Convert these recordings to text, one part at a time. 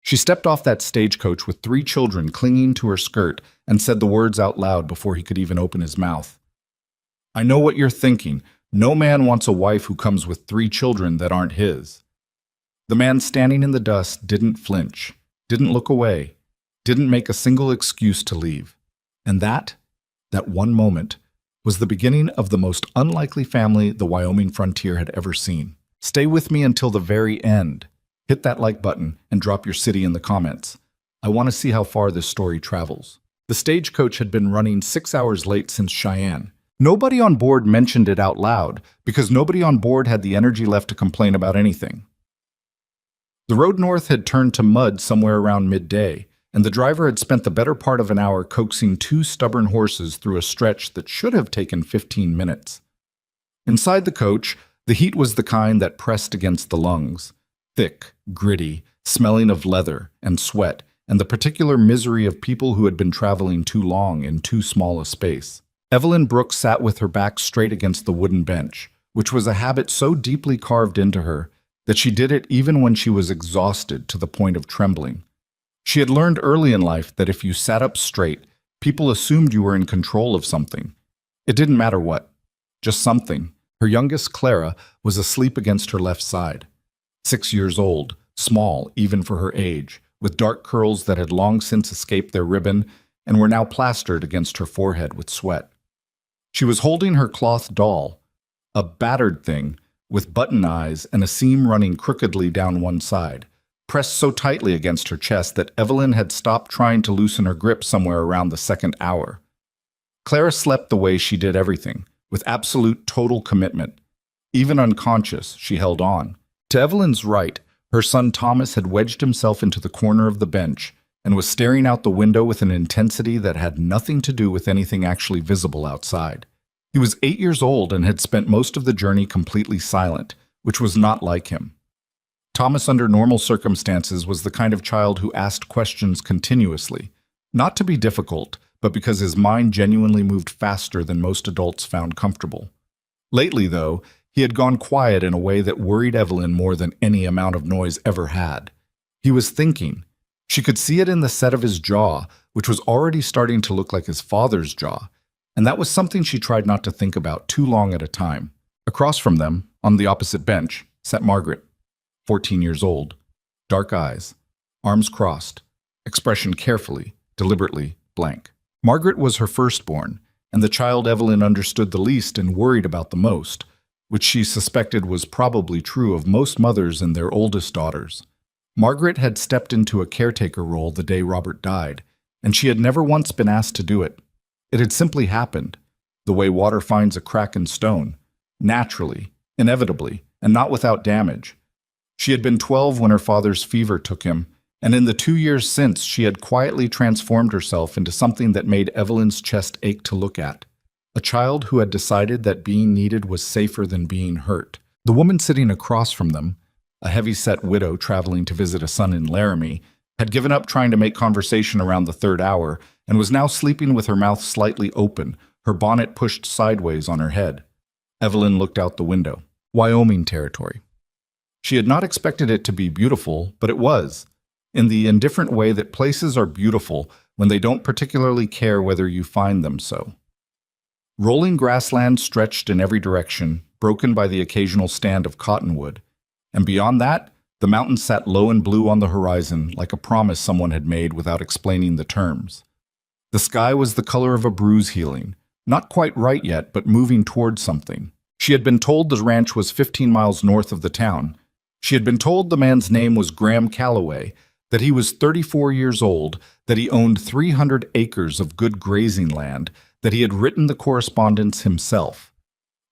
She stepped off that stagecoach with 3 children clinging to her skirt and said the words out loud before he could even open his mouth. I know what you're thinking. No man wants a wife who comes with 3 children that aren't his. The man standing in the dust didn't flinch, didn't look away, didn't make a single excuse to leave. And that one moment, was the beginning of the most unlikely family the Wyoming frontier had ever seen. Stay with me until the very end. Hit that like button and drop your city in the comments. I want to see how far this story travels. The stagecoach had been running 6 hours late since Cheyenne. Nobody on board mentioned it out loud because nobody on board had the energy left to complain about anything. The road north had turned to mud somewhere around midday, and the driver had spent the better part of an hour coaxing 2 stubborn horses through a stretch that should have taken 15 minutes. Inside the coach, the heat was the kind that pressed against the lungs, thick, gritty, smelling of leather and sweat, and the particular misery of people who had been traveling too long in too small a space. Evelyn Brooks sat with her back straight against the wooden bench, which was a habit so deeply carved into her that she did it even when she was exhausted to the point of trembling. She had learned early in life that if you sat up straight, people assumed you were in control of something. It didn't matter what, just something. Her youngest, Clara, was asleep against her left side. 6 years old, small even for her age, with dark curls that had long since escaped their ribbon and were now plastered against her forehead with sweat. She was holding her cloth doll, a battered thing with button eyes and a seam running crookedly down one side, pressed so tightly against her chest that Evelyn had stopped trying to loosen her grip somewhere around the second hour. Clara slept the way she did everything, with absolute total commitment. Even unconscious, she held on. To Evelyn's right, her son Thomas had wedged himself into the corner of the bench and was staring out the window with an intensity that had nothing to do with anything actually visible outside. He was 8 years old and had spent most of the journey completely silent, which was not like him. Thomas, under normal circumstances, was the kind of child who asked questions continuously, not to be difficult, but because his mind genuinely moved faster than most adults found comfortable. Lately, though, he had gone quiet in a way that worried Evelyn more than any amount of noise ever had. He was thinking. She could see it in the set of his jaw, which was already starting to look like his father's jaw, and that was something she tried not to think about too long at a time. Across from them, on the opposite bench, sat Margaret, 14 years old, dark eyes, arms crossed, expression carefully, deliberately blank. Margaret was her firstborn, and the child Evelyn understood the least and worried about the most, which she suspected was probably true of most mothers and their oldest daughters. Margaret had stepped into a caretaker role the day Robert died, and she had never once been asked to do it. It had simply happened, the way water finds a crack in stone, naturally, inevitably, and not without damage. She had been 12 when her father's fever took him, and in the 2 years since she had quietly transformed herself into something that made Evelyn's chest ache to look at. A child who had decided that being needed was safer than being hurt. The woman sitting across from them, a heavy-set widow traveling to visit a son in Laramie, had given up trying to make conversation around the third hour and was now sleeping with her mouth slightly open, her bonnet pushed sideways on her head. Evelyn looked out the window. Wyoming territory. She had not expected it to be beautiful, but it was, in the indifferent way that places are beautiful when they don't particularly care whether you find them so. Rolling grassland stretched in every direction, broken by the occasional stand of cottonwood, and beyond that, the mountains sat low and blue on the horizon like a promise someone had made without explaining the terms. The sky was the color of a bruise healing, not quite right yet, but moving towards something. She had been told the ranch was 15 miles north of the town. She had been told the man's name was Graham Calloway, that he was 34 years old, that he owned 300 acres of good grazing land, that he had written the correspondence himself.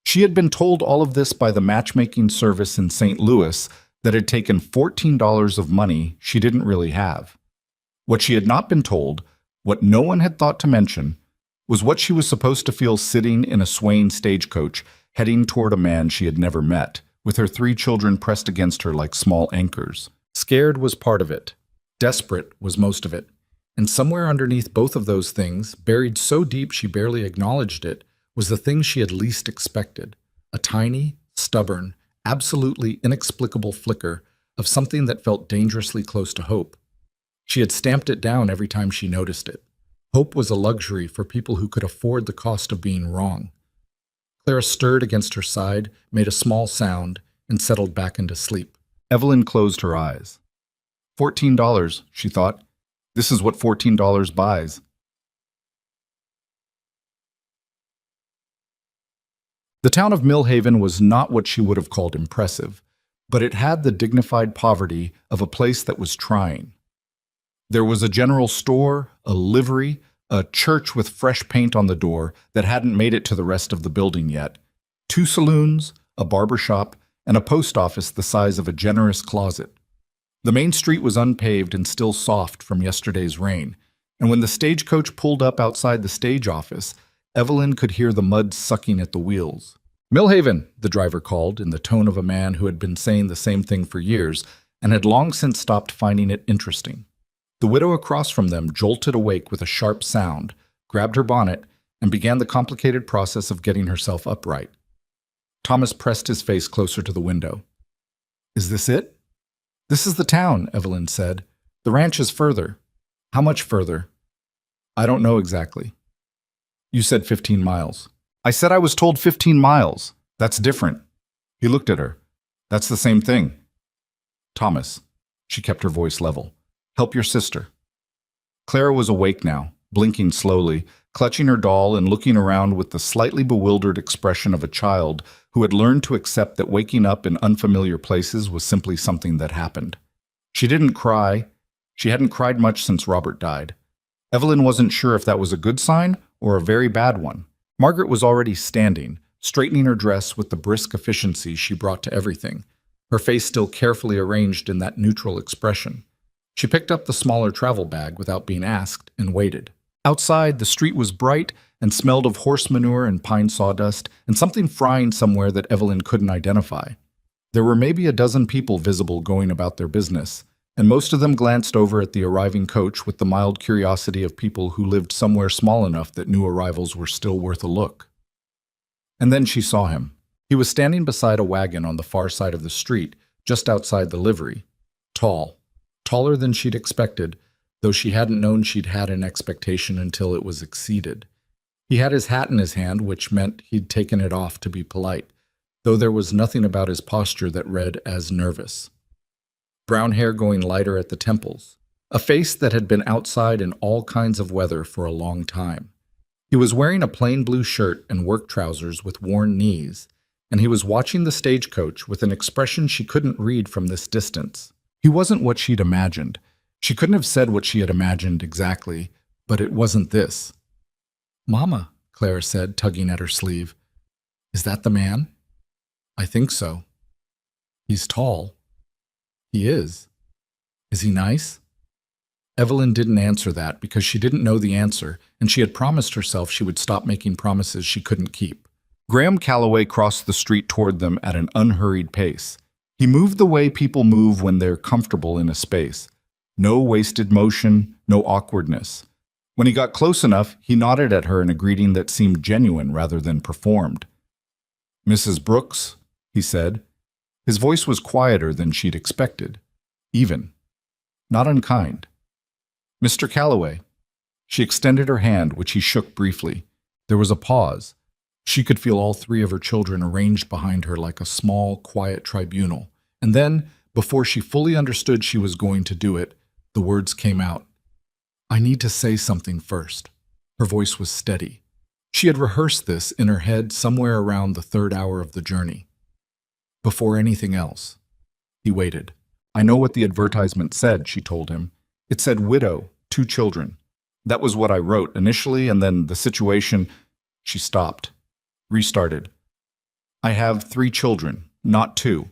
She had been told all of this by the matchmaking service in St. Louis that had taken $14 of money she didn't really have. What she had not been told, what no one had thought to mention, was what she was supposed to feel sitting in a swaying stagecoach heading toward a man she had never met, with her 3 children pressed against her like small anchors. Scared was part of it. Desperate was most of it. And somewhere underneath both of those things, buried so deep she barely acknowledged it, was the thing she had least expected. A tiny, stubborn, absolutely inexplicable flicker of something that felt dangerously close to hope. She had stamped it down every time she noticed it. Hope was a luxury for people who could afford the cost of being wrong. Clara stirred against her side, made a small sound, and settled back into sleep. Evelyn closed her eyes. $14, she thought. This is what $14 buys. The town of Millhaven was not what she would have called impressive, but it had the dignified poverty of a place that was trying. There was a general store, a livery, a church with fresh paint on the door that hadn't made it to the rest of the building yet, 2 saloons, a barber shop, and a post office the size of a generous closet. The main street was unpaved and still soft from yesterday's rain, and when the stagecoach pulled up outside the stage office, Evelyn could hear the mud sucking at the wheels. "Millhaven," the driver called, in the tone of a man who had been saying the same thing for years and had long since stopped finding it interesting. The widow across from them jolted awake with a sharp sound, grabbed her bonnet, and began the complicated process of getting herself upright. Thomas pressed his face closer to the window. "Is this it?" "This is the town," Evelyn said. "The ranch is further." "How much further?" "I don't know exactly." "You said 15 miles. "I said I was told 15 miles. That's different." He looked at her. "That's the same thing." "Thomas," she kept her voice level, "help your sister." Clara was awake now, blinking slowly, clutching her doll and looking around with the slightly bewildered expression of a child who had learned to accept that waking up in unfamiliar places was simply something that happened. She didn't cry. She hadn't cried much since Robert died. Evelyn wasn't sure if that was a good sign or a very bad one. Margaret was already standing, straightening her dress with the brisk efficiency she brought to everything, her face still carefully arranged in that neutral expression. She picked up the smaller travel bag without being asked and waited. Outside, the street was bright and smelled of horse manure and pine sawdust and something frying somewhere that Evelyn couldn't identify. There were maybe a dozen people visible going about their business, and most of them glanced over at the arriving coach with the mild curiosity of people who lived somewhere small enough that new arrivals were still worth a look. And then she saw him. He was standing beside a wagon on the far side of the street, just outside the livery. Tall. Taller than she'd expected, though she hadn't known she'd had an expectation until it was exceeded. He had his hat in his hand, which meant he'd taken it off to be polite, though there was nothing about his posture that read as nervous. Brown hair going lighter at the temples, a face that had been outside in all kinds of weather for a long time. He was wearing a plain blue shirt and work trousers with worn knees, and he was watching the stagecoach with an expression she couldn't read from this distance. He wasn't what she'd imagined. She couldn't have said what she had imagined exactly, but it wasn't this. "Mama," Clara said, tugging at her sleeve. "Is that the man?" "I think so." "He's tall." "He is. Is he nice?" Evelyn didn't answer that because she didn't know the answer, and she had promised herself she would stop making promises she couldn't keep. Graham Calloway crossed the street toward them at an unhurried pace. He moved the way people move when they're comfortable in a space. No wasted motion, no awkwardness. When he got close enough, he nodded at her in a greeting that seemed genuine rather than performed. "Mrs. Brooks," he said. His voice was quieter than she'd expected. Even. Not unkind. "Mr. Calloway." She extended her hand, which he shook briefly. There was a pause. She could feel all 3 of her children arranged behind her like a small, quiet tribunal. And then, before she fully understood she was going to do it, the words came out. "I need to say something first." Her voice was steady. She had rehearsed this in her head somewhere around the 3rd hour of the journey. "Before anything else." He waited. "I know what the advertisement said," she told him. "It said widow, 2 children. That was what I wrote initially, and then the situation—" She stopped. Restarted. "I have 3 children, not 2.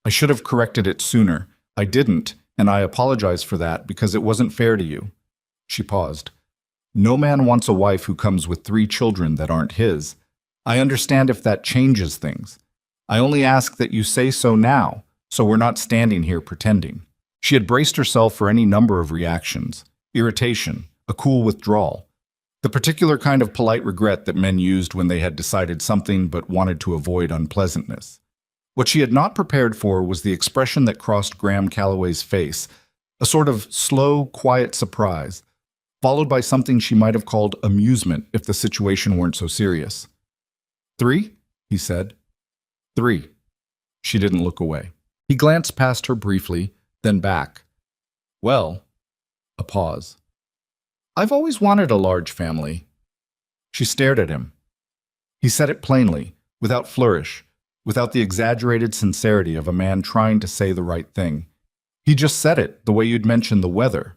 I should have corrected it sooner. I didn't, and I apologize for that because it wasn't fair to you." She paused. "No man wants a wife who comes with 3 children that aren't his. I understand if that changes things. I only ask that you say so now, so we're not standing here pretending." She had braced herself for any number of reactions. Irritation, a cool withdrawal. The particular kind of polite regret that men used when they had decided something but wanted to avoid unpleasantness. What she had not prepared for was the expression that crossed Graham Calloway's face, A sort of slow, quiet surprise, followed by something she might have called amusement if the situation weren't so serious. 3? He said. 3. She didn't look away. He glanced past her briefly, then back. Well, a pause. I've always wanted a large family. She stared at him. He said it plainly, without flourish, without the exaggerated sincerity of a man trying to say the right thing. He just said it the way you'd mention the weather,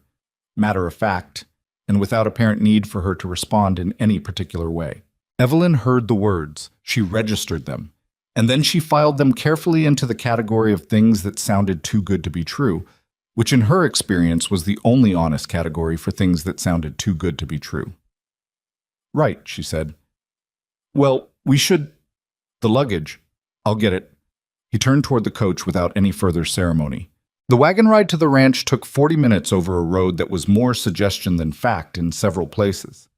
matter of fact, and without apparent need for her to respond in any particular way. Evelyn heard the words, she registered them, and then she filed them carefully into the category of things that sounded too good to be true, which in her experience was the only honest category for things that sounded too good to be true. Right, she said. Well, we should... The luggage. I'll get it. He turned toward the coach without any further ceremony. The wagon ride to the ranch took 40 minutes over a road that was more suggestion than fact in several places.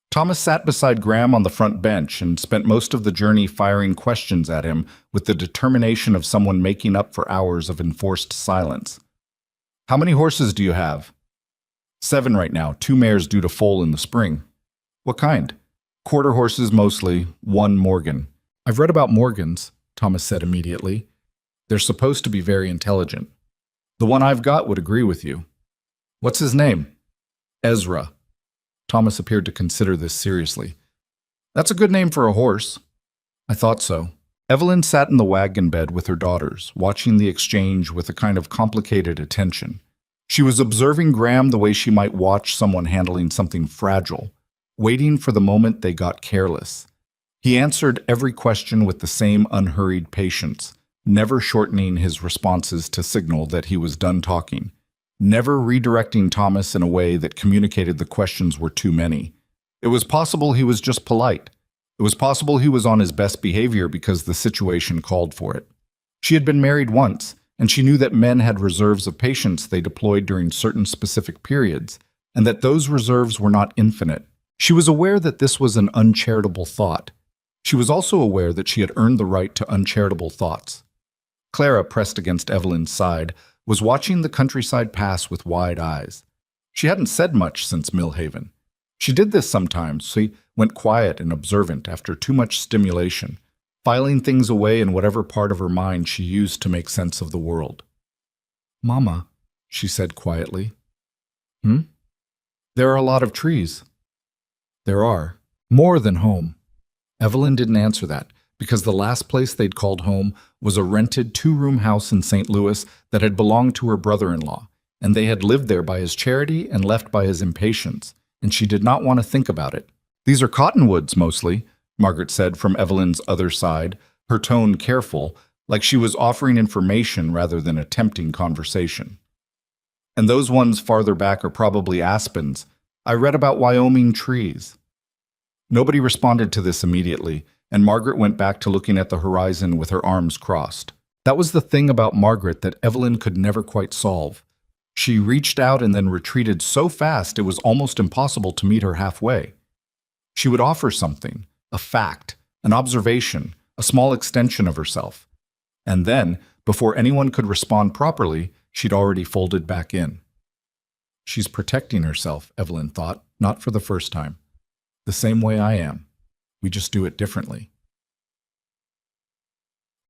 Thomas sat beside Graham on the front bench and spent most of the journey firing questions at him with the determination of someone making up for hours of enforced silence. How many horses do you have? 7 right now, 2 mares due to foal in the spring. What kind? Quarter horses mostly, 1 Morgan. I've read about Morgans, Thomas said immediately. They're supposed to be very intelligent. The one I've got would agree with you. What's his name? Ezra. Thomas appeared to consider this seriously. That's a good name for a horse. I thought so. Evelyn sat in the wagon bed with her daughters, watching the exchange with a kind of complicated attention. She was observing Graham the way she might watch someone handling something fragile, waiting for the moment they got careless. He answered every question with the same unhurried patience, never shortening his responses to signal that he was done talking, never redirecting Thomas in a way that communicated the questions were too many. It was possible he was just polite. It was possible he was on his best behavior because the situation called for it. She had been married once, and she knew that men had reserves of patience they deployed during certain specific periods, and that those reserves were not infinite. She was aware that this was an uncharitable thought. She was also aware that she had earned the right to uncharitable thoughts. Clara, pressed against Evelyn's side, was watching the countryside pass with wide eyes. She hadn't said much since Millhaven. She did this sometimes, so she went quiet and observant after too much stimulation, filing things away in whatever part of her mind she used to make sense of the world. Mama, she said quietly. There are a lot of trees. There are. More than home. Evelyn didn't answer that, because the last place they'd called home was a rented 2-room house in St. Louis that had belonged to her brother-in-law, and they had lived there by his charity and left by his impatience, and she did not want to think about it. These are cottonwoods, mostly, Margaret said from Evelyn's other side, her tone careful, like she was offering information rather than attempting conversation. And those ones farther back are probably aspens. I read about Wyoming trees. Nobody responded to this immediately, and Margaret went back to looking at the horizon with her arms crossed. That was the thing about Margaret that Evelyn could never quite solve. She reached out and then retreated so fast it was almost impossible to meet her halfway. She would offer something, a fact, an observation, a small extension of herself. And then, before anyone could respond properly, she'd already folded back in. She's protecting herself, Evelyn thought, not for the first time. The same way I am. We just do it differently.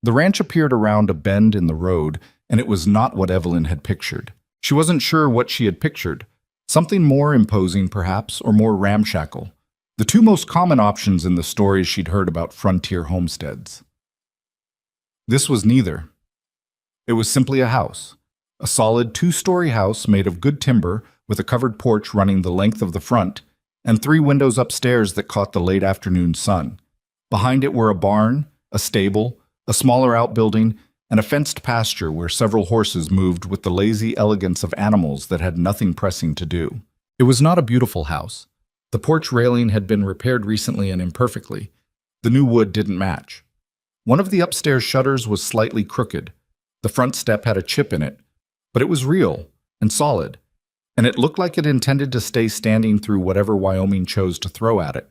The ranch appeared around a bend in the road, and it was not what Evelyn had pictured. She wasn't sure what she had pictured. Something more imposing, perhaps, or more ramshackle. The 2 most common options in the stories she'd heard about frontier homesteads. This was neither. It was simply a house. A solid 2-story house made of good timber with a covered porch running the length of the front, and 3 windows upstairs that caught the late afternoon sun. Behind it were a barn, a stable, a smaller outbuilding, and a fenced pasture where several horses moved with the lazy elegance of animals that had nothing pressing to do. It was not a beautiful house. The porch railing had been repaired recently and imperfectly. The new wood didn't match. One of the upstairs shutters was slightly crooked. The front step had a chip in it, but it was real and solid, and it looked like it intended to stay standing through whatever Wyoming chose to throw at it.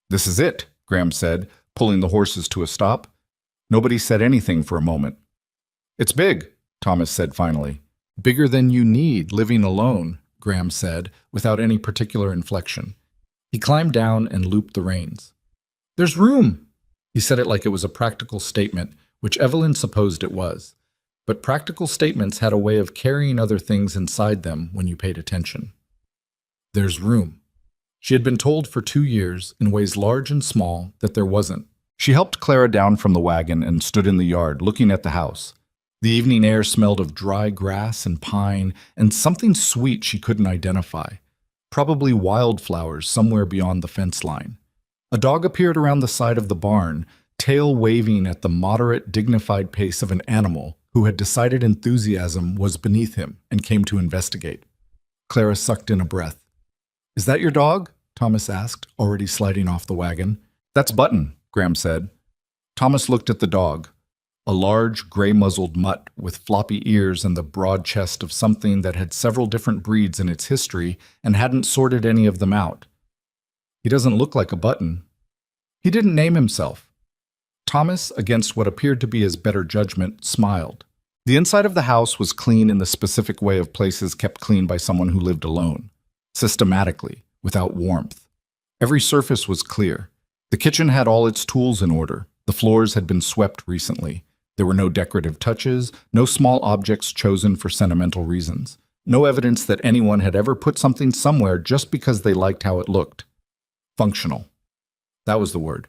"This is it," Graham said, pulling the horses to a stop. Nobody said anything for a moment. "It's big," Thomas said finally. Bigger than you need, living alone, Graham said, without any particular inflection. He climbed down and looped the reins. There's room! He said it like it was a practical statement, which Evelyn supposed it was. But practical statements had a way of carrying other things inside them when you paid attention. There's room. She had been told for 2 years, in ways large and small, that there wasn't. She helped Clara down from the wagon and stood in the yard, looking at the house. The evening air smelled of dry grass and pine, and something sweet she couldn't identify. Probably wildflowers somewhere beyond the fence line. A dog appeared around the side of the barn, tail waving at the moderate, dignified pace of an animal who had decided enthusiasm was beneath him and came to investigate. Clara sucked in a breath. Is that your dog? Thomas asked, already sliding off the wagon. That's Button, Graham said. Thomas looked at the dog. A large, gray-muzzled mutt with floppy ears and the broad chest of something that had several different breeds in its history and hadn't sorted any of them out. He doesn't look like a Button. He didn't name himself. Thomas, against what appeared to be his better judgment, smiled. The inside of the house was clean in the specific way of places kept clean by someone who lived alone. Systematically, without warmth. Every surface was clear. The kitchen had all its tools in order. The floors had been swept recently. There were no decorative touches, no small objects chosen for sentimental reasons, no evidence that anyone had ever put something somewhere just because they liked how it looked. Functional. That was the word.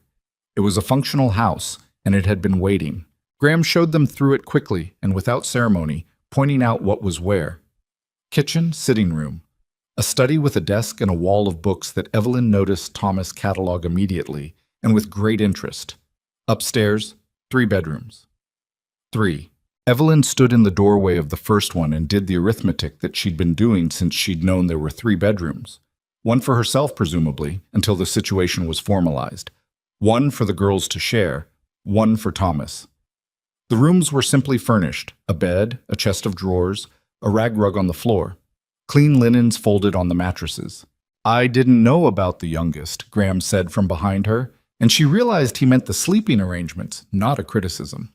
It was a functional house, and it had been waiting. Graham showed them through it quickly and without ceremony, pointing out what was where. Kitchen, sitting room. A study with a desk and a wall of books that Evelyn noticed Thomas catalog immediately, and with great interest. Upstairs, 3 bedrooms. 3. Evelyn stood in the doorway of the first one and did the arithmetic that she'd been doing since she'd known there were 3 bedrooms. 1 for herself, presumably, until the situation was formalized. 1 for the girls to share. 1 for Thomas. The rooms were simply furnished. A bed, a chest of drawers, a rag rug on the floor. Clean linens folded on the mattresses. I didn't know about the youngest, Graham said from behind her, and she realized he meant the sleeping arrangements, not a criticism.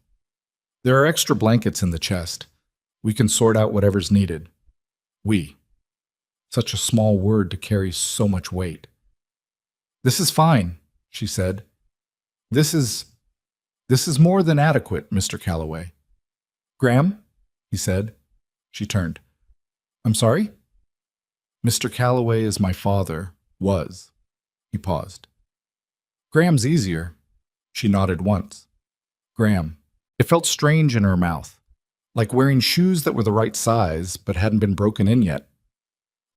There are extra blankets in the chest. We can sort out whatever's needed. We. Such a small word to carry so much weight. This is fine, she said. This is more than adequate, Mr. Calloway. Graham, he said. She turned. I'm sorry? Mr. Calloway is my father. Was. He paused. Graham's easier. She nodded once. Graham. It felt strange in her mouth, like wearing shoes that were the right size but hadn't been broken in yet.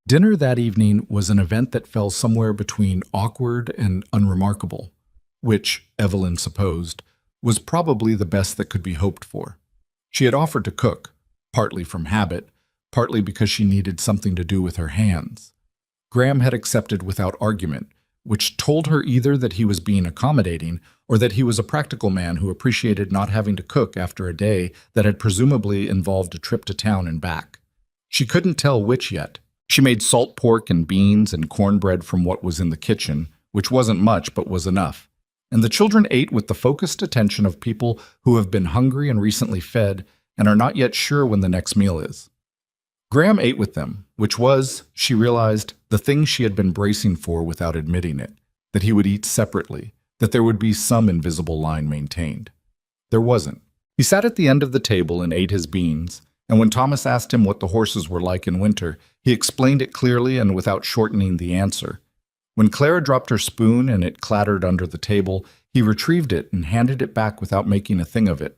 Dinner that evening was an event that fell somewhere between awkward and unremarkable, which, Evelyn supposed, was probably the best that could be hoped for. She had offered to cook, partly from habit, partly because she needed something to do with her hands. Graham had accepted without argument, which told her either that he was being accommodating or that he was a practical man who appreciated not having to cook after a day that had presumably involved a trip to town and back. She couldn't tell which yet. She made salt pork and beans and cornbread from what was in the kitchen, which wasn't much but was enough. And the children ate with the focused attention of people who have been hungry and recently fed and are not yet sure when the next meal is. Graham ate with them, which was, she realized, the thing she had been bracing for without admitting it, that he would eat separately, that there would be some invisible line maintained. There wasn't. He sat at the end of the table and ate his beans, and when Thomas asked him what the horses were like in winter, he explained it clearly and without shortening the answer. When Clara dropped her spoon and it clattered under the table, he retrieved it and handed it back without making a thing of it.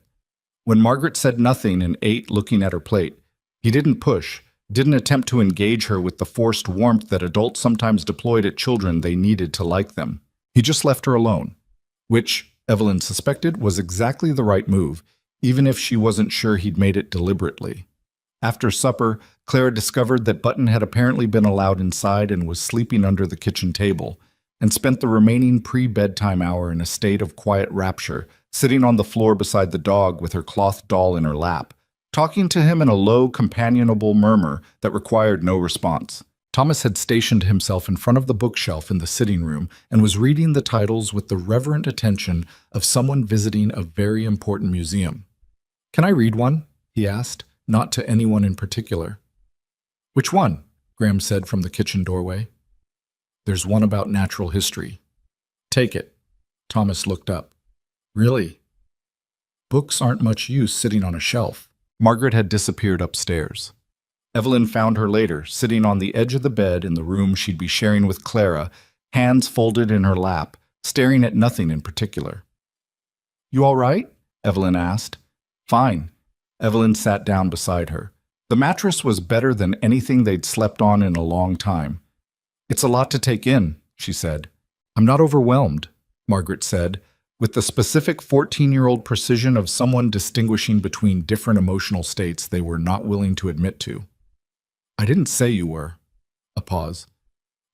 When Margaret said nothing and ate looking at her plate, he didn't push, didn't attempt to engage her with the forced warmth that adults sometimes deployed at children they needed to like them. He just left her alone, which, Evelyn suspected, was exactly the right move, even if she wasn't sure he'd made it deliberately. After supper, Clara discovered that Button had apparently been allowed inside and was sleeping under the kitchen table, and spent the remaining pre-bedtime hour in a state of quiet rapture, sitting on the floor beside the dog with her cloth doll in her lap, talking to him in a low, companionable murmur that required no response. Thomas had stationed himself in front of the bookshelf in the sitting room and was reading the titles with the reverent attention of someone visiting a very important museum. "Can I read one?" he asked, not to anyone in particular. Which one? Graham said from the kitchen doorway. There's one about natural history. Take it. Thomas looked up. Really? Books aren't much use sitting on a shelf. Margaret had disappeared upstairs. Evelyn found her later, sitting on the edge of the bed in the room she'd be sharing with Clara, hands folded in her lap, staring at nothing in particular. You all right? Evelyn asked. Fine. Evelyn sat down beside her. The mattress was better than anything they'd slept on in a long time. It's a lot to take in, she said. I'm not overwhelmed, Margaret said, with the specific 14-year-old precision of someone distinguishing between different emotional states they were not willing to admit to. I didn't say you were. A pause.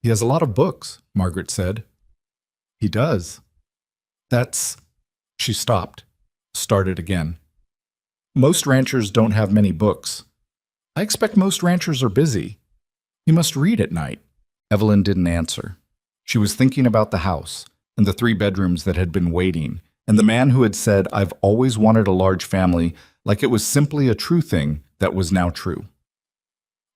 He has a lot of books, Margaret said. He does. That's... She stopped, started again. Most ranchers don't have many books. I expect most ranchers are busy. He must read at night. Evelyn didn't answer. She was thinking about the house, and the 3 bedrooms that had been waiting, and the man who had said, I've always wanted a large family, like it was simply a true thing that was now true.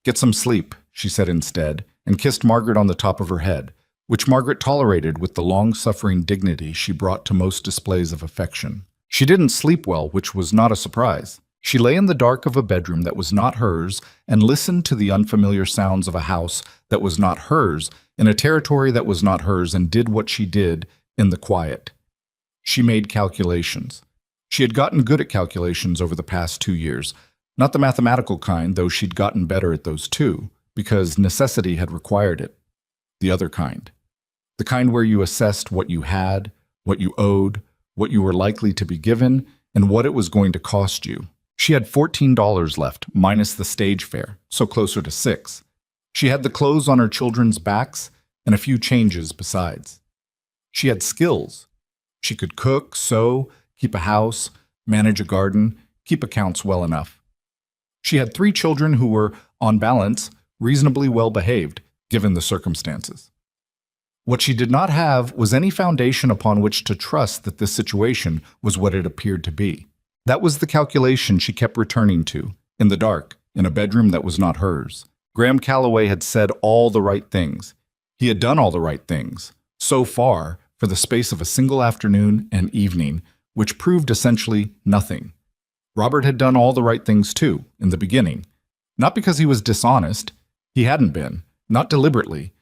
Get some sleep, she said instead, and kissed Margaret on the top of her head, which Margaret tolerated with the long-suffering dignity she brought to most displays of affection. She didn't sleep well, which was not a surprise. She lay in the dark of a bedroom that was not hers and listened to the unfamiliar sounds of a house that was not hers, in a territory that was not hers, and did what she did in the quiet. She made calculations. She had gotten good at calculations over the past 2 years, not the mathematical kind, though she'd gotten better at those too, because necessity had required it. The other kind. The kind where you assessed what you had, what you owed, what you were likely to be given, and what it was going to cost you. She had $14 left, minus the stage fare, so closer to $6. She had the clothes on her children's backs and a few changes besides. She had skills. She could cook, sew, keep a house, manage a garden, keep accounts well enough. She had 3 children who were, on balance, reasonably well behaved, given the circumstances. What she did not have was any foundation upon which to trust that this situation was what it appeared to be. That was the calculation she kept returning to, in the dark, in a bedroom that was not hers. Graham Calloway had said all the right things. He had done all the right things, so far, for the space of a single afternoon and evening, which proved essentially nothing. Robert had done all the right things too, in the beginning. Not because he was dishonest. He hadn't been, not deliberately.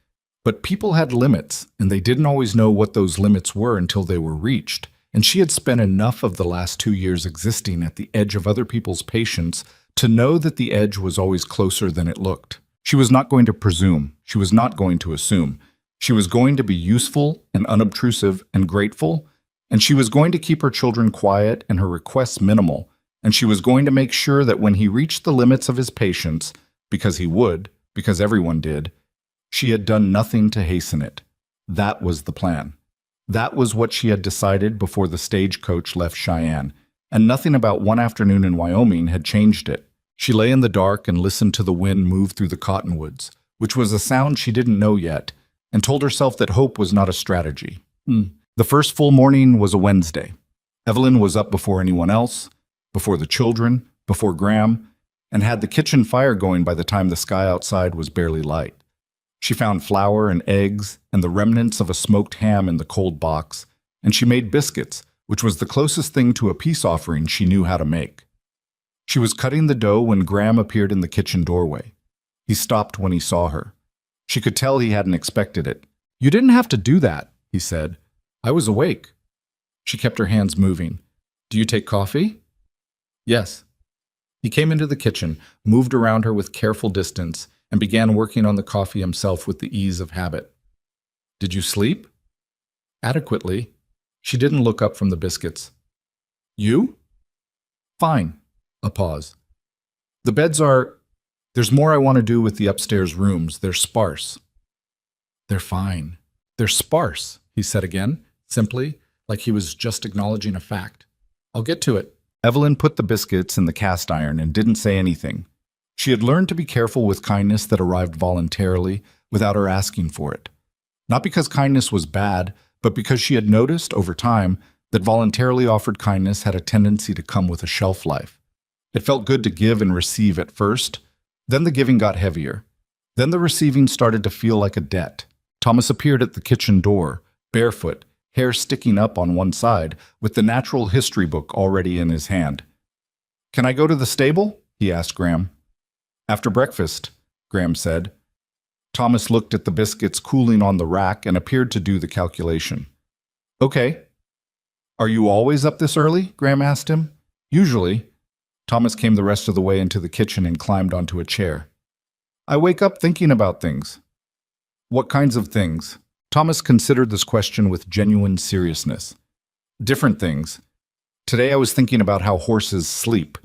But people had limits, and they didn't always know what those limits were until they were reached. And she had spent enough of the last 2 years existing at the edge of other people's patience to know that the edge was always closer than it looked. She was not going to presume. She was not going to assume. She was going to be useful and unobtrusive and grateful, and she was going to keep her children quiet and her requests minimal, and she was going to make sure that when he reached the limits of his patience, because he would, because everyone did, she had done nothing to hasten it. That was the plan. That was what she had decided before the stagecoach left Cheyenne, and nothing about one afternoon in Wyoming had changed it. She lay in the dark and listened to the wind move through the cottonwoods, which was a sound she didn't know yet, and told herself that hope was not a strategy. The first full morning was a Wednesday. Evelyn was up before anyone else, before the children, before Graham, and had the kitchen fire going by the time the sky outside was barely light. She found flour and eggs and the remnants of a smoked ham in the cold box, and she made biscuits, which was the closest thing to a peace offering she knew how to make. She was cutting the dough when Graham appeared in the kitchen doorway. He stopped when he saw her. She could tell he hadn't expected it. You didn't have to do that, he said. I was awake. She kept her hands moving. Do you take coffee? Yes. He came into the kitchen, moved around her with careful distance, and began working on the coffee himself with the ease of habit. Did you sleep? Adequately. She didn't look up from the biscuits. You? Fine. A pause. The beds are... There's more I want to do with the upstairs rooms. They're sparse. They're fine. They're sparse, he said again, simply, like he was just acknowledging a fact. I'll get to it. Evelyn put the biscuits in the cast iron and didn't say anything. She had learned to be careful with kindness that arrived voluntarily, without her asking for it. Not because kindness was bad, but because she had noticed, over time, that voluntarily offered kindness had a tendency to come with a shelf life. It felt good to give and receive at first. Then the giving got heavier. Then the receiving started to feel like a debt. Thomas appeared at the kitchen door, barefoot, hair sticking up on one side, with the natural history book already in his hand. "Can I go to the stable?" he asked Graham. "After breakfast," Graham said. Thomas looked at the biscuits cooling on the rack and appeared to do the calculation. "Okay." "Are you always up this early?" Graham asked him. "Usually." Thomas came the rest of the way into the kitchen and climbed onto a chair. "I wake up thinking about things." "What kinds of things?" Thomas considered this question with genuine seriousness. "Different things. Today I was thinking about how horses sleep.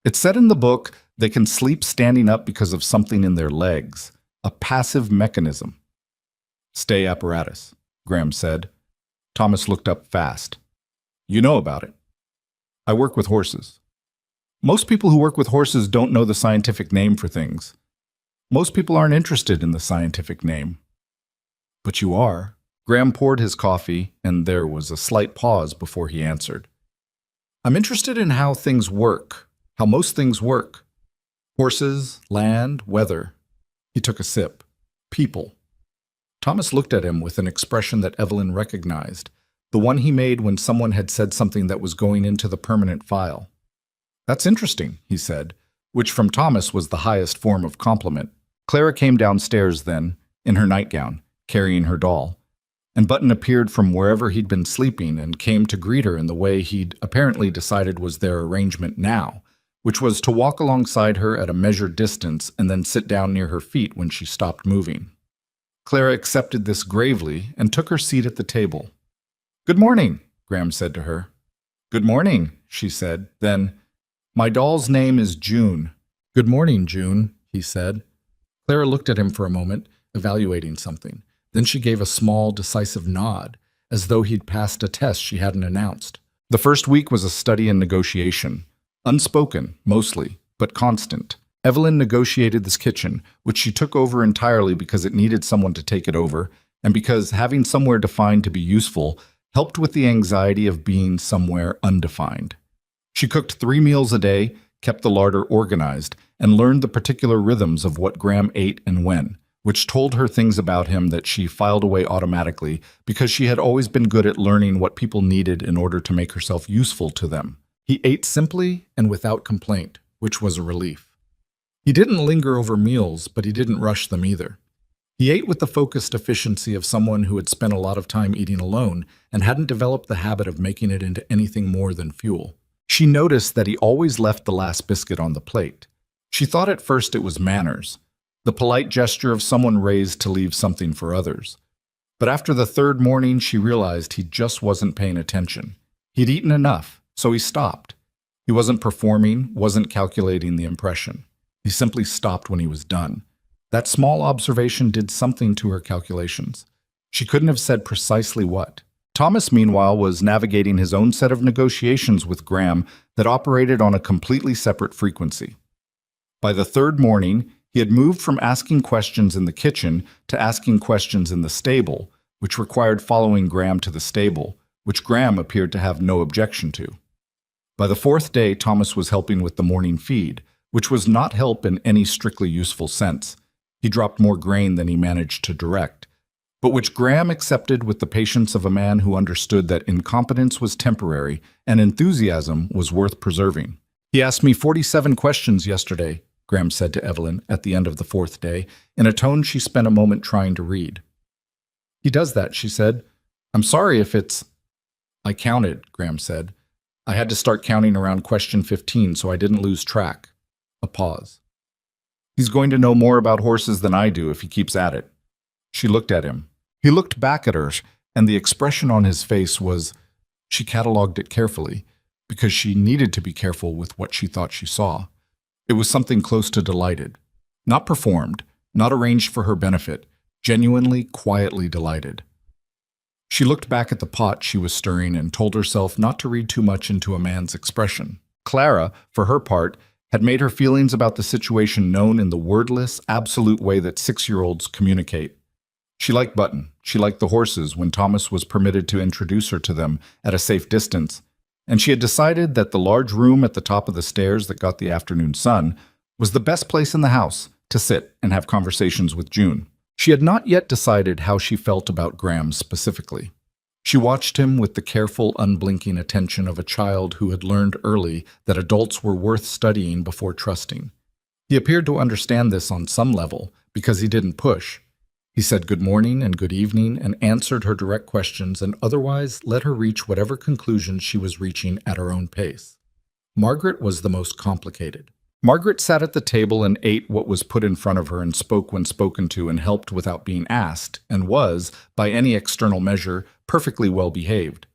It said in the book they can sleep standing up because of something in their legs, a passive mechanism." "Stay apparatus," Graham said. Thomas looked up fast. "You know about it." "I work with horses." Most people who work with horses don't know the scientific name for things. Most people aren't interested in the scientific name. "But you are." Graham poured his coffee, and there was a slight pause before he answered. "I'm interested in how things work, how most things work. Horses, land, weather." He took a sip. "People." Thomas looked at him with an expression that Evelyn recognized, the one he made when someone had said something that was going into the permanent file. "That's interesting," he said, which from Thomas was the highest form of compliment. Clara came downstairs then, in her nightgown, carrying her doll, and Button appeared from wherever he'd been sleeping and came to greet her in the way he'd apparently decided was their arrangement now, which was to walk alongside her at a measured distance and then sit down near her feet when she stopped moving. Clara accepted this gravely and took her seat at the table. "Good morning," Graham said to her. "Good morning," she said. Then, "My doll's name is June." "Good morning, June," he said. Clara looked at him for a moment, evaluating something. Then she gave a small, decisive nod, as though he'd passed a test she hadn't announced. The first week was a study in negotiation. Unspoken, mostly, but constant. Evelyn negotiated this kitchen, which she took over entirely because it needed someone to take it over, and because having somewhere defined to be useful helped with the anxiety of being somewhere undefined. She cooked 3 meals a day, kept the larder organized, and learned the particular rhythms of what Graham ate and when, which told her things about him that she filed away automatically because she had always been good at learning what people needed in order to make herself useful to them. He ate simply and without complaint, which was a relief. He didn't linger over meals, but he didn't rush them either. He ate with the focused efficiency of someone who had spent a lot of time eating alone and hadn't developed the habit of making it into anything more than fuel. She noticed that he always left the last biscuit on the plate. She thought at first it was manners, the polite gesture of someone raised to leave something for others. But after the 3rd morning, she realized he just wasn't paying attention. He'd eaten enough, so he stopped. He wasn't performing, wasn't calculating the impression. He simply stopped when he was done. That small observation did something to her calculations. She couldn't have said precisely what. Thomas, meanwhile, was navigating his own set of negotiations with Graham that operated on a completely separate frequency. By the 3rd morning, he had moved from asking questions in the kitchen to asking questions in the stable, which required following Graham to the stable, which Graham appeared to have no objection to. By the 4th day, Thomas was helping with the morning feed, which was not help in any strictly useful sense. He dropped more grain than he managed to direct, but which Graham accepted with the patience of a man who understood that incompetence was temporary and enthusiasm was worth preserving. "He asked me 47 questions yesterday," Graham said to Evelyn at the end of the 4th day, in a tone she spent a moment trying to read. "He does that," she said. "I'm sorry if it's—" "I counted," Graham said. "I had to start counting around question 15 so I didn't lose track." A pause. "He's going to know more about horses than I do if he keeps at it." She looked at him. He looked back at her, and the expression on his face was— she catalogued it carefully, because she needed to be careful with what she thought she saw. It was something close to delighted. Not performed, not arranged for her benefit, genuinely, quietly delighted. She looked back at the pot she was stirring and told herself not to read too much into a man's expression. Clara, for her part, had made her feelings about the situation known in the wordless, absolute way that 6-year-olds communicate. She liked Button. She liked the horses when Thomas was permitted to introduce her to them at a safe distance, and she had decided that the large room at the top of the stairs that got the afternoon sun was the best place in the house to sit and have conversations with June. She had not yet decided how she felt about Graham specifically. She watched him with the careful, unblinking attention of a child who had learned early that adults were worth studying before trusting. He appeared to understand this on some level because he didn't push. He said good morning and good evening and answered her direct questions and otherwise let her reach whatever conclusions she was reaching at her own pace. Margaret was the most complicated. Margaret sat at the table and ate what was put in front of her and spoke when spoken to and helped without being asked, and was, by any external measure, perfectly well behaved.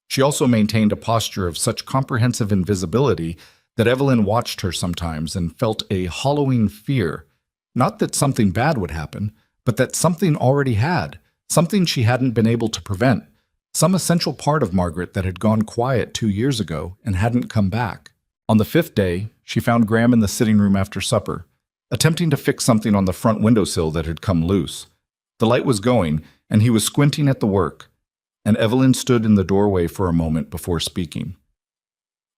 She also maintained a posture of such comprehensive invisibility that Evelyn watched her sometimes and felt a hollowing fear, not that something bad would happen, but that something already had, something she hadn't been able to prevent, some essential part of Margaret that had gone quiet 2 years ago and hadn't come back. On the 5th day, she found Graham in the sitting room after supper, attempting to fix something on the front windowsill that had come loose. The light was going, and he was squinting at the work, and Evelyn stood in the doorway for a moment before speaking.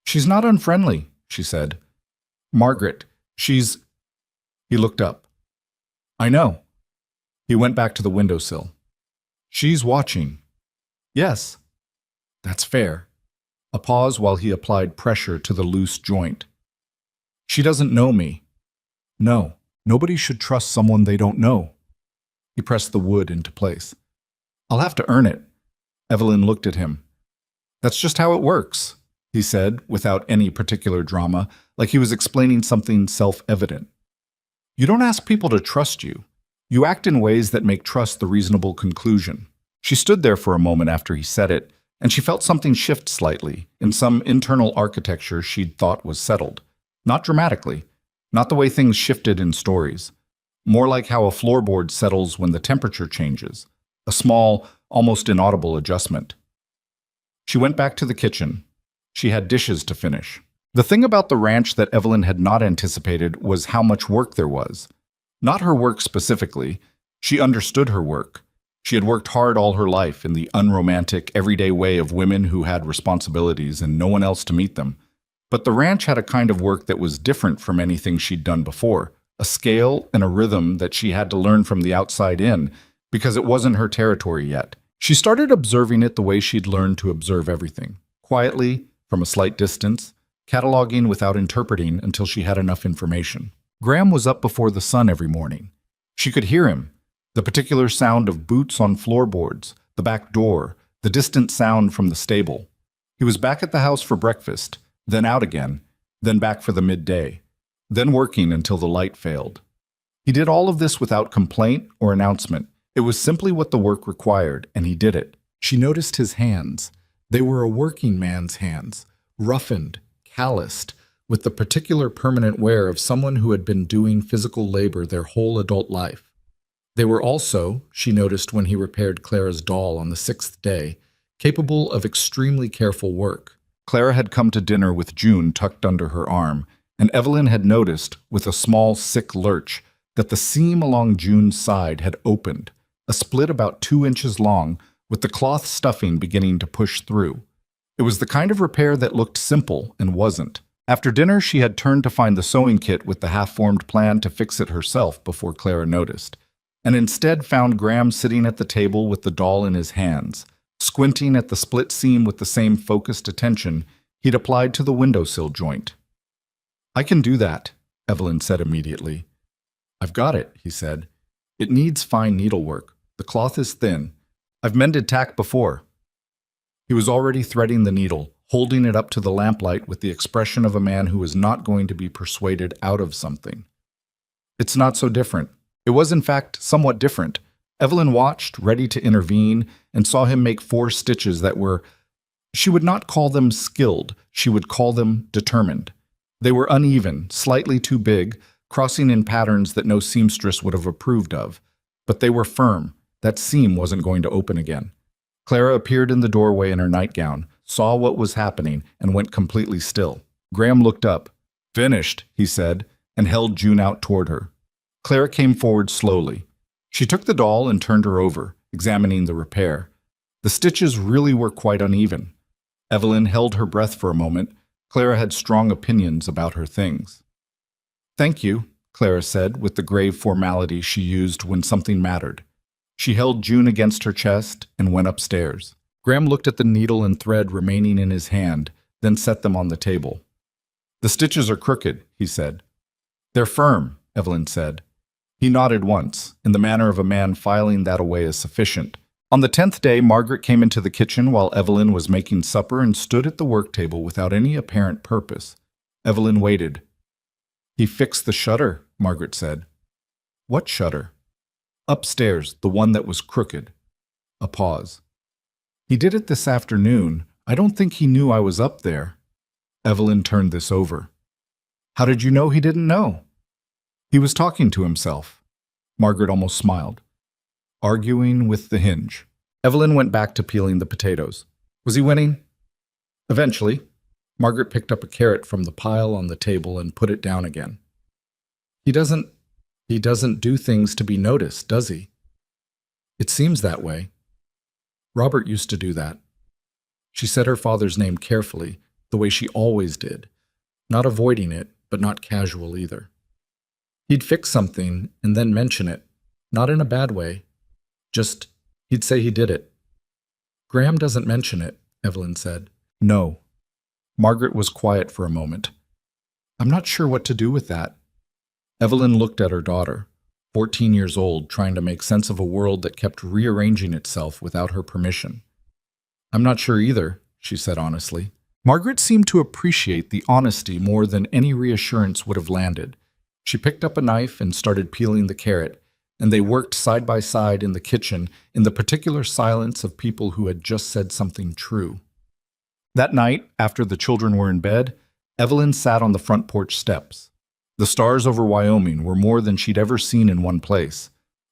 "She's not unfriendly," she said. "Margaret, she's—" He looked up. "I know." He went back to the windowsill. "She's watching." "Yes." "That's fair." A pause while he applied pressure to the loose joint. "She doesn't know me." "No, nobody should trust someone they don't know." He pressed the wood into place. "I'll have to earn it." Evelyn looked at him. "That's just how it works," he said, without any particular drama, like he was explaining something self-evident. "You don't ask people to trust you. You act in ways that make trust the reasonable conclusion." She stood there for a moment after he said it, and she felt something shift slightly, in some internal architecture she'd thought was settled. Not dramatically, not the way things shifted in stories. More like how a floorboard settles when the temperature changes, a small, almost inaudible adjustment. She went back to the kitchen. She had dishes to finish. The thing about the ranch that Evelyn had not anticipated was how much work there was. Not her work specifically. She understood her work. She had worked hard all her life in the unromantic, everyday way of women who had responsibilities and no one else to meet them. But the ranch had a kind of work that was different from anything she'd done before, a scale and a rhythm that she had to learn from the outside in, because it wasn't her territory yet. She started observing it the way she'd learned to observe everything, quietly, from a slight distance, cataloging without interpreting until she had enough information. Graham was up before the sun every morning. She could hear him. The particular sound of boots on floorboards, the back door, the distant sound from the stable. He was back at the house for breakfast, then out again, then back for the midday, then working until the light failed. He did all of this without complaint or announcement. It was simply what the work required, and he did it. She noticed his hands. They were a working man's hands, roughened, calloused, with the particular permanent wear of someone who had been doing physical labor their whole adult life. They were also, she noticed when he repaired Clara's doll on the 6th day, capable of extremely careful work. Clara had come to dinner with June tucked under her arm, and Evelyn had noticed, with a small, sick lurch, that the seam along June's side had opened, a split about 2 inches long, with the cloth stuffing beginning to push through. It was the kind of repair that looked simple and wasn't. After dinner, she had turned to find the sewing kit with the half-formed plan to fix it herself before Clara noticed, and instead found Graham sitting at the table with the doll in his hands, squinting at the split seam with the same focused attention he'd applied to the windowsill joint. "I can do that," Evelyn said immediately. "I've got it," he said. "It needs fine needlework. The cloth is thin. I've mended tack before." He was already threading the needle, holding it up to the lamplight with the expression of a man who is not going to be persuaded out of something. "It's not so different." It was, in fact, somewhat different. Evelyn watched, ready to intervene, and saw him make 4 stitches that were, she would not call them skilled, she would call them determined. They were uneven, slightly too big, crossing in patterns that no seamstress would have approved of. But they were firm. That seam wasn't going to open again. Clara appeared in the doorway in her nightgown, saw what was happening, and went completely still. Graham looked up. "Finished," he said, and held June out toward her. Clara came forward slowly. She took the doll and turned her over, examining the repair. The stitches really were quite uneven. Evelyn held her breath for a moment. Clara had strong opinions about her things. "Thank you," Clara said, with the grave formality she used when something mattered. She held June against her chest and went upstairs. Graham looked at the needle and thread remaining in his hand, then set them on the table. "The stitches are crooked," he said. "They're firm," Evelyn said. He nodded once, in the manner of a man filing that away as sufficient. On the 10th day, Margaret came into the kitchen while Evelyn was making supper and stood at the work table without any apparent purpose. Evelyn waited. "He fixed the shutter," Margaret said. "What shutter?" "Upstairs, the one that was crooked." A pause. "He did it this afternoon. I don't think he knew I was up there." Evelyn turned this over. "How did you know he didn't know?" "He was talking to himself." Margaret almost smiled. "Arguing with the hinge." Evelyn went back to peeling the potatoes. "Was he winning?" "Eventually." Margaret picked up a carrot from the pile on the table and put it down again. He doesn't do things to be noticed, does he?" "It seems that way. Robert used to do that." She said her father's name carefully, the way she always did, not avoiding it, but not casual either. He'd fix something and then mention it, not in a bad way. Just, he'd say he did it. "Graham doesn't mention it," Evelyn said. "No." Margaret was quiet for a moment. "I'm not sure what to do with that." Evelyn looked at her daughter, 14 years old, trying to make sense of a world that kept rearranging itself without her permission. "I'm not sure either," she said honestly. Margaret seemed to appreciate the honesty more than any reassurance would have landed. She picked up a knife and started peeling the carrot, and they worked side by side in the kitchen in the particular silence of people who had just said something true. That night, after the children were in bed, Evelyn sat on the front porch steps. The stars over Wyoming were more than she'd ever seen in one place,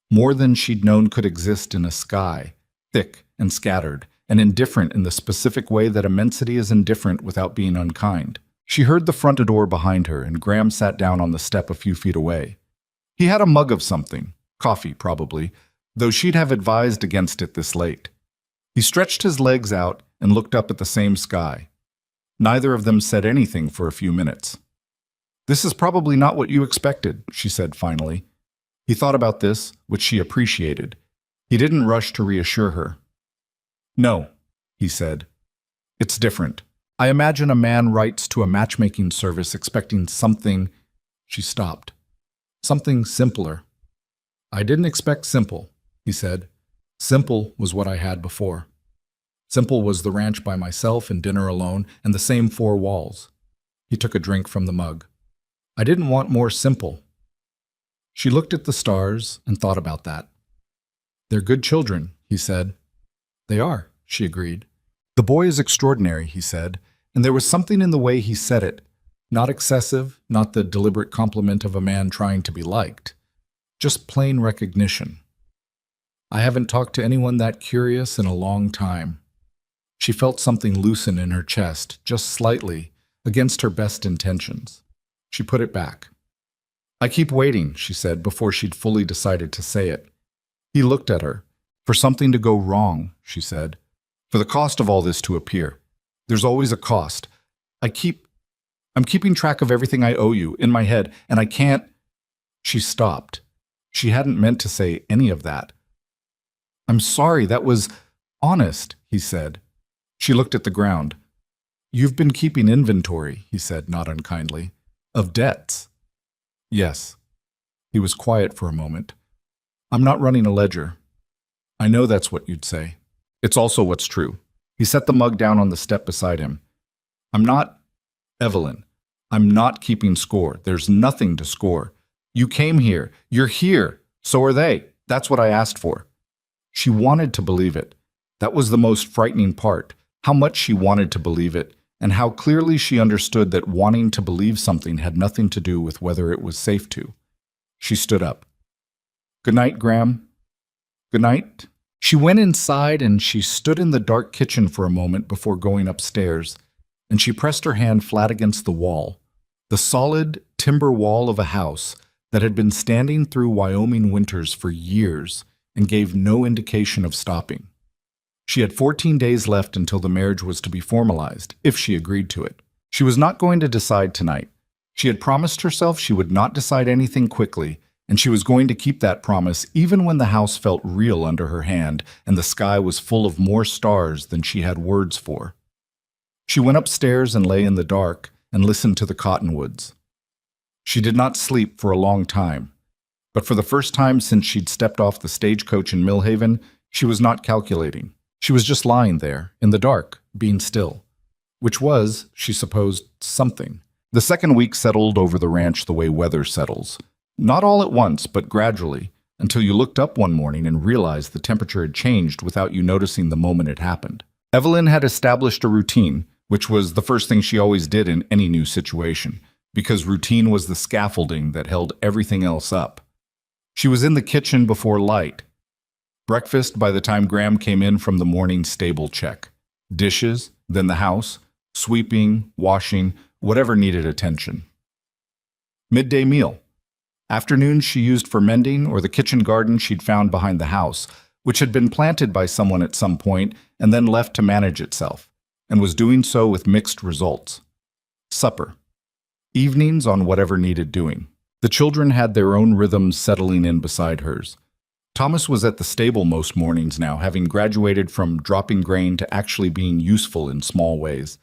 more than she'd known could exist in a sky, thick and scattered, and indifferent in the specific way that immensity is indifferent without being unkind. She heard the front door behind her, and Graham sat down on the step a few feet away. He had a mug of something, coffee probably, though she'd have advised against it this late. He stretched his legs out and looked up at the same sky. Neither of them said anything for a few minutes. "This is probably not what you expected," she said finally. He thought about this, which she appreciated. He didn't rush to reassure her. "No," he said. "It's different. I imagine a man writes to a matchmaking service expecting something—" She stopped. "Something simpler." "I didn't expect simple," he said. "Simple was what I had before. Simple was the ranch by myself and dinner alone and the same four walls." He took a drink from the mug. "I didn't want more simple." She looked at the stars and thought about that. "They're good children," he said. "They are," she agreed. "The boy is extraordinary," he said, and there was something in the way he said it. Not excessive, not the deliberate compliment of a man trying to be liked. Just plain recognition. "I haven't talked to anyone that curious in a long time." She felt something loosen in her chest, just slightly, against her best intentions. She put it back. "I keep waiting," she said, before she'd fully decided to say it. He looked at her. "For something to go wrong," she said. "For the cost of all this to appear. There's always a cost. I'm keeping track of everything I owe you, in my head, and I can't—" She stopped. She hadn't meant to say any of that. "I'm sorry, that was honest," he said. She looked at the ground. "You've been keeping inventory," he said, not unkindly, "of debts." "Yes." He was quiet for a moment. "I'm not running a ledger." "I know that's what you'd say. It's also what's true." He set the mug down on the step beside him. "I'm not, Evelyn, I'm not keeping score. There's nothing to score. You came here. You're here. So are they. That's what I asked for." She wanted to believe it. That was the most frightening part, how much she wanted to believe it, and how clearly she understood that wanting to believe something had nothing to do with whether it was safe to. She stood up. "Good night, Graham." "Good night." She went inside and she stood in the dark kitchen for a moment before going upstairs, and she pressed her hand flat against the wall, the solid timber wall of a house that had been standing through Wyoming winters for years and gave no indication of stopping. She had 14 days left until the marriage was to be formalized, if she agreed to it. She was not going to decide tonight. She had promised herself she would not decide anything quickly, and she was going to keep that promise even when the house felt real under her hand and the sky was full of more stars than she had words for. She went upstairs and lay in the dark and listened to the cottonwoods. She did not sleep for a long time, but for the first time since she'd stepped off the stagecoach in Millhaven, she was not calculating. She was just lying there, in the dark, being still. Which was, she supposed, something. The second week settled over the ranch the way weather settles. Not all at once, but gradually, until you looked up one morning and realized the temperature had changed without you noticing the moment it happened. Evelyn had established a routine, which was the first thing she always did in any new situation, because routine was the scaffolding that held everything else up. She was in the kitchen before light. Breakfast by the time Graham came in from the morning stable check. Dishes, then the house, sweeping, washing, whatever needed attention. Midday meal. Afternoons she used for mending or the kitchen garden she'd found behind the house, which had been planted by someone at some point and then left to manage itself, and was doing so with mixed results. Supper. Evenings on whatever needed doing. The children had their own rhythms settling in beside hers. Thomas was at the stable most mornings now, having graduated from dropping grain to actually being useful in small ways.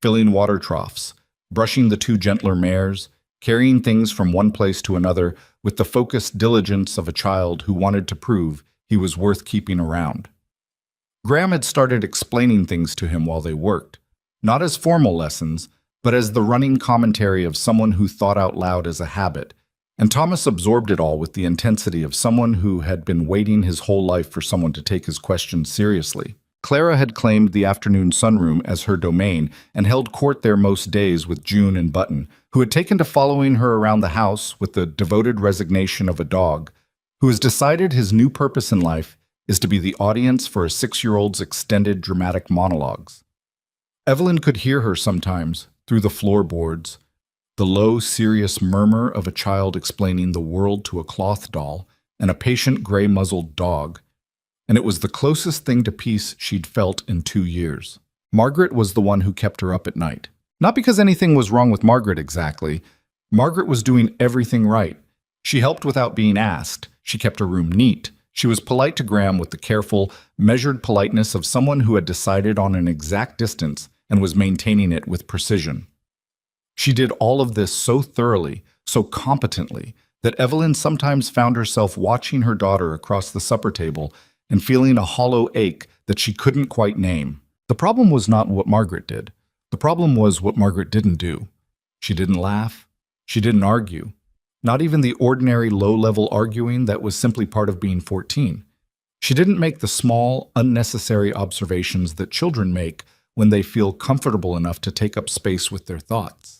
Filling water troughs, brushing the two gentler mares, carrying things from one place to another with the focused diligence of a child who wanted to prove he was worth keeping around. Graham had started explaining things to him while they worked, not as formal lessons, but as the running commentary of someone who thought out loud as a habit, and Thomas absorbed it all with the intensity of someone who had been waiting his whole life for someone to take his questions seriously. Clara had claimed the afternoon sunroom as her domain and held court there most days with June and Button, who had taken to following her around the house with the devoted resignation of a dog, who has decided his new purpose in life is to be the audience for a 6-year-old's extended dramatic monologues. Evelyn could hear her sometimes, through the floorboards, the low, serious murmur of a child explaining the world to a cloth doll and a patient gray-muzzled dog, and it was the closest thing to peace she'd felt in 2 years. Margaret was the one who kept her up at night. Not because anything was wrong with Margaret exactly. Margaret was doing everything right. She helped without being asked. She kept her room neat. She was polite to Graham with the careful, measured politeness of someone who had decided on an exact distance and was maintaining it with precision. She did all of this so thoroughly, so competently, that Evelyn sometimes found herself watching her daughter across the supper table and feeling a hollow ache that she couldn't quite name. The problem was not what Margaret did. The problem was what Margaret didn't do. She didn't laugh. She didn't argue. Not even the ordinary low-level arguing that was simply part of being 14. She didn't make the small, unnecessary observations that children make when they feel comfortable enough to take up space with their thoughts.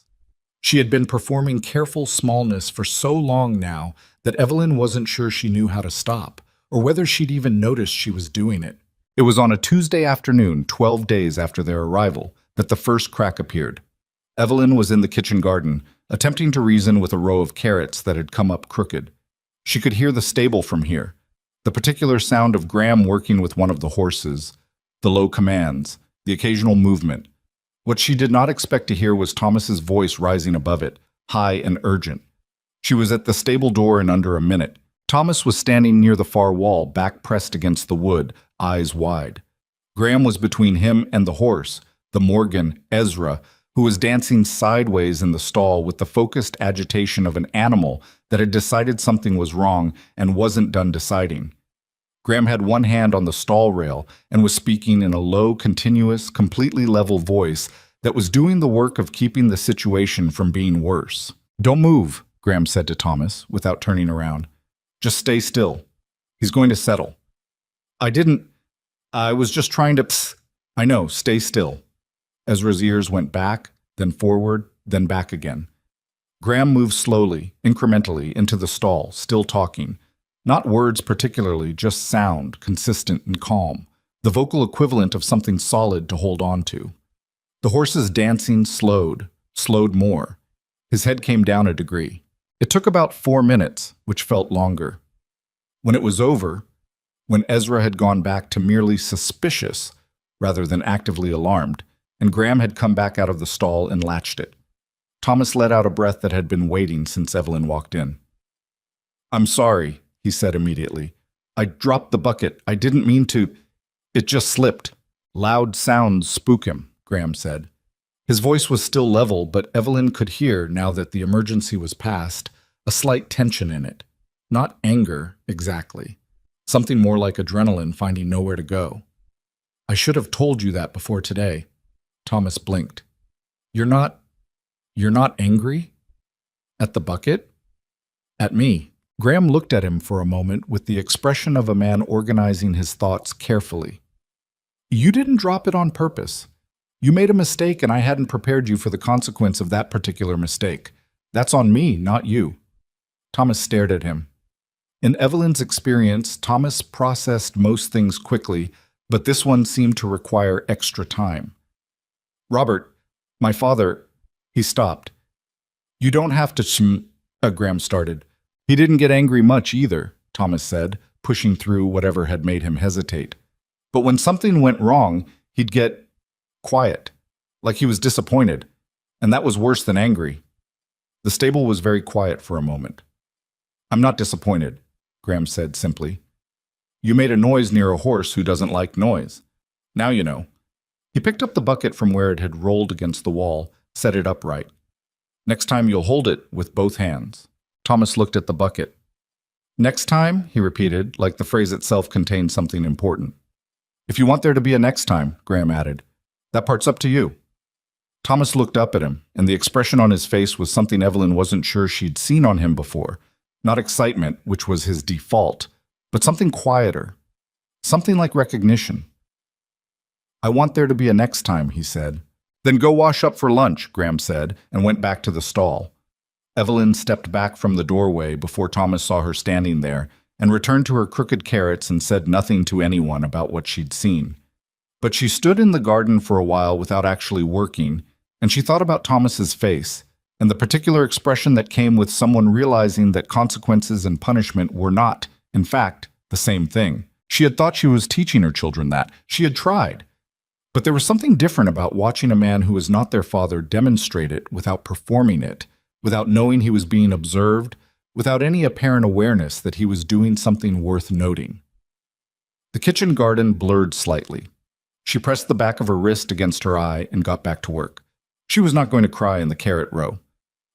She had been performing careful smallness for so long now that Evelyn wasn't sure she knew how to stop, or whether she'd even noticed she was doing it. It was on a Tuesday afternoon, 12 days after their arrival, that the first crack appeared. Evelyn was in the kitchen garden, attempting to reason with a row of carrots that had come up crooked. She could hear the stable from here, the particular sound of Graham working with one of the horses, the low commands, the occasional movement. What she did not expect to hear was Thomas's voice rising above it, high and urgent. She was at the stable door in under a minute. Thomas was standing near the far wall, back pressed against the wood, eyes wide. Graham was between him and the horse, the Morgan, Ezra, who was dancing sideways in the stall with the focused agitation of an animal that had decided something was wrong and wasn't done deciding. Graham had one hand on the stall rail and was speaking in a low, continuous, completely level voice that was doing the work of keeping the situation from being worse. "Don't move," Graham said to Thomas, without turning around. "Just stay still. He's going to settle." I was just trying to, I know, stay still." Ezra's ears went back, then forward, then back again. Graham moved slowly, incrementally, into the stall, still talking. Not words particularly, just sound, consistent and calm, the vocal equivalent of something solid to hold on to. The horse's dancing slowed more. His head came down a degree. It took about 4 minutes, which felt longer. When it was over, when Ezra had gone back to merely suspicious rather than actively alarmed, and Graham had come back out of the stall and latched it. Thomas let out a breath that had been waiting since Evelyn walked in. "I'm sorry," he said immediately. "I dropped the bucket. I didn't mean to. It just slipped." "Loud sounds spook him," Graham said. His voice was still level, but Evelyn could hear, now that the emergency was past, a slight tension in it. Not anger, exactly. Something more like adrenaline finding nowhere to go. "I should have told you that before today." Thomas blinked. You're not angry? At the bucket? At me." Graham looked at him for a moment with the expression of a man organizing his thoughts carefully. "You didn't drop it on purpose. You made a mistake and I hadn't prepared you for the consequence of that particular mistake. That's on me, not you." Thomas stared at him. In Evelyn's experience, Thomas processed most things quickly, but this one seemed to require extra time. "Robert, my father—" He stopped. "You don't have to Graham started. "He didn't get angry much either," Thomas said, pushing through whatever had made him hesitate. "But when something went wrong, he'd get quiet, like he was disappointed, and that was worse than angry." The stable was very quiet for a moment. "I'm not disappointed," Graham said simply. "You made a noise near a horse who doesn't like noise. Now you know." He picked up the bucket from where it had rolled against the wall, set it upright. "Next time you'll hold it with both hands." Thomas looked at the bucket. "Next time," he repeated, like the phrase itself contained something important. "If you want there to be a next time," Graham added. "That part's up to you." Thomas looked up at him, and the expression on his face was something Evelyn wasn't sure she'd seen on him before. Not excitement, which was his default, but something quieter. Something like recognition. "I want there to be a next time," he said. "Then go wash up for lunch," Graham said, and went back to the stall. Evelyn stepped back from the doorway before Thomas saw her standing there, and returned to her crooked carrots and said nothing to anyone about what she'd seen. But she stood in the garden for a while without actually working, and she thought about Thomas's face, and the particular expression that came with someone realizing that consequences and punishment were not, in fact, the same thing. She had thought she was teaching her children that. She had tried. But there was something different about watching a man who was not their father demonstrate it without performing it, without knowing he was being observed, without any apparent awareness that he was doing something worth noting. The kitchen garden blurred slightly. She pressed the back of her wrist against her eye and got back to work. She was not going to cry in the carrot row.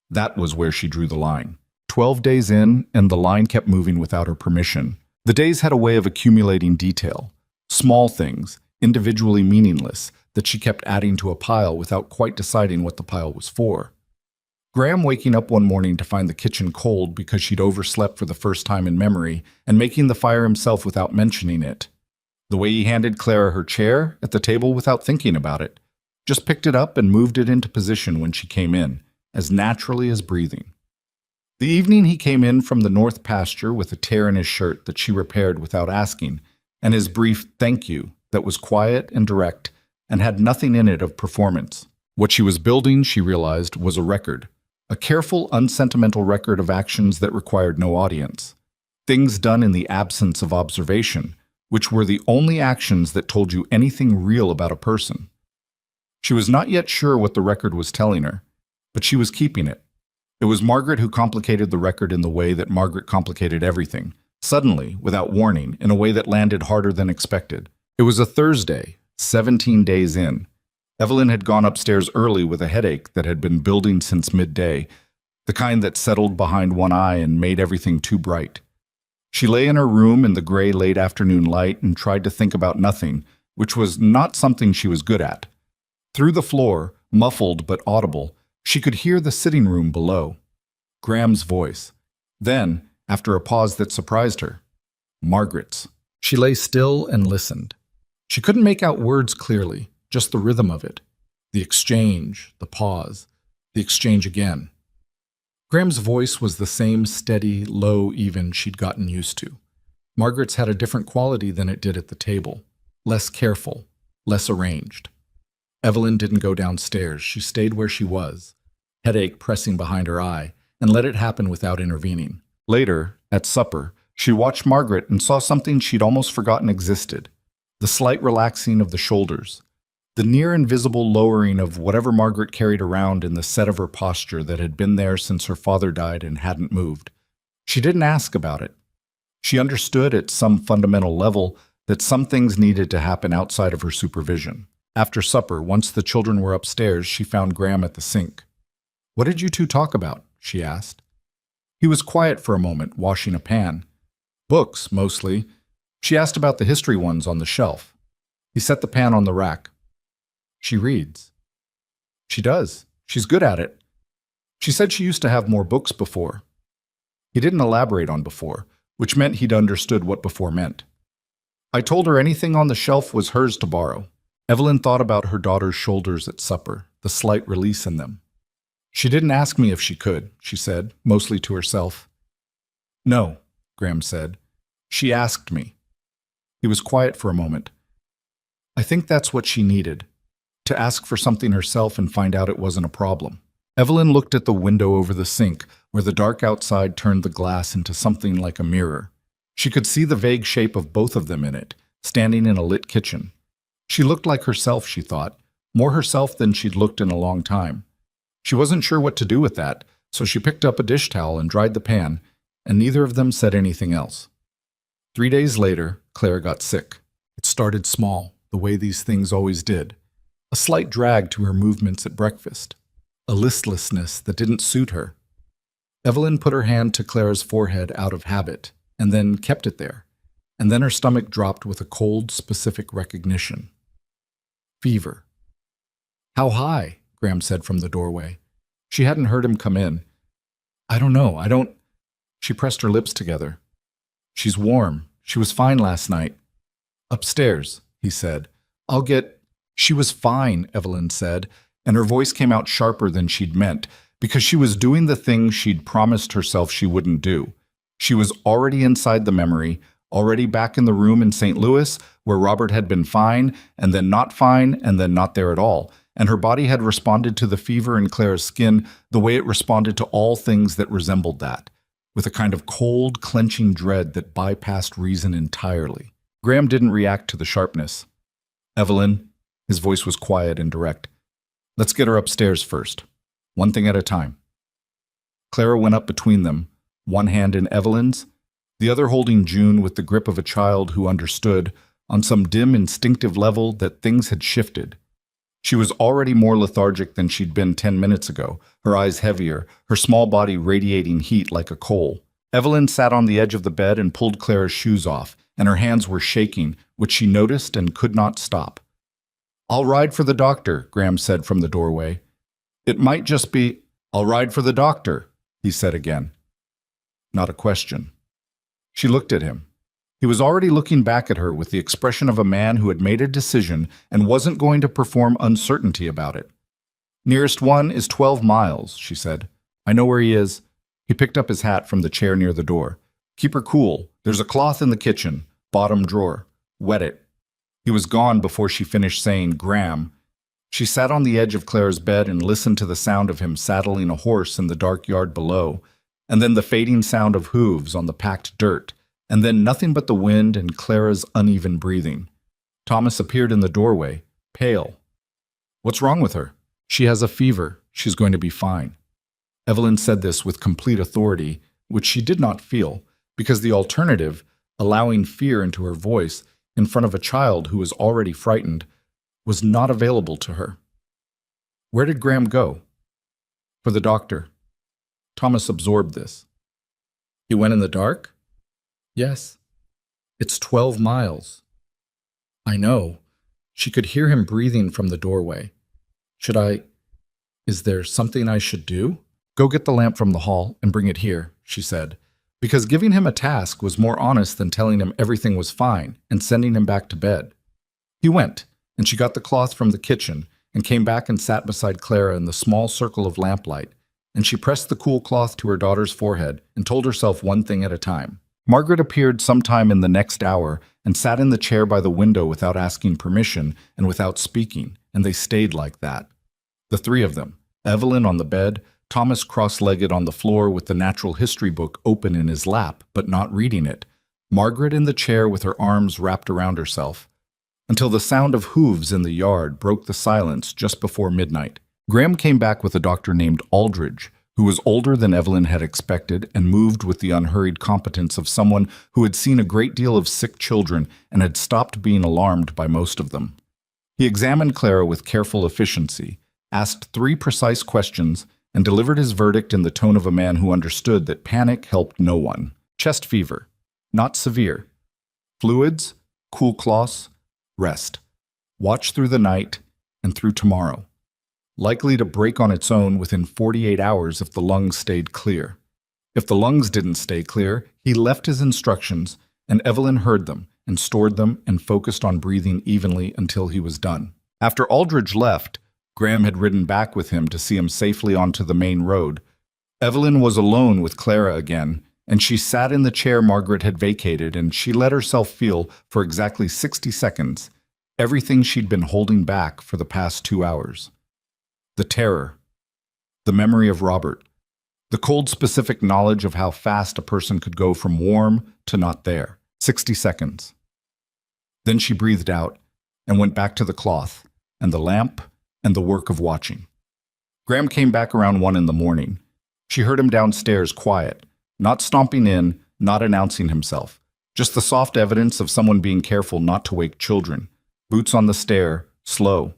That was where she drew the line. 12 days in, and the line kept moving without her permission. The days had a way of accumulating detail. Small things, individually meaningless, that she kept adding to a pile without quite deciding what the pile was for. Graham waking up one morning to find the kitchen cold because she'd overslept for the first time in memory, and making the fire himself without mentioning it. The way he handed Clara her chair at the table without thinking about it. Just picked it up and moved it into position when she came in, as naturally as breathing. The evening he came in from the north pasture with a tear in his shirt that she repaired without asking, and his brief thank you that was quiet and direct and had nothing in it of performance. What she was building, she realized, was a record. A careful, unsentimental record of actions that required no audience. Things done in the absence of observation, which were the only actions that told you anything real about a person. She was not yet sure what the record was telling her, but she was keeping it. It was Margaret who complicated the record in the way that Margaret complicated everything, suddenly, without warning, in a way that landed harder than expected. It was a Thursday, 17 days in. Evelyn had gone upstairs early with a headache that had been building since midday, the kind that settled behind one eye and made everything too bright. She lay in her room in the gray late afternoon light and tried to think about nothing, which was not something she was good at. Through the floor, muffled but audible, she could hear the sitting room below. Graham's voice. Then, after a pause that surprised her, Margaret's. She lay still and listened. She couldn't make out words clearly, just the rhythm of it. The exchange, the pause, the exchange again. Graham's voice was the same steady, low, even she'd gotten used to. Margaret's had a different quality than it did at the table. Less careful, less arranged. Evelyn didn't go downstairs. She stayed where she was, headache pressing behind her eye, and let it happen without intervening. Later, at supper, She watched Margaret and saw something she'd almost forgotten existed: the slight relaxing of the shoulders, the near invisible lowering of whatever Margaret carried around in the set of her posture that had been there since her father died and hadn't moved. She didn't ask about it. She understood at some fundamental level that some things needed to happen outside of her supervision. After supper, once the children were upstairs, she found Graham at the sink. "What did you two talk about?" she asked. He was quiet for a moment, washing a pan. "Books, mostly." She asked about the history ones on the shelf. He set the pan on the rack. "She reads." "She does. She's good at it. She said she used to have more books before." He didn't elaborate on before, which meant he'd understood what before meant. "I told her anything on the shelf was hers to borrow." Evelyn thought about her daughter's shoulders at supper, the slight release in them. "She didn't ask me if she could," she said, mostly to herself. "No," Graham said. "She asked me." He was quiet for a moment. "I think that's what she needed, to ask for something herself and find out it wasn't a problem." Evelyn looked at the window over the sink, where the dark outside turned the glass into something like a mirror. She could see the vague shape of both of them in it, standing in a lit kitchen. She looked like herself, she thought, more herself than she'd looked in a long time. She wasn't sure what to do with that, so she picked up a dish towel and dried the pan, and neither of them said anything else. 3 days later, Clara got sick. It started small, the way these things always did. A slight drag to her movements at breakfast. A listlessness that didn't suit her. Evelyn put her hand to Clara's forehead out of habit, and then kept it there. And then her stomach dropped with a cold, specific recognition. Fever. "How high?" Graham said from the doorway. She hadn't heard him come in. "I don't know, I don't—" She pressed her lips together. "She's warm. She was fine last night." "Upstairs," he said. "I'll get—" "She was fine," Evelyn said, and her voice came out sharper than she'd meant, because she was doing the thing she'd promised herself she wouldn't do. She was already inside the memory, already back in the room in St. Louis, where Robert had been fine, and then not there at all, and her body had responded to the fever in Clara's skin the way it responded to all things that resembled that, with a kind of cold, clenching dread that bypassed reason entirely. Graham didn't react to the sharpness. "Evelyn," his voice was quiet and direct, "let's get her upstairs first. One thing at a time." Clara went up between them, one hand in Evelyn's, the other holding June with the grip of a child who understood, on some dim instinctive level, that things had shifted. She was already more lethargic than she'd been 10 minutes ago, her eyes heavier, her small body radiating heat like a coal. Evelyn sat on the edge of the bed and pulled Clara's shoes off, and her hands were shaking, which she noticed and could not stop. "I'll ride for the doctor," Graham said from the doorway. "It might just be—" "I'll ride for the doctor," he said again. Not a question. She looked at him. He was already looking back at her with the expression of a man who had made a decision and wasn't going to perform uncertainty about it. "Nearest one is 12 miles, she said. "I know where he is." He picked up his hat from the chair near the door. "Keep her cool. There's a cloth in the kitchen, bottom drawer. Wet it." He was gone before she finished saying "Graham." She sat on the edge of Clara's bed and listened to the sound of him saddling a horse in the dark yard below, and then the fading sound of hooves on the packed dirt, and then nothing but the wind and Clara's uneven breathing. Thomas appeared in the doorway, pale. "What's wrong with her?" "She has a fever. She's going to be fine." Evelyn said this with complete authority, which she did not feel, because the alternative, allowing fear into her voice in front of a child who was already frightened, was not available to her. Where did Graham go? "For the doctor." Thomas absorbed this. "He went in the dark?" "Yes." "It's 12 miles." "I know." She could hear him breathing from the doorway. Is there something I should do?" "Go get the lamp from the hall and bring it here," she said, because giving him a task was more honest than telling him everything was fine and sending him back to bed. He went, and she got the cloth from the kitchen and came back and sat beside Clara in the small circle of lamplight, and she pressed the cool cloth to her daughter's forehead and told herself one thing at a time. Margaret appeared sometime in the next hour and sat in the chair by the window without asking permission and without speaking, and they stayed like that. The three of them, Evelyn on the bed, Thomas cross-legged on the floor with the natural history book open in his lap, but not reading it. Margaret in the chair with her arms wrapped around herself, until the sound of hooves in the yard broke the silence just before midnight. Graham came back with a doctor named Aldridge, who was older than Evelyn had expected and moved with the unhurried competence of someone who had seen a great deal of sick children and had stopped being alarmed by most of them. He examined Clara with careful efficiency, asked 3 precise questions, and delivered his verdict in the tone of a man who understood that panic helped no one. Chest fever, not severe. Fluids, cool cloths, rest. Watch through the night and through tomorrow. Likely to break on its own within 48 hours if the lungs stayed clear. If the lungs didn't stay clear, he left his instructions, and Evelyn heard them and stored them and focused on breathing evenly until he was done. After Aldridge left, Graham had ridden back with him to see him safely onto the main road. Evelyn was alone with Clara again, and she sat in the chair Margaret had vacated, and she let herself feel, for exactly 60 seconds, everything she'd been holding back for the past 2 hours. The terror, the memory of Robert, the cold specific knowledge of how fast a person could go from warm to not there. 60 seconds. Then she breathed out and went back to the cloth and the lamp and the work of watching. Graham came back around 1 in the morning. She heard him downstairs quiet, not stomping in, not announcing himself, just the soft evidence of someone being careful not to wake children. Boots on the stair, slow.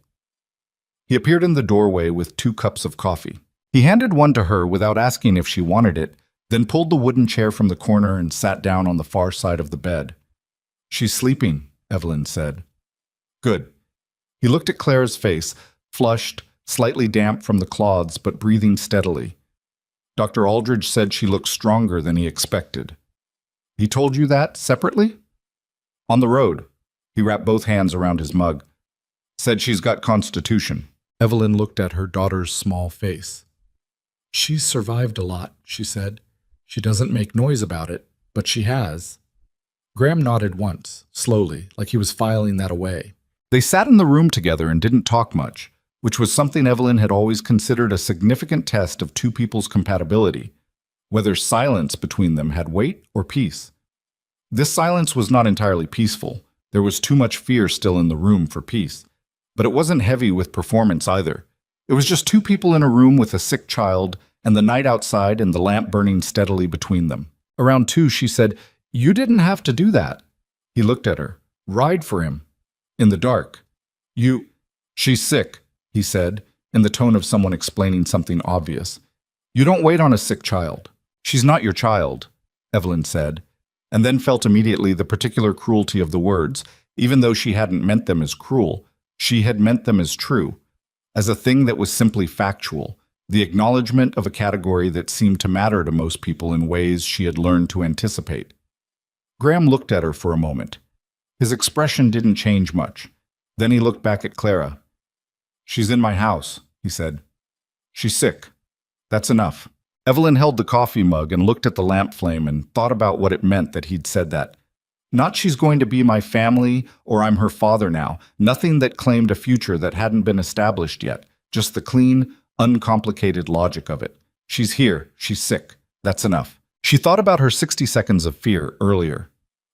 He appeared in the doorway with 2 cups of coffee. He handed one to her without asking if she wanted it, then pulled the wooden chair from the corner and sat down on the far side of the bed. "She's sleeping," Evelyn said. "Good." He looked at Clara's face, flushed, slightly damp from the cloths, but breathing steadily. Dr. Aldridge said she looked stronger than he expected. "He told you that separately?" "On the road." He wrapped both hands around his mug. "Said she's got constitution." Evelyn looked at her daughter's small face. "She's survived a lot," she said. "She doesn't make noise about it, but she has." Graham nodded once, slowly, like he was filing that away. They sat in the room together and didn't talk much, which was something Evelyn had always considered a significant test of 2 people's compatibility, whether silence between them had weight or peace. This silence was not entirely peaceful. There was too much fear still in the room for peace. But it wasn't heavy with performance either. It was just 2 people in a room with a sick child, and the night outside and the lamp burning steadily between them. Around 2, she said, "You didn't have to do that." He looked at her. "Ride for him. In the dark. She's sick," he said, in the tone of someone explaining something obvious. "You don't wait on a sick child. She's not your child," Evelyn said, and then felt immediately the particular cruelty of the words, even though she hadn't meant them as cruel. She had meant them as true, as a thing that was simply factual, the acknowledgement of a category that seemed to matter to most people in ways she had learned to anticipate. Graham looked at her for a moment. His expression didn't change much. Then he looked back at Clara. "She's in my house," he said. "She's sick. That's enough." Evelyn held the coffee mug and looked at the lamp flame and thought about what it meant that he'd said that. Not she's going to be my family or I'm her father now. Nothing that claimed a future that hadn't been established yet. Just the clean, uncomplicated logic of it. She's here. She's sick. That's enough. She thought about her 60 seconds of fear earlier.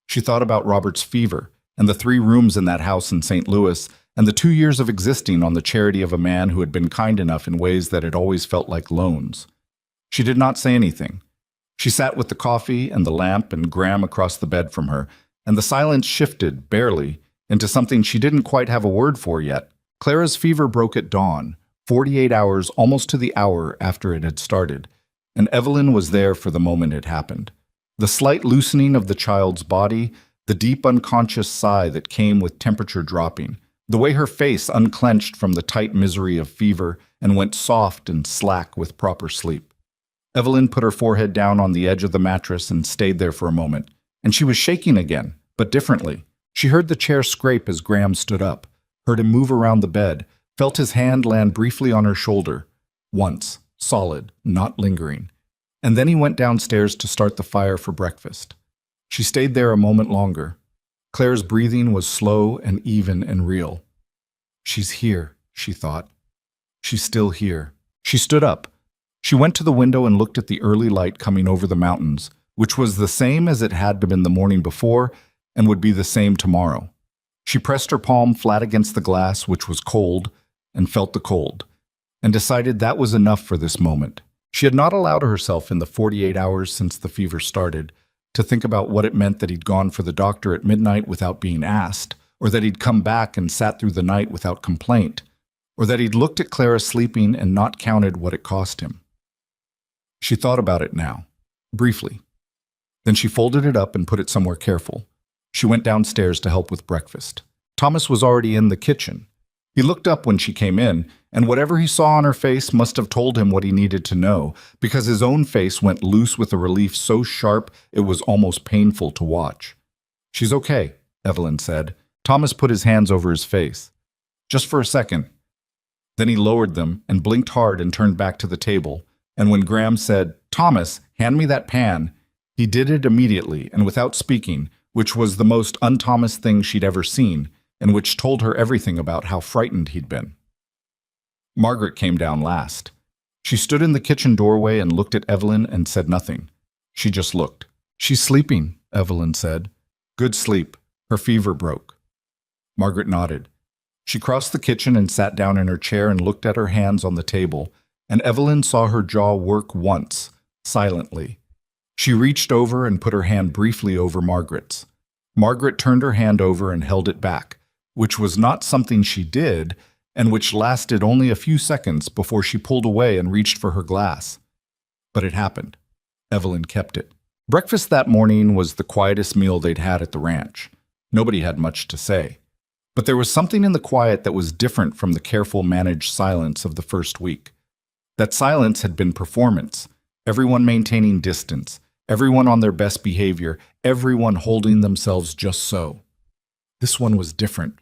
She thought about Robert's fever and the 3 rooms in that house in St. Louis and the 2 years of existing on the charity of a man who had been kind enough in ways that had always felt like loans. She did not say anything. She sat with the coffee and the lamp and Graham across the bed from her, and the silence shifted, barely, into something she didn't quite have a word for yet. Clara's fever broke at dawn, 48 hours almost to the hour after it had started, and Evelyn was there for the moment it happened. The slight loosening of the child's body, the deep unconscious sigh that came with temperature dropping, the way her face unclenched from the tight misery of fever and went soft and slack with proper sleep. Evelyn put her forehead down on the edge of the mattress and stayed there for a moment, and she was shaking again, but differently. She heard the chair scrape as Graham stood up, heard him move around the bed, felt his hand land briefly on her shoulder. Once, solid, not lingering. And then he went downstairs to start the fire for breakfast. She stayed there a moment longer. Claire's breathing was slow and even and real. "She's here," she thought. "She's still here." She stood up. She went to the window and looked at the early light coming over the mountains, which was the same as it had been the morning before and would be the same tomorrow. She pressed her palm flat against the glass, which was cold, and felt the cold, and decided that was enough for this moment. She had not allowed herself in the 48 hours since the fever started to think about what it meant that he'd gone for the doctor at midnight without being asked, or that he'd come back and sat through the night without complaint, or that he'd looked at Clara sleeping and not counted what it cost him. She thought about it now, briefly. Then she folded it up and put it somewhere careful. She went downstairs to help with breakfast. Thomas was already in the kitchen. He looked up when she came in, and whatever he saw on her face must have told him what he needed to know, because his own face went loose with a relief so sharp it was almost painful to watch. "She's okay," Evelyn said. Thomas put his hands over his face. "Just for a second." Then he lowered them and blinked hard and turned back to the table, and when Graham said, "Thomas, hand me that pan," he did it immediately and without speaking, which was the most un-Thomas thing she'd ever seen, and which told her everything about how frightened he'd been. Margaret came down last. She stood in the kitchen doorway and looked at Evelyn and said nothing. She just looked. "She's sleeping," Evelyn said. "Good sleep. Her fever broke." Margaret nodded. She crossed the kitchen and sat down in her chair and looked at her hands on the table, and Evelyn saw her jaw work once, silently. She reached over and put her hand briefly over Margaret's. Margaret turned her hand over and held it back, which was not something she did, and which lasted only a few seconds before she pulled away and reached for her glass. But it happened. Evelyn kept it. Breakfast that morning was the quietest meal they'd had at the ranch. Nobody had much to say. But there was something in the quiet that was different from the careful, managed silence of the first week. That silence had been performance, everyone maintaining distance, everyone on their best behavior, everyone holding themselves just so. This one was different.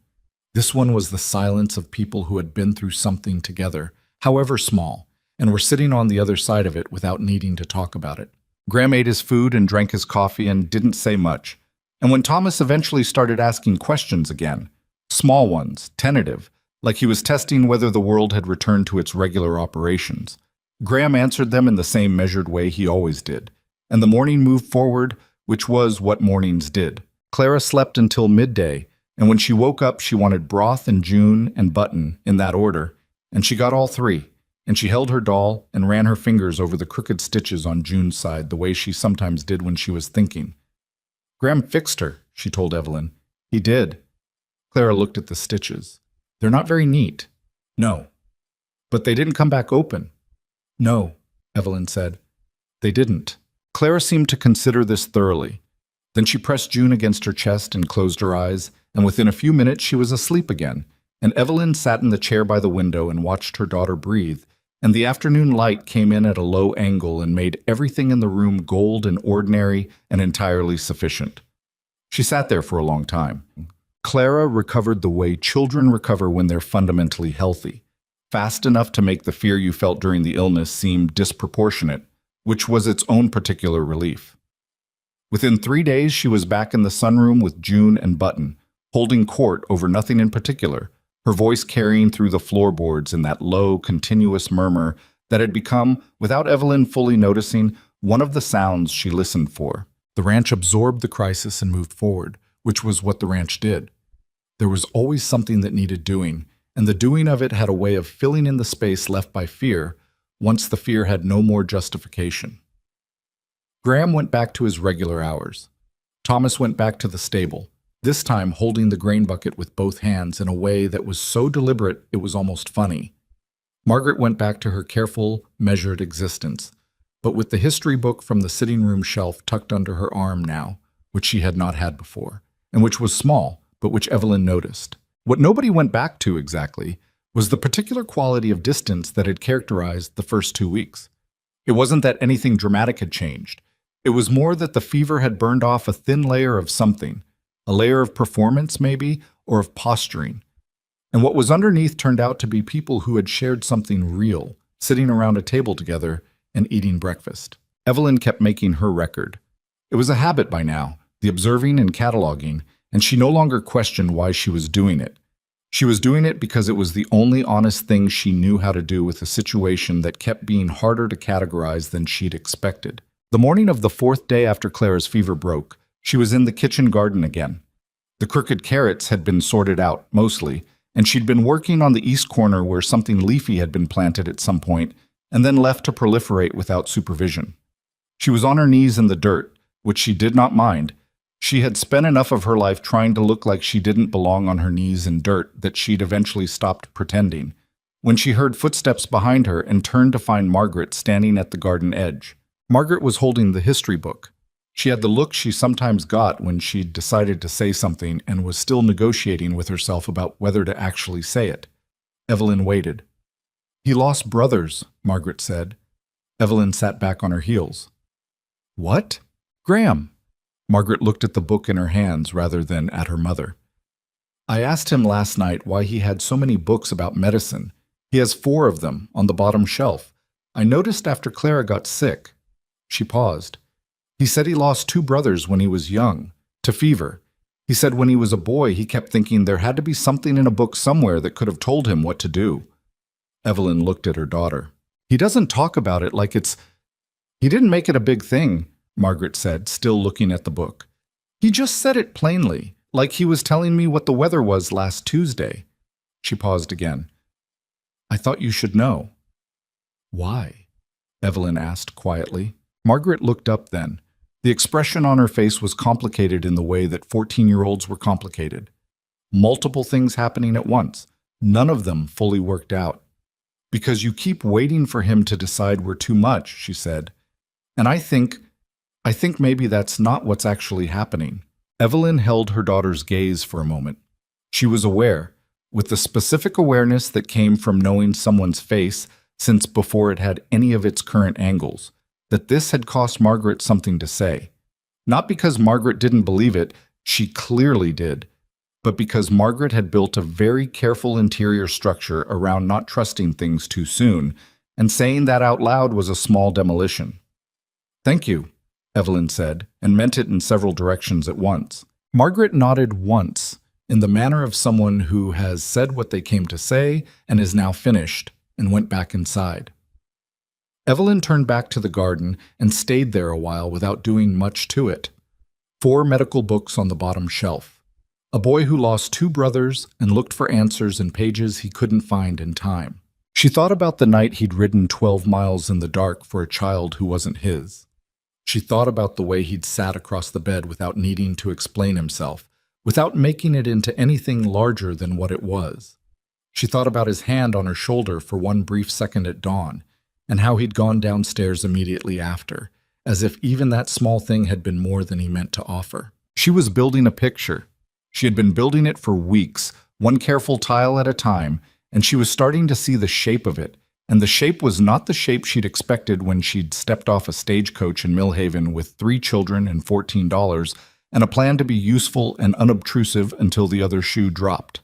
This one was the silence of people who had been through something together, however small, and were sitting on the other side of it without needing to talk about it. Graham ate his food and drank his coffee and didn't say much. And when Thomas eventually started asking questions again, small ones, tentative, like he was testing whether the world had returned to its regular operations, Graham answered them in the same measured way he always did, and the morning moved forward, which was what mornings did. Clara slept until midday, and when she woke up she wanted broth and June and Button, in that order, and she got all three, and she held her doll and ran her fingers over the crooked stitches on June's side the way she sometimes did when she was thinking. "Graham fixed her," she told Evelyn. "He did." Clara looked at the stitches. "They're not very neat." "No." "But they didn't come back open." "No," Evelyn said. "They didn't." Clara seemed to consider this thoroughly. Then she pressed June against her chest and closed her eyes, and within a few minutes she was asleep again, and Evelyn sat in the chair by the window and watched her daughter breathe, and the afternoon light came in at a low angle and made everything in the room gold and ordinary and entirely sufficient. She sat there for a long time. Clara recovered the way children recover when they're fundamentally healthy, fast enough to make the fear you felt during the illness seem disproportionate, which was its own particular relief. Within 3 days, she was back in the sunroom with June and Button, holding court over nothing in particular, her voice carrying through the floorboards in that low, continuous murmur that had become, without Evelyn fully noticing, one of the sounds she listened for. The ranch absorbed the crisis and moved forward, which was what the ranch did. There was always something that needed doing, and the doing of it had a way of filling in the space left by fear, once the fear had no more justification. Graham went back to his regular hours. Thomas went back to the stable, this time holding the grain bucket with both hands in a way that was so deliberate it was almost funny. Margaret went back to her careful, measured existence, but with the history book from the sitting room shelf tucked under her arm now, which she had not had before, and which was small, but which Evelyn noticed. What nobody went back to exactly was the particular quality of distance that had characterized the first 2 weeks. It wasn't that anything dramatic had changed. It was more that the fever had burned off a thin layer of something, a layer of performance maybe, or of posturing. And what was underneath turned out to be people who had shared something real, sitting around a table together and eating breakfast. Evelyn kept making her record. It was a habit by now, the observing and cataloging, and she no longer questioned why she was doing it. She was doing it because it was the only honest thing she knew how to do with a situation that kept being harder to categorize than she'd expected. The morning of the fourth day after Clara's fever broke, she was in the kitchen garden again. The crooked carrots had been sorted out, mostly, and she'd been working on the east corner where something leafy had been planted at some point and then left to proliferate without supervision. She was on her knees in the dirt, which she did not mind. She had spent enough of her life trying to look like she didn't belong on her knees in dirt that she'd eventually stopped pretending, when she heard footsteps behind her and turned to find Margaret standing at the garden edge. Margaret was holding the history book. She had the look she sometimes got when she'd decided to say something and was still negotiating with herself about whether to actually say it. Evelyn waited. "He lost brothers," Margaret said. Evelyn sat back on her heels. "What?" "Graham." Margaret looked at the book in her hands rather than at her mother. "I asked him last night why he had so many books about medicine. He has 4 of them on the bottom shelf. I noticed after Clara got sick." She paused. "He said he lost 2 brothers when he was young, to fever. He said when he was a boy he kept thinking there had to be something in a book somewhere that could have told him what to do." Evelyn looked at her daughter. "He doesn't talk about it like it's... He didn't make it a big thing," Margaret said, still looking at the book. "He just said it plainly, like he was telling me what the weather was last Tuesday." She paused again. "I thought you should know." "Why?" Evelyn asked quietly. Margaret looked up then. The expression on her face was complicated in the way that 14-year-olds were complicated. Multiple things happening at once, none of them fully worked out. "Because you keep waiting for him to decide we're too much," she said. "And I think maybe that's not what's actually happening." Evelyn held her daughter's gaze for a moment. She was aware, with the specific awareness that came from knowing someone's face since before it had any of its current angles, that this had cost Margaret something to say. Not because Margaret didn't believe it, she clearly did, but because Margaret had built a very careful interior structure around not trusting things too soon, and saying that out loud was a small demolition. "Thank you," Evelyn said, and meant it in several directions at once. Margaret nodded once, in the manner of someone who has said what they came to say and is now finished, and went back inside. Evelyn turned back to the garden and stayed there a while without doing much to it. 4 medical books on the bottom shelf. A boy who lost 2 brothers and looked for answers in pages he couldn't find in time. She thought about the night he'd ridden 12 miles in the dark for a child who wasn't his. She thought about the way he'd sat across the bed without needing to explain himself, without making it into anything larger than what it was. She thought about his hand on her shoulder for one brief second at dawn, and how he'd gone downstairs immediately after, as if even that small thing had been more than he meant to offer. She was building a picture. She had been building it for weeks, one careful tile at a time, and she was starting to see the shape of it, and the shape was not the shape she'd expected when she'd stepped off a stagecoach in Millhaven with 3 children and $14 and a plan to be useful and unobtrusive until the other shoe dropped.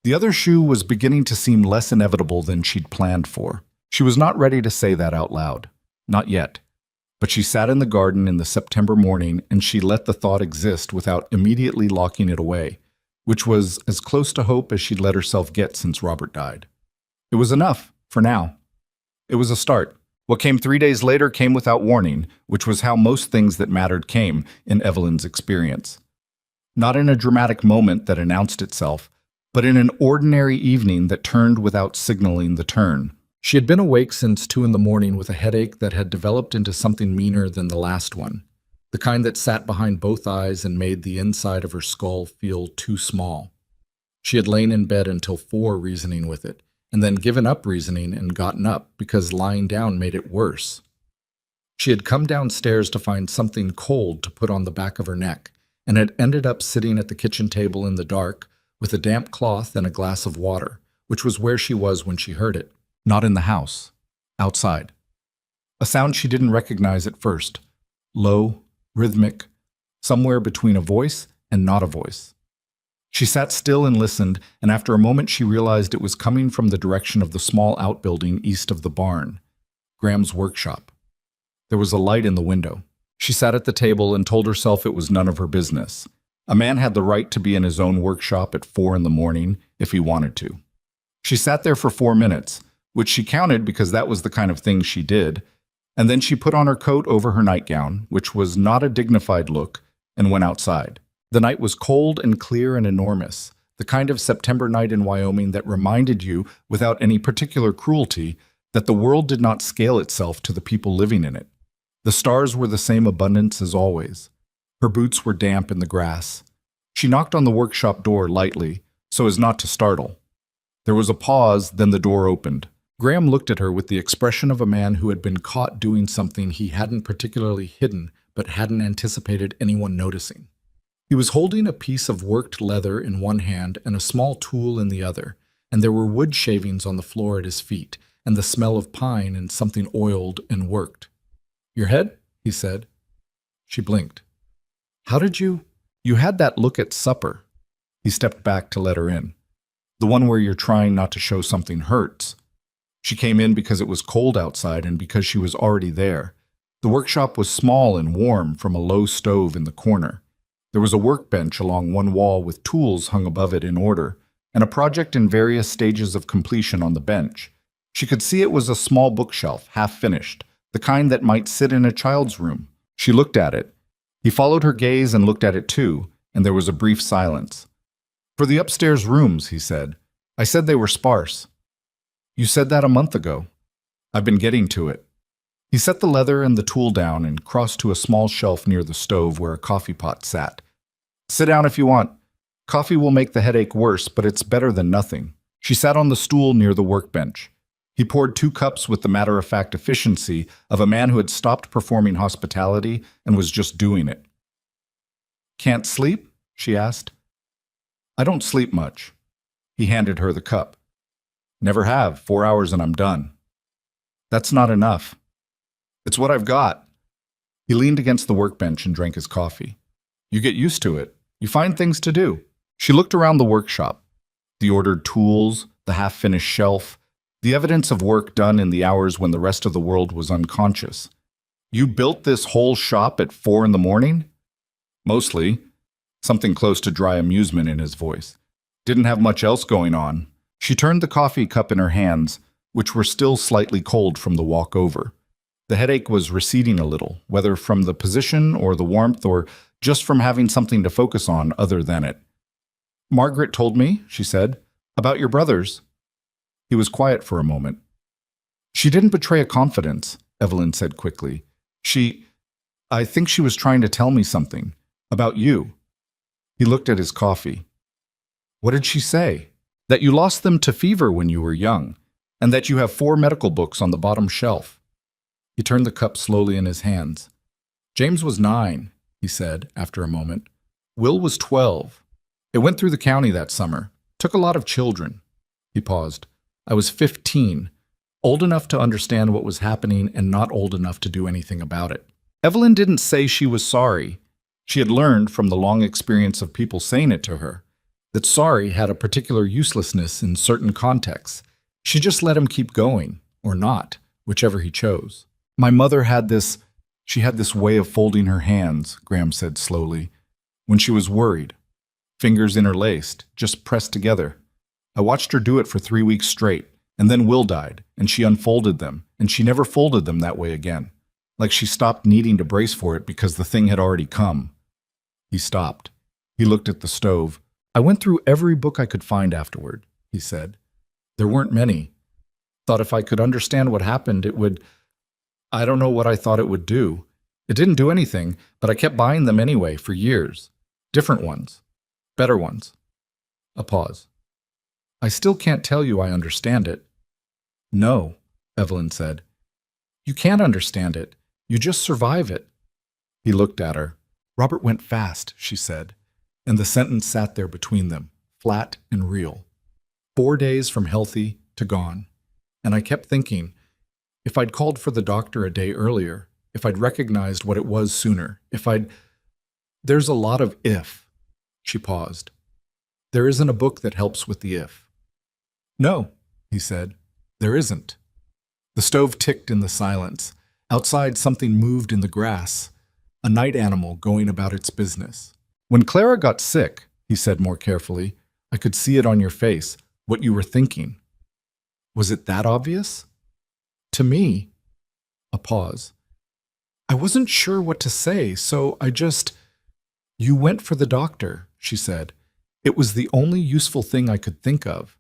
The other shoe was beginning to seem less inevitable than she'd planned for. She was not ready to say that out loud. Not yet. But she sat in the garden in the September morning and she let the thought exist without immediately locking it away, which was as close to hope as she'd let herself get since Robert died. It was enough, for now. It was a start. What came 3 days later came without warning, which was how most things that mattered came in Evelyn's experience. Not in a dramatic moment that announced itself, but in an ordinary evening that turned without signaling the turn. She had been awake since 2 in the morning with a headache that had developed into something meaner than the last one, the kind that sat behind both eyes and made the inside of her skull feel too small. She had lain in bed until 4 reasoning with it, and then given up reasoning and gotten up because lying down made it worse. She had come downstairs to find something cold to put on the back of her neck, and had ended up sitting at the kitchen table in the dark with a damp cloth and a glass of water, which was where she was when she heard it. Not in the house. Outside. A sound she didn't recognize at first. Low, rhythmic, somewhere between a voice and not a voice. She sat still and listened, and after a moment she realized it was coming from the direction of the small outbuilding east of the barn, Graham's workshop. There was a light in the window. She sat at the table and told herself it was none of her business. A man had the right to be in his own workshop at 4 in the morning, if he wanted to. She sat there for 4 minutes, which she counted because that was the kind of thing she did, and then she put on her coat over her nightgown, which was not a dignified look, and went outside. The night was cold and clear and enormous, the kind of September night in Wyoming that reminded you, without any particular cruelty, that the world did not scale itself to the people living in it. The stars were the same abundance as always. Her boots were damp in the grass. She knocked on the workshop door lightly, so as not to startle. There was a pause, then the door opened. Graham looked at her with the expression of a man who had been caught doing something he hadn't particularly hidden, but hadn't anticipated anyone noticing. He was holding a piece of worked leather in one hand and a small tool in the other, and there were wood shavings on the floor at his feet, and the smell of pine and something oiled and worked. "Your head?" he said. She blinked. "How did you had that look at supper." He stepped back to let her in. "The one where you're trying not to show something hurts." She came in because it was cold outside and because she was already there. The workshop was small and warm from a low stove in the corner. There was a workbench along one wall with tools hung above it in order, and a project in various stages of completion on the bench. She could see it was a small bookshelf, half-finished, the kind that might sit in a child's room. She looked at it. He followed her gaze and looked at it too, and there was a brief silence. "For the upstairs rooms," he said. "I said they were sparse." "You said that a month ago." "I've been getting to it." He set the leather and the tool down and crossed to a small shelf near the stove where a coffee pot sat. "Sit down if you want. Coffee will make the headache worse, but it's better than nothing." She sat on the stool near the workbench. He poured 2 cups with the matter-of-fact efficiency of a man who had stopped performing hospitality and was just doing it. "Can't sleep?" she asked. "I don't sleep much." He handed her the cup. "Never have. 4 hours and I'm done." "That's not enough." "It's what I've got." He leaned against the workbench and drank his coffee. "You get used to it. You find things to do." She looked around the workshop. The ordered tools, the half-finished shelf, the evidence of work done in the hours when the rest of the world was unconscious. "You built this whole shop at 4 in the morning?" "Mostly." Something close to dry amusement in his voice. "Didn't have much else going on." She turned the coffee cup in her hands, which were still slightly cold from the walk over. The headache was receding a little, whether from the position or the warmth or just from having something to focus on other than it. "Margaret told me," she said, "about your brothers." He was quiet for a moment. "She didn't betray a confidence," Evelyn said quickly. I think she was trying to tell me something. About you." He looked at his coffee. "What did she say?" "That you lost them to fever when you were young, and that you have 4 medical books on the bottom shelf." He turned the cup slowly in his hands. "James was 9, he said, after a moment. "Will was 12. It went through the county that summer. Took a lot of children." He paused. "I was 15, old enough to understand what was happening and not old enough to do anything about it." Evelyn didn't say she was sorry. She had learned from the long experience of people saying it to her that sorry had a particular uselessness in certain contexts. She just let him keep going, or not, whichever he chose. "My mother had this way of folding her hands," Graham said slowly, "when she was worried. Fingers interlaced, just pressed together. I watched her do it for 3 weeks straight, and then Will died, and she unfolded them, and she never folded them that way again. Like she stopped needing to brace for it because the thing had already come." He stopped. He looked at the stove. "I went through every book I could find afterward," he said. "There weren't many. Thought if I could understand what happened, it would... I don't know what I thought it would do. It didn't do anything, but I kept buying them anyway for years. Different ones. Better ones." A pause. "I still can't tell you I understand it." "No," Evelyn said. "You can't understand it. You just survive it." He looked at her. "Robert went fast," she said, and the sentence sat there between them, flat and real. 4 days from healthy to gone. And I kept thinking, if I'd called for the doctor a day earlier, if I'd recognized what it was sooner, There's a lot of if." She paused. "There isn't a book that helps with the if." "No," he said, "there isn't." The stove ticked in the silence. Outside, something moved in the grass, a night animal going about its business. "When Clara got sick," he said more carefully, I could see it on your face, what you were thinking. Was it that obvious? To me, a pause. I wasn't sure what to say, so I just... You went for the doctor, she said. It was the only useful thing I could think of.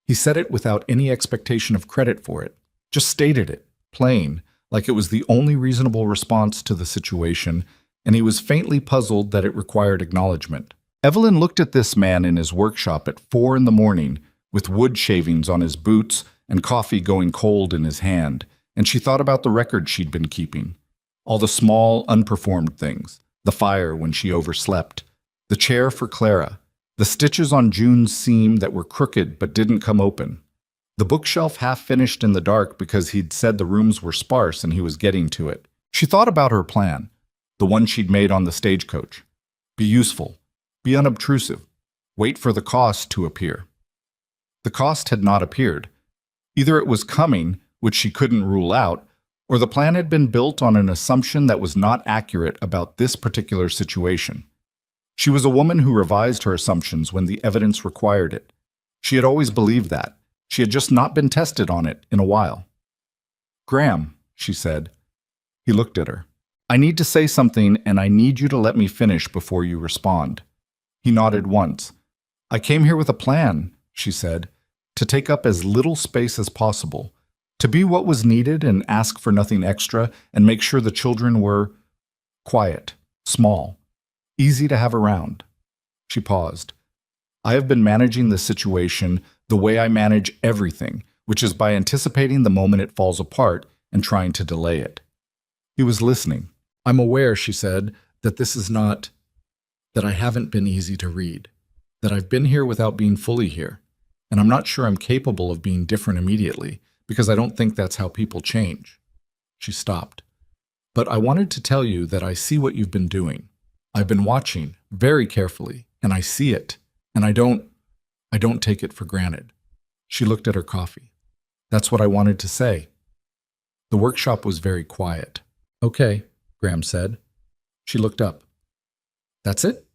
He said it without any expectation of credit for it, just stated it, plain, like it was the only reasonable response to the situation, and he was faintly puzzled that it required acknowledgement. Evelyn looked at this man in his workshop at 4 a.m, with wood shavings on his boots and coffee going cold in his hand, and she thought about the record she'd been keeping. All the small, unperformed things. The fire when she overslept. The chair for Clara. The stitches on June's seam that were crooked but didn't come open. The bookshelf half finished in the dark because he'd said the rooms were sparse and he was getting to it. She thought about her plan, the one she'd made on the stagecoach. Be useful. Be unobtrusive. Wait for the cost to appear. The cost had not appeared. Either it was coming, which she couldn't rule out, or the plan had been built on an assumption that was not accurate about this particular situation. She was a woman who revised her assumptions when the evidence required it. She had always believed that. She had just not been tested on it in a while. Graham, she said. He looked at her. I need to say something, and I need you to let me finish before you respond. He nodded once. I came here with a plan, she said, to take up as little space as possible, to be what was needed and ask for nothing extra and make sure the children were quiet, small, easy to have around. She paused. I have been managing the situation the way I manage everything, which is by anticipating the moment it falls apart and trying to delay it. He was listening. I'm aware, she said, that I haven't been easy to read, that I've been here without being fully here, and I'm not sure I'm capable of being different immediately, because I don't think that's how people change. She stopped. But I wanted to tell you that I see what you've been doing. I've been watching very carefully, and I see it, and I don't take it for granted. She looked at her coffee. That's what I wanted to say. The workshop was very quiet. Okay, Graham said. She looked up. That's it?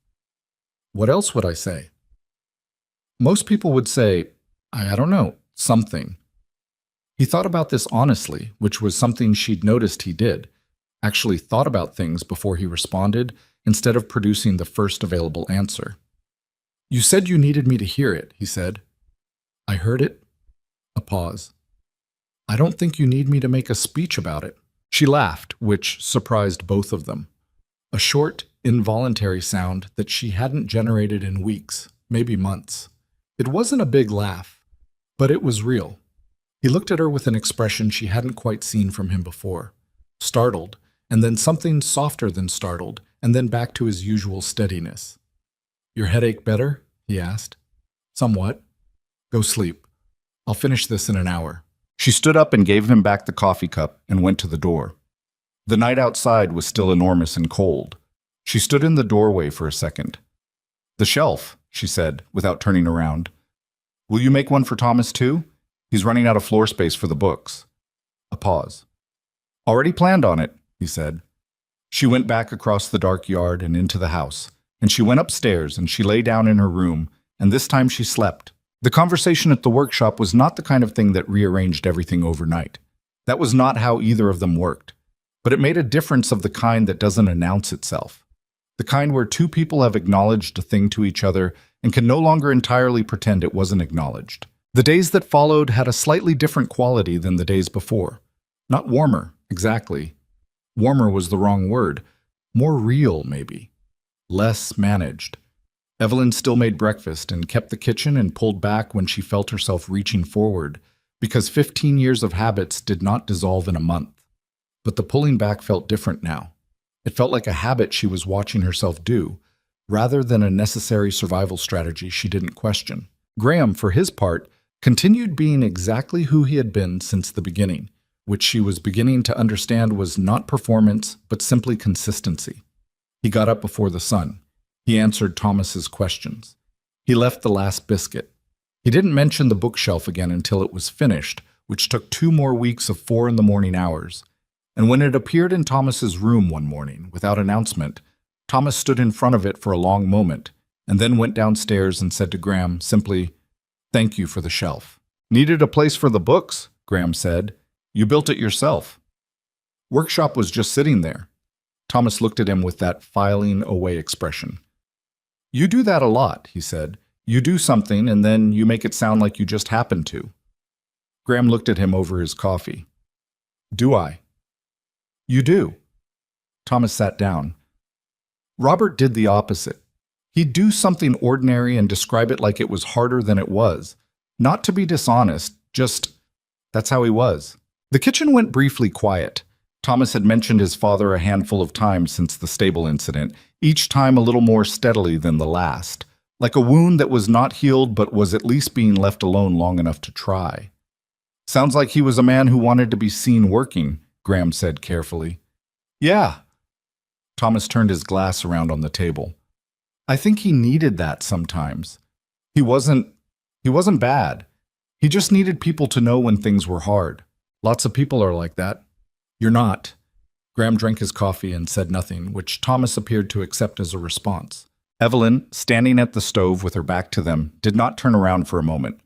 What else would I say? Most people would say, I don't know, something. He thought about this honestly, which was something she'd noticed he did, actually thought about things before he responded instead of producing the first available answer. You said you needed me to hear it, he said. I heard it. A pause. I don't think you need me to make a speech about it. She laughed, which surprised both of them. A short, involuntary sound that she hadn't generated in weeks, maybe months. It wasn't a big laugh, but it was real. He looked at her with an expression she hadn't quite seen from him before. Startled, and then something softer than startled, and then back to his usual steadiness. Your headache better? He asked. Somewhat. Go sleep. I'll finish this in an hour. She stood up and gave him back the coffee cup and went to the door. The night outside was still enormous and cold. She stood in the doorway for a second. The shelf, she said, without turning around. Will you make one for Thomas too? He's running out of floor space for the books. A pause. Already planned on it, he said. She went back across the dark yard and into the house, and she went upstairs and she lay down in her room, and this time she slept. The conversation at the workshop was not the kind of thing that rearranged everything overnight. That was not how either of them worked. But it made a difference of the kind that doesn't announce itself. The kind where two people have acknowledged a thing to each other and can no longer entirely pretend it wasn't acknowledged. The days that followed had a slightly different quality than the days before. Not warmer, exactly. Warmer was the wrong word. More real, maybe. Less managed. Evelyn still made breakfast and kept the kitchen and pulled back when she felt herself reaching forward, because 15 years of habits did not dissolve in a month. But the pulling back felt different now. It felt like a habit she was watching herself do, rather than a necessary survival strategy she didn't question. Graham, for his part, continued being exactly who he had been since the beginning, which she was beginning to understand was not performance, but simply consistency. He got up before the sun. He answered Thomas's questions. He left the last biscuit. He didn't mention the bookshelf again until it was finished, which took 2 more weeks of 4 a.m. hours. And when it appeared in Thomas's room one morning, without announcement, Thomas stood in front of it for a long moment, and then went downstairs and said to Graham simply, "Thank you for the shelf." "Needed a place for the books," Graham said. "You built it yourself." Workshop was just sitting there. Thomas looked at him with that filing away expression. "You do that a lot," he said. "You do something and then you make it sound like you just happened to." Graham looked at him over his coffee. "Do I?" "You do." Thomas sat down. Robert did the opposite. He'd do something ordinary and describe it like it was harder than it was. Not to be dishonest, just that's how he was. The kitchen went briefly quiet. Thomas had mentioned his father a handful of times since the stable incident, each time a little more steadily than the last, like a wound that was not healed but was at least being left alone long enough to try. "Sounds like he was a man who wanted to be seen working," Graham said carefully. "Yeah." Thomas turned his glass around on the table. "I think he needed that sometimes. He wasn't bad. He just needed people to know when things were hard. Lots of people are like that." "You're not." Graham drank his coffee and said nothing, which Thomas appeared to accept as a response. Evelyn, standing at the stove with her back to them, did not turn around for a moment.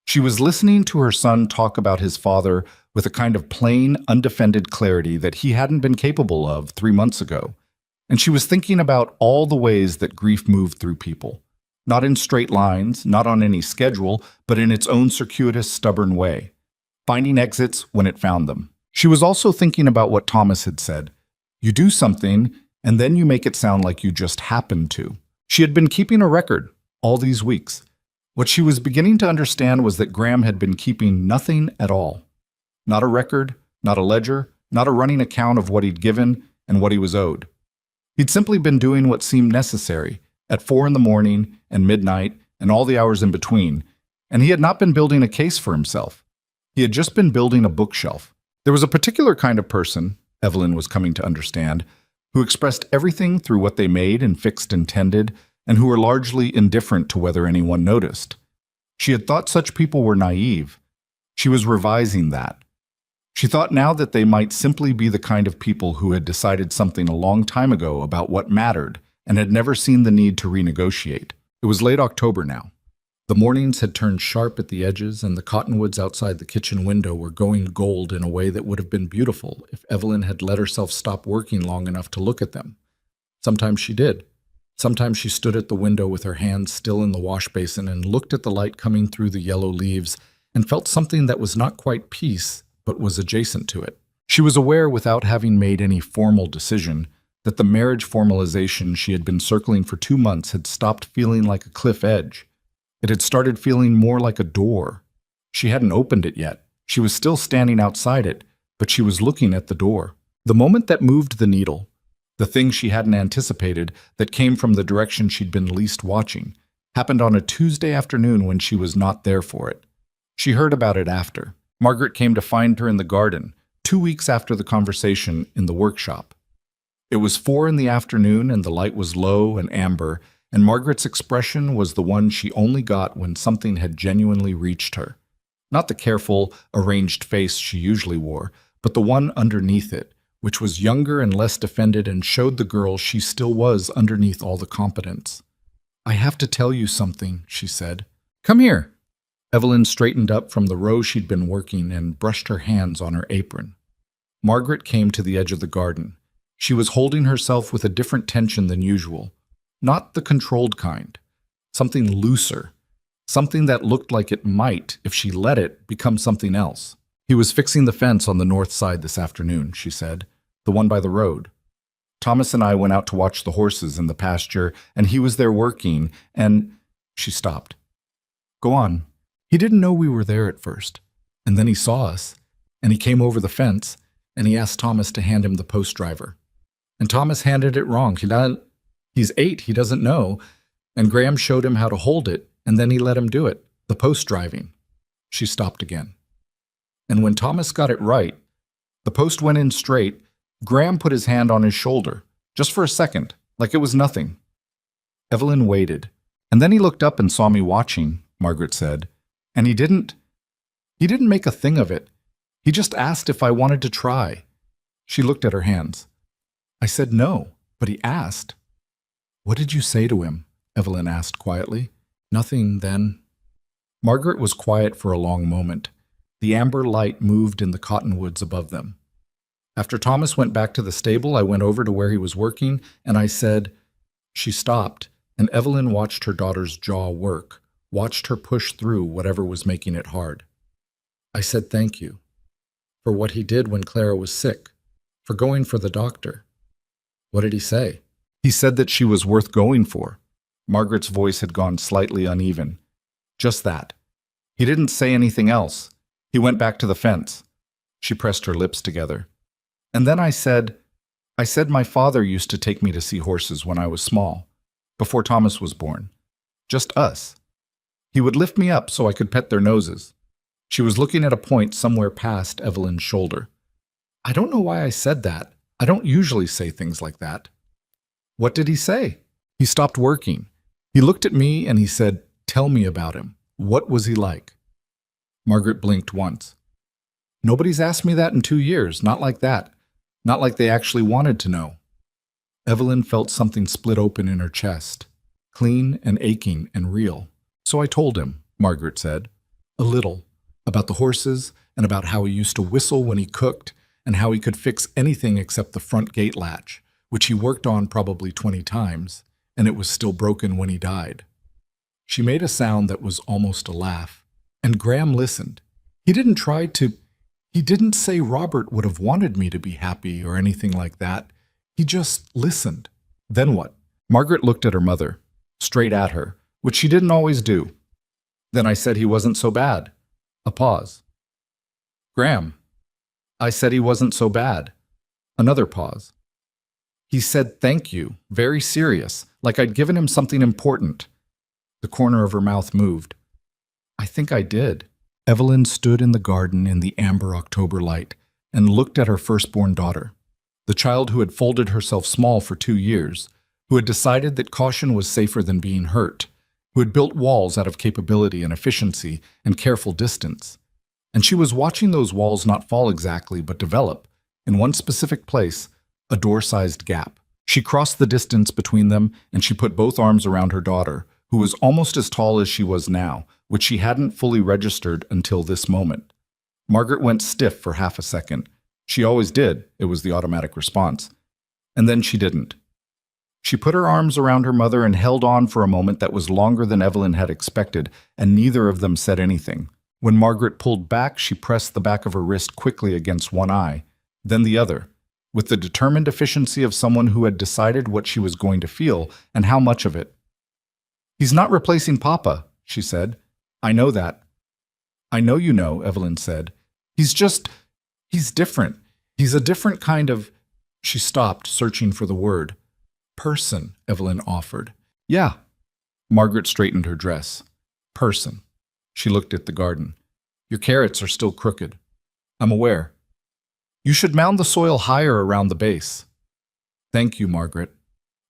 She was listening to her son talk about his father with a kind of plain, undefended clarity that he hadn't been capable of 3 months ago. And she was thinking about all the ways that grief moved through people. Not in straight lines, not on any schedule, but in its own circuitous, stubborn way, finding exits when it found them. She was also thinking about what Thomas had said. You do something, and then you make it sound like you just happened to. She had been keeping a record all these weeks. What she was beginning to understand was that Graham had been keeping nothing at all. Not a record, not a ledger, not a running account of what he'd given and what he was owed. He'd simply been doing what seemed necessary, at 4 in the morning and midnight and all the hours in between, and he had not been building a case for himself. He had just been building a bookshelf. There was a particular kind of person, Evelyn was coming to understand, who expressed everything through what they made and fixed and tended, and who were largely indifferent to whether anyone noticed. She had thought such people were naive. She was revising that. She thought now that they might simply be the kind of people who had decided something a long time ago about what mattered and had never seen the need to renegotiate. It was late October now. The mornings had turned sharp at the edges, and the cottonwoods outside the kitchen window were going gold in a way that would have been beautiful if Evelyn had let herself stop working long enough to look at them. Sometimes she did. Sometimes she stood at the window with her hands still in the wash basin and looked at the light coming through the yellow leaves and felt something that was not quite peace, but was adjacent to it. She was aware, without having made any formal decision, that the marriage formalization she had been circling for 2 months had stopped feeling like a cliff edge. It had started feeling more like a door. She hadn't opened it yet. She was still standing outside it, but she was looking at the door. The moment that moved the needle, the thing she hadn't anticipated that came from the direction she'd been least watching, happened on a Tuesday afternoon when she was not there for it. She heard about it after. Margaret came to find her in the garden, 2 weeks after the conversation in the workshop. It was 4 in the afternoon and the light was low and amber, and Margaret's expression was the one she only got when something had genuinely reached her. Not the careful, arranged face she usually wore, but the one underneath it, which was younger and less defended and showed the girl she still was underneath all the competence. "I have to tell you something," she said. "Come here." Evelyn straightened up from the row she'd been working and brushed her hands on her apron. Margaret came to the edge of the garden. She was holding herself with a different tension than usual. Not the controlled kind. Something looser. Something that looked like it might, if she let it, become something else. "He was fixing the fence on the north side this afternoon," she said. "The one by the road. Thomas and I went out to watch the horses in the pasture, and he was there working, and—" She stopped. "Go on." "He didn't know we were there at first. And then he saw us, and he came over the fence, and he asked Thomas to hand him the post driver. And Thomas handed it wrong. He's 8, he doesn't know, and Graham showed him how to hold it, and then he let him do it, the post driving." She stopped again. "And when Thomas got it right, the post went in straight, Graham put his hand on his shoulder, just for a second, like it was nothing." Evelyn waited. "And then he looked up and saw me watching," Margaret said. "And he didn't make a thing of it. He just asked if I wanted to try." She looked at her hands. "I said no, but he asked." "What did you say to him?" Evelyn asked quietly. Nothing, then. Margaret was quiet for a long moment. The amber light moved in the cottonwoods above them. After Thomas went back to the stable, I went over to where he was working, and I said— She stopped, and Evelyn watched her daughter's jaw work, watched her push through whatever was making it hard. I said thank you. For what he did when Clara was sick. For going for the doctor. What did he say? He said that she was worth going for. Margaret's voice had gone slightly uneven. Just that. He didn't say anything else. He went back to the fence. She pressed her lips together. And then I said my father used to take me to see horses when I was small, before Thomas was born. Just us. He would lift me up so I could pet their noses. She was looking at a point somewhere past Evelyn's shoulder. I don't know why I said that. I don't usually say things like that. What did he say? He stopped working. He looked at me and he said, Tell me about him. What was he like? Margaret blinked once. Nobody's asked me that in 2 years, not like that. Not like they actually wanted to know. Evelyn felt something split open in her chest, clean and aching and real. So I told him, Margaret said, a little, about the horses and about how he used to whistle when he cooked and how he could fix anything except the front gate latch, which he worked on probably 20 times, and it was still broken when he died. She made a sound that was almost a laugh, and Graham listened. He didn't say Robert would have wanted me to be happy or anything like that. He just listened. Then what? Margaret looked at her mother, straight at her, which she didn't always do. Then I said he wasn't so bad. A pause. Graham. I said he wasn't so bad. Another pause. He said thank you, very serious, like I'd given him something important. The corner of her mouth moved. I think I did. Evelyn stood in the garden in the amber October light and looked at her firstborn daughter, the child who had folded herself small for 2 years, who had decided that caution was safer than being hurt, who had built walls out of capability and efficiency and careful distance. And she was watching those walls not fall exactly, but develop, in one specific place, a door-sized gap. She crossed the distance between them, and she put both arms around her daughter, who was almost as tall as she was now, which she hadn't fully registered until this moment. Margaret went stiff for half a second. She always did, it was the automatic response. And then she didn't. She put her arms around her mother and held on for a moment that was longer than Evelyn had expected, and neither of them said anything. When Margaret pulled back, she pressed the back of her wrist quickly against one eye, then the other, with the determined efficiency of someone who had decided what she was going to feel and how much of it. He's not replacing Papa, she said. I know that. I know you know, Evelyn said. He's different. He's a different kind of— She stopped, searching for the word. Person, Evelyn offered. Yeah. Margaret straightened her dress. Person. She looked at the garden. Your carrots are still crooked. I'm aware. You should mound the soil higher around the base. Thank you, Margaret.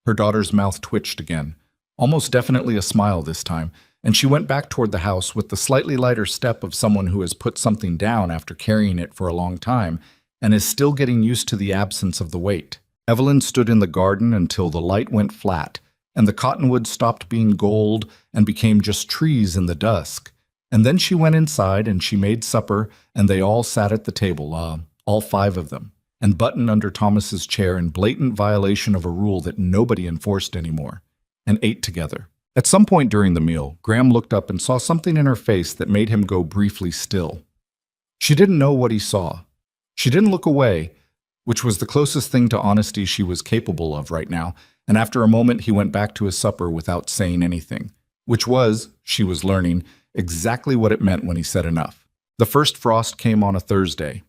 Her daughter's mouth twitched again, almost definitely a smile this time, and she went back toward the house with the slightly lighter step of someone who has put something down after carrying it for a long time and is still getting used to the absence of the weight. Evelyn stood in the garden until the light went flat, and the cottonwood stopped being gold and became just trees in the dusk. And then she went inside and she made supper, and they all sat at the table, all 5 of them, and Button under Thomas's chair in blatant violation of a rule that nobody enforced anymore, and ate together. At some point during the meal, Graham looked up and saw something in her face that made him go briefly still. She didn't know what he saw. She didn't look away, which was the closest thing to honesty she was capable of right now, and after a moment he went back to his supper without saying anything, which was, she was learning, exactly what it meant when he said enough. The first frost came on a Thursday.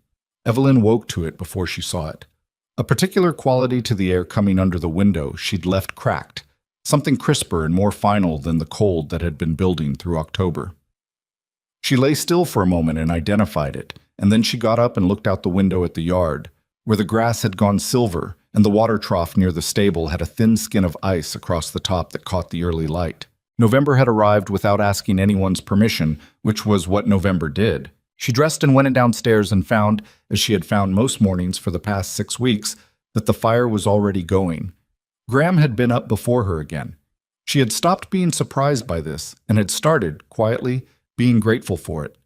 Evelyn woke to it before she saw it. A particular quality to the air coming under the window she'd left cracked, something crisper and more final than the cold that had been building through October. She lay still for a moment and identified it, and then she got up and looked out the window at the yard, where the grass had gone silver and the water trough near the stable had a thin skin of ice across the top that caught the early light. November had arrived without asking anyone's permission, which was what November did. She dressed and went downstairs and found, as she had found most mornings for the past 6 weeks, that the fire was already going. Graham had been up before her again. She had stopped being surprised by this and had started, quietly, being grateful for it.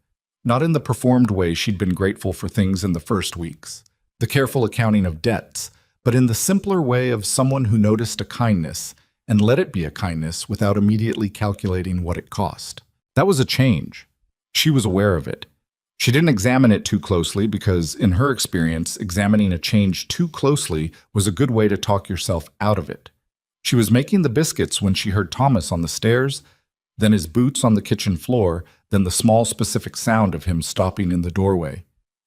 Not in the performed way she'd been grateful for things in the first weeks, the careful accounting of debts, but in the simpler way of someone who noticed a kindness and let it be a kindness without immediately calculating what it cost. That was a change. She was aware of it. She didn't examine it too closely because, in her experience, examining a change too closely was a good way to talk yourself out of it. She was making the biscuits when she heard Thomas on the stairs, then his boots on the kitchen floor, then the small specific sound of him stopping in the doorway.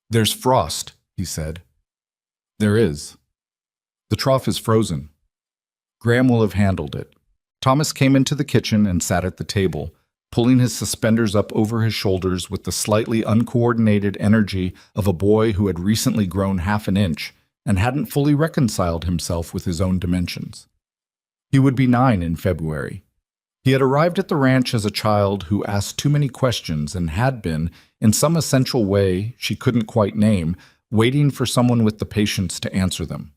"There's frost," he said. "There is. The trough is frozen. Graham will have handled it." Thomas came into the kitchen and sat at the table, pulling his suspenders up over his shoulders with the slightly uncoordinated energy of a boy who had recently grown half an inch and hadn't fully reconciled himself with his own dimensions. He would be 9 in February. He had arrived at the ranch as a child who asked too many questions and had been, in some essential way she couldn't quite name, waiting for someone with the patience to answer them.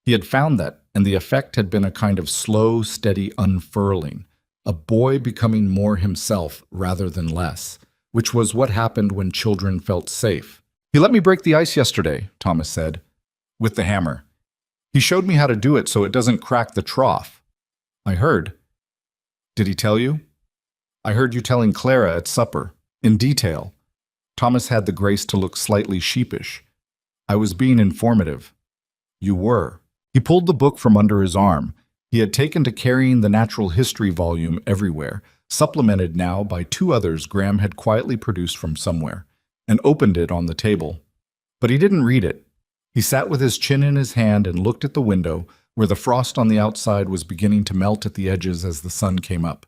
He had found that, and the effect had been a kind of slow, steady unfurling, a boy becoming more himself rather than less, which was what happened when children felt safe. "He let me break the ice yesterday," Thomas said, "with the hammer. He showed me how to do it so it doesn't crack the trough." "I heard." "Did he tell you?" "I heard you telling Clara at supper, in detail." Thomas had the grace to look slightly sheepish. "I was being informative." "You were." He pulled the book from under his arm. He had taken to carrying the natural history volume everywhere, supplemented now by 2 others Graham had quietly produced from somewhere, and opened it on the table. But he didn't read it. He sat with his chin in his hand and looked at the window, where the frost on the outside was beginning to melt at the edges as the sun came up.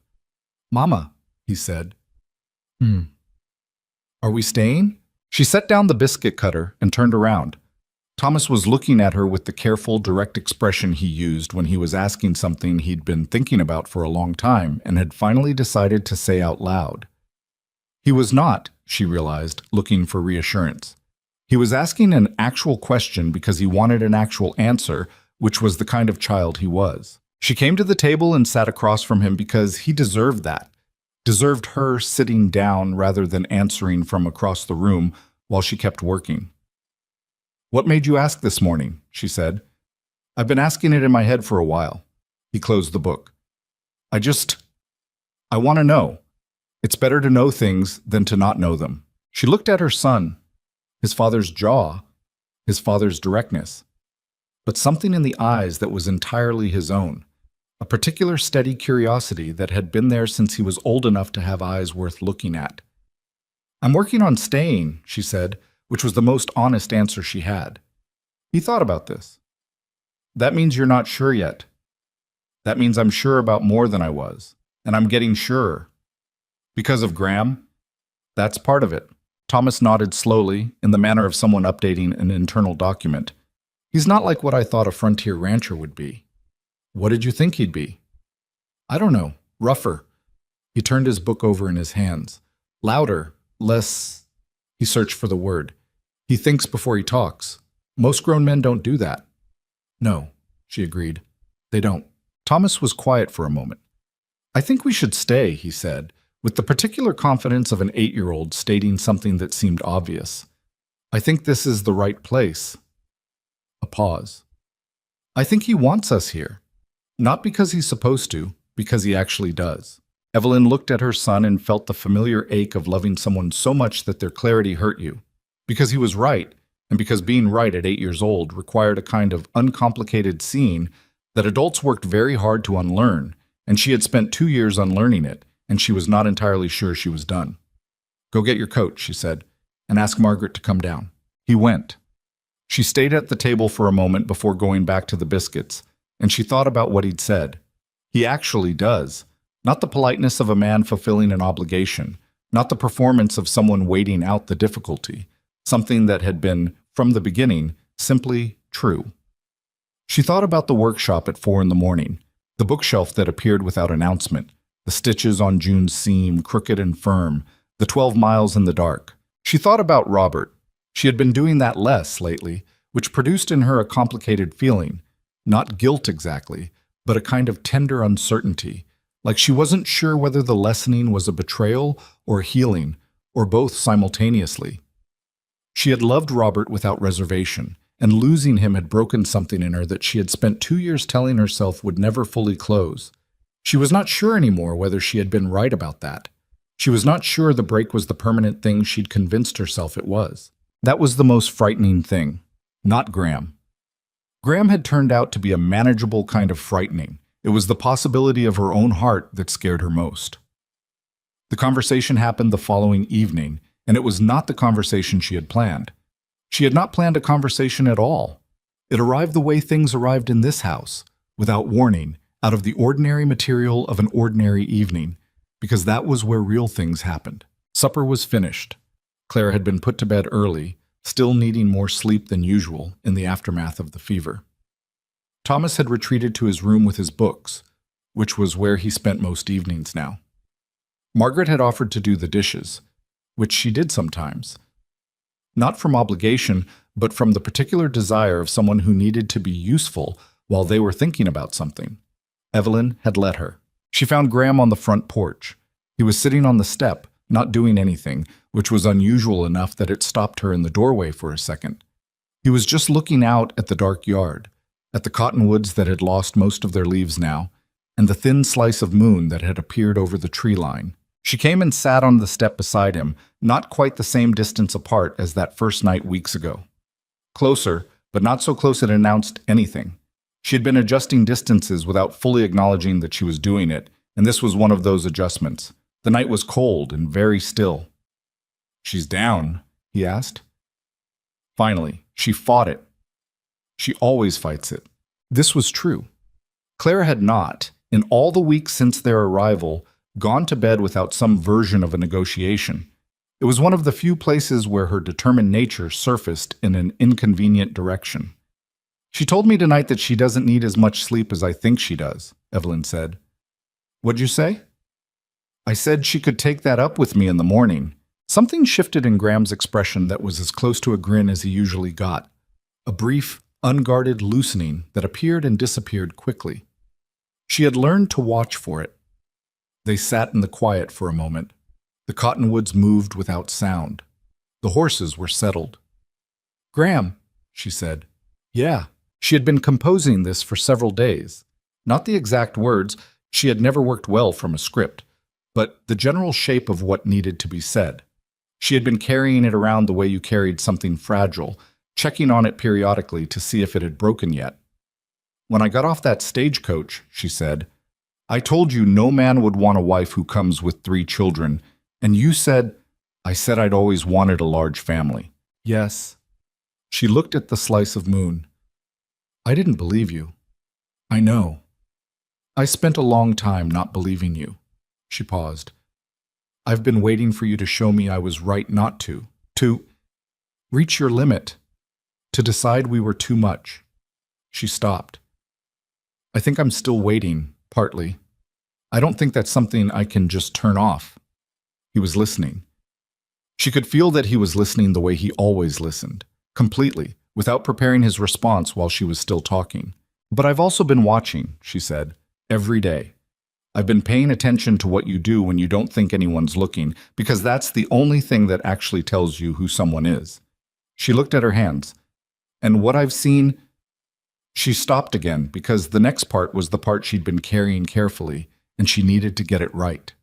"Mama," he said. "Are we staying?" She set down the biscuit cutter and turned around. Thomas was looking at her with the careful, direct expression he used when he was asking something he'd been thinking about for a long time and had finally decided to say out loud. He was not, she realized, looking for reassurance. He was asking an actual question because he wanted an actual answer, which was the kind of child he was. She came to the table and sat across from him because he deserved that, deserved her sitting down rather than answering from across the room while she kept working. "What made you ask this morning?" she said. "I've been asking it in my head for a while." He closed the book. I want to know. It's better to know things than to not know them." She looked at her son, his father's jaw, his father's directness, but something in the eyes that was entirely his own, a particular steady curiosity that had been there since he was old enough to have eyes worth looking at. "I'm working on staying," she said, which was the most honest answer she had. He thought about this. "That means you're not sure yet. That means I'm sure about more than I was, and I'm getting surer. Because of Graham? That's part of it." Thomas nodded slowly, in the manner of someone updating an internal document. "He's not like what I thought a frontier rancher would be." "What did you think he'd be?" "I don't know. Rougher." He turned his book over in his hands. "Louder, less..." He searched for the word. "He thinks before he talks. Most grown men don't do that." "No," she agreed. "They don't." Thomas was quiet for a moment. "I think we should stay," he said, with the particular confidence of an 8-year-old stating something that seemed obvious. "I think this is the right place." A pause. "I think he wants us here. Not because he's supposed to, because he actually does." Evelyn looked at her son and felt the familiar ache of loving someone so much that their clarity hurt you. Because he was right, and because being right at 8 years old required a kind of uncomplicated seeing that adults worked very hard to unlearn, and she had spent 2 years unlearning it, and she was not entirely sure she was done. "Go get your coat," she said, "and ask Margaret to come down." He went. She stayed at the table for a moment before going back to the biscuits, and she thought about what he'd said. He actually does. Not the politeness of a man fulfilling an obligation, not the performance of someone waiting out the difficulty, something that had been, from the beginning, simply true. She thought about the workshop at 4 a.m, the bookshelf that appeared without announcement, the stitches on June's seam, crooked and firm, the 12 miles in the dark. She thought about Robert. She had been doing that less lately, which produced in her a complicated feeling, not guilt exactly, but a kind of tender uncertainty, Like she wasn't sure whether the lessening was a betrayal or healing, or both simultaneously. She had loved Robert without reservation, and losing him had broken something in her that she had spent 2 years telling herself would never fully close. She was not sure anymore whether she had been right about that. She was not sure the break was the permanent thing she'd convinced herself it was. That was the most frightening thing, not Graham. Graham had turned out to be a manageable kind of frightening. It was the possibility of her own heart that scared her most. The conversation happened the following evening, and it was not the conversation she had planned. She had not planned a conversation at all. It arrived the way things arrived in this house, without warning, out of the ordinary material of an ordinary evening, because that was where real things happened. Supper was finished. Claire had been put to bed early, still needing more sleep than usual in the aftermath of the fever. Thomas had retreated to his room with his books, which was where he spent most evenings now. Margaret had offered to do the dishes, which she did sometimes. Not from obligation, but from the particular desire of someone who needed to be useful while they were thinking about something. Evelyn had let her. She found Graham on the front porch. He was sitting on the step, not doing anything, which was unusual enough that it stopped her in the doorway for a second. He was just looking out at the dark yard, at the cottonwoods that had lost most of their leaves now, and the thin slice of moon that had appeared over the tree line. She came and sat on the step beside him, not quite the same distance apart as that first night weeks ago. Closer, but not so close it announced anything. She had been adjusting distances without fully acknowledging that she was doing it, and this was one of those adjustments. The night was cold and very still. "She's down?" he asked. Finally, she fought it. She always fights it. This was true. Claire had not, in all the weeks since their arrival, gone to bed without some version of a negotiation. It was one of the few places where her determined nature surfaced in an inconvenient direction. "She told me tonight that she doesn't need as much sleep as I think she does," Evelyn said. "What'd you say?" "I said she could take that up with me in the morning." Something shifted in Graham's expression that was as close to a grin as he usually got. A brief, unguarded loosening that appeared and disappeared quickly. She had learned to watch for it. They sat in the quiet for a moment. The cottonwoods moved without sound. The horses were settled. "Graham," she said. "Yeah." She had been composing this for several days. Not the exact words, she had never worked well from a script, but the general shape of what needed to be said. She had been carrying it around the way you carried something fragile, checking on it periodically to see if it had broken yet. "When I got off that stagecoach," she said, "I told you no man would want a wife who comes with 3 children, and you said—" "I said I'd always wanted a large family." "Yes." She looked at the slice of moon. "I didn't believe you." "I know. I spent a long time not believing you." She paused. "I've been waiting for you to show me I was right not to reach your limit, to decide we were too much." She stopped. "I think I'm still waiting, partly. I don't think that's something I can just turn off." He was listening. She could feel that he was listening the way he always listened, completely, without preparing his response while she was still talking. "But I've also been watching," she said, "every day. I've been paying attention to what you do when you don't think anyone's looking, because that's the only thing that actually tells you who someone is." She looked at her hands. "And what I've seen—" She stopped again because the next part was the part she'd been carrying carefully, and she needed to get it right.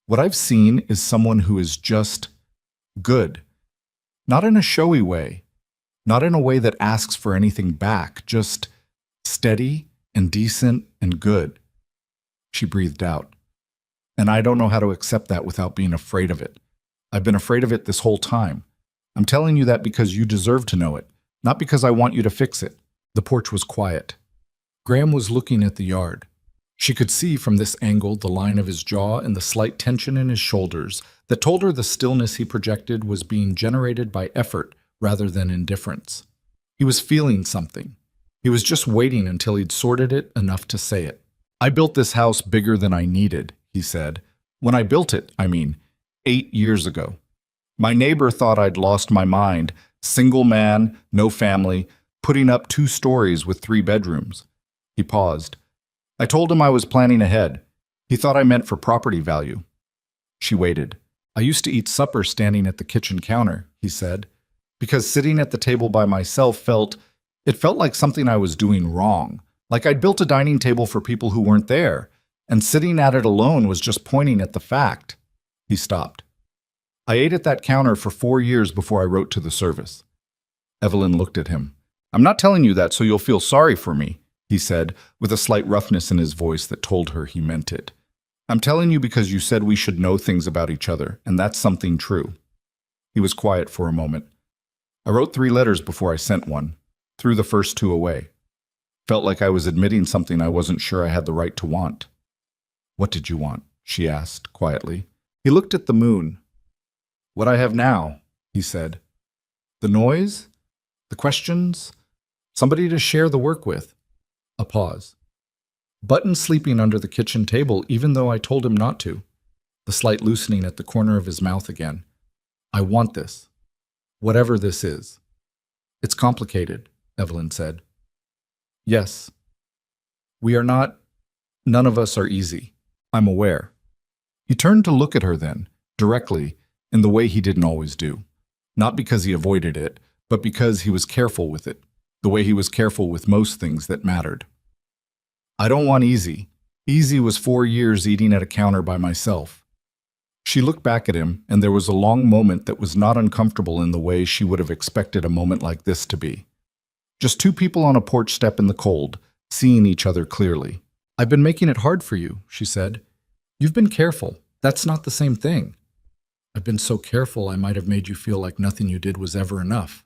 "What I've seen is someone who is just good. Not in a showy way, not in a way that asks for anything back, just steady and decent and good." She breathed out. "And I don't know how to accept that without being afraid of it. I've been afraid of it this whole time. I'm telling you that because you deserve to know it, not because I want you to fix it." The porch was quiet. Graham was looking at the yard. She could see from this angle the line of his jaw and the slight tension in his shoulders that told her the stillness he projected was being generated by effort rather than indifference. He was feeling something. He was just waiting until he'd sorted it enough to say it. "I built this house bigger than I needed," he said. "When I built it, 8 years ago. My neighbor thought I'd lost my mind, single man, no family, putting up 2 stories with 3 bedrooms. He paused. "I told him I was planning ahead. He thought I meant for property value. She waited. I used to eat supper standing at the kitchen counter, he said, because sitting at the table by myself felt like something I was doing wrong, like I'd built a dining table for people who weren't there, and sitting at it alone was just pointing at the fact. He stopped. I ate at that counter for 4 years before I wrote to the service. Evelyn looked at him. I'm not telling you that so you'll feel sorry for me, he said, with a slight roughness in his voice that told her he meant it. I'm telling you because you said we should know things about each other, and that's something true. He was quiet for a moment. I wrote 3 letters before I sent one, threw the first 2 away. Felt like I was admitting something I wasn't sure I had the right to want. What did you want? She asked, quietly. He looked at the moon. What I have now, he said. The noise? The questions? Somebody to share the work with. A pause. Button sleeping under the kitchen table even though I told him not to. The slight loosening at the corner of his mouth again. I want this. Whatever this is. It's complicated, Evelyn said. Yes. We are not. None of us are easy. I'm aware. He turned to look at her then, directly, in the way he didn't always do. Not because he avoided it, but because he was careful with it, the way he was careful with most things that mattered. I don't want easy. Easy was 4 years eating at a counter by myself. She looked back at him, and there was a long moment that was not uncomfortable in the way she would have expected a moment like this to be. Just 2 people on a porch step in the cold, seeing each other clearly. I've been making it hard for you, she said. You've been careful. That's not the same thing. I've been so careful I might have made you feel like nothing you did was ever enough.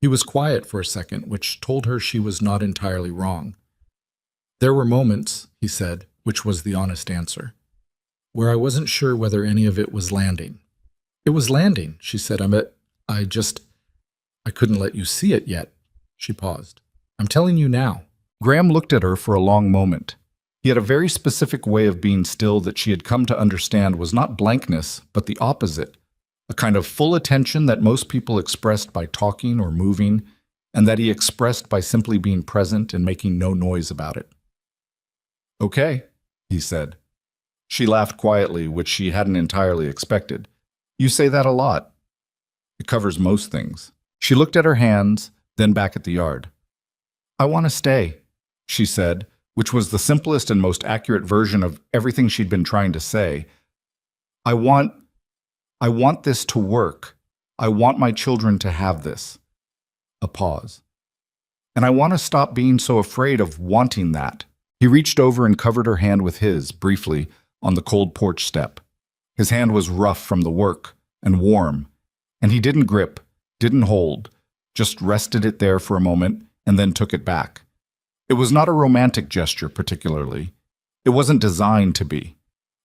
He was quiet for a second, which told her she was not entirely wrong. There were moments, he said, which was the honest answer, where I wasn't sure whether any of it was landing. It was landing, she said. I couldn't let you see it yet. She paused. I'm telling you now. Graham looked at her for a long moment. He had a very specific way of being still that she had come to understand was not blankness, but the opposite, a kind of full attention that most people expressed by talking or moving, and that he expressed by simply being present and making no noise about it. Okay, he said. She laughed quietly, which she hadn't entirely expected. You say that a lot. It covers most things. She looked at her hands, then back at the yard. I want to stay, she said, which was the simplest and most accurate version of everything she'd been trying to say. I want this to work. I want my children to have this. A pause. And I want to stop being so afraid of wanting that. He reached over and covered her hand with his, briefly, on the cold porch step. His hand was rough from the work, and warm, and he didn't grip, didn't hold, just rested it there for a moment and then took it back. It was not a romantic gesture particularly. It wasn't designed to be.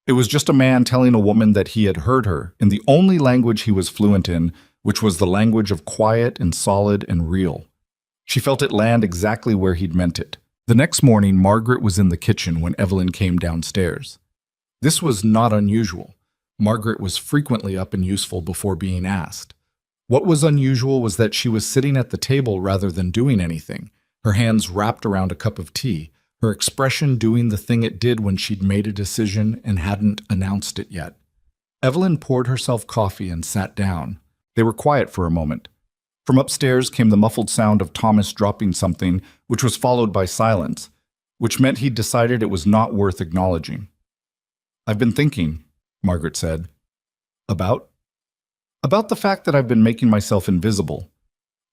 It was just a man telling a woman that he had heard her in the only language he was fluent in, which was the language of quiet and solid and real. She felt it land exactly where he'd meant it. The next morning, Margaret was in the kitchen when Evelyn came downstairs. This was not unusual. Margaret was frequently up and useful before being asked. What was unusual was that she was sitting at the table rather than doing anything, her hands wrapped around a cup of tea, her expression doing the thing it did when she'd made a decision and hadn't announced it yet. Evelyn poured herself coffee and sat down. They were quiet for a moment. From upstairs came the muffled sound of Thomas dropping something, which was followed by silence, which meant he'd decided it was not worth acknowledging. I've been thinking, Margaret said. About the fact that I've been making myself invisible.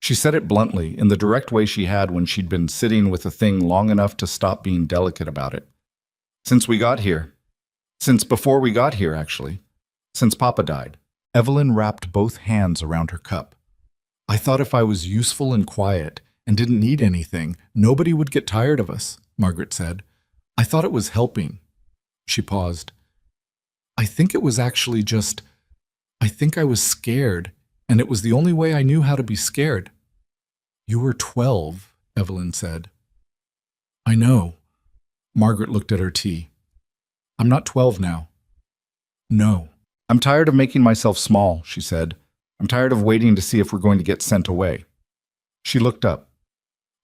She said it bluntly, in the direct way she had when she'd been sitting with a thing long enough to stop being delicate about it. Since we got here. Since before we got here, actually. Since Papa died. Evelyn wrapped both hands around her cup. I thought if I was useful and quiet and didn't need anything, nobody would get tired of us, Margaret said. I thought it was helping. She paused. I think it was actually just, I think I was scared, and it was the only way I knew how to be scared. You were 12, Evelyn said. I know. Margaret looked at her tea. I'm not 12 now. No. I'm tired of making myself small, she said. I'm tired of waiting to see if we're going to get sent away. She looked up.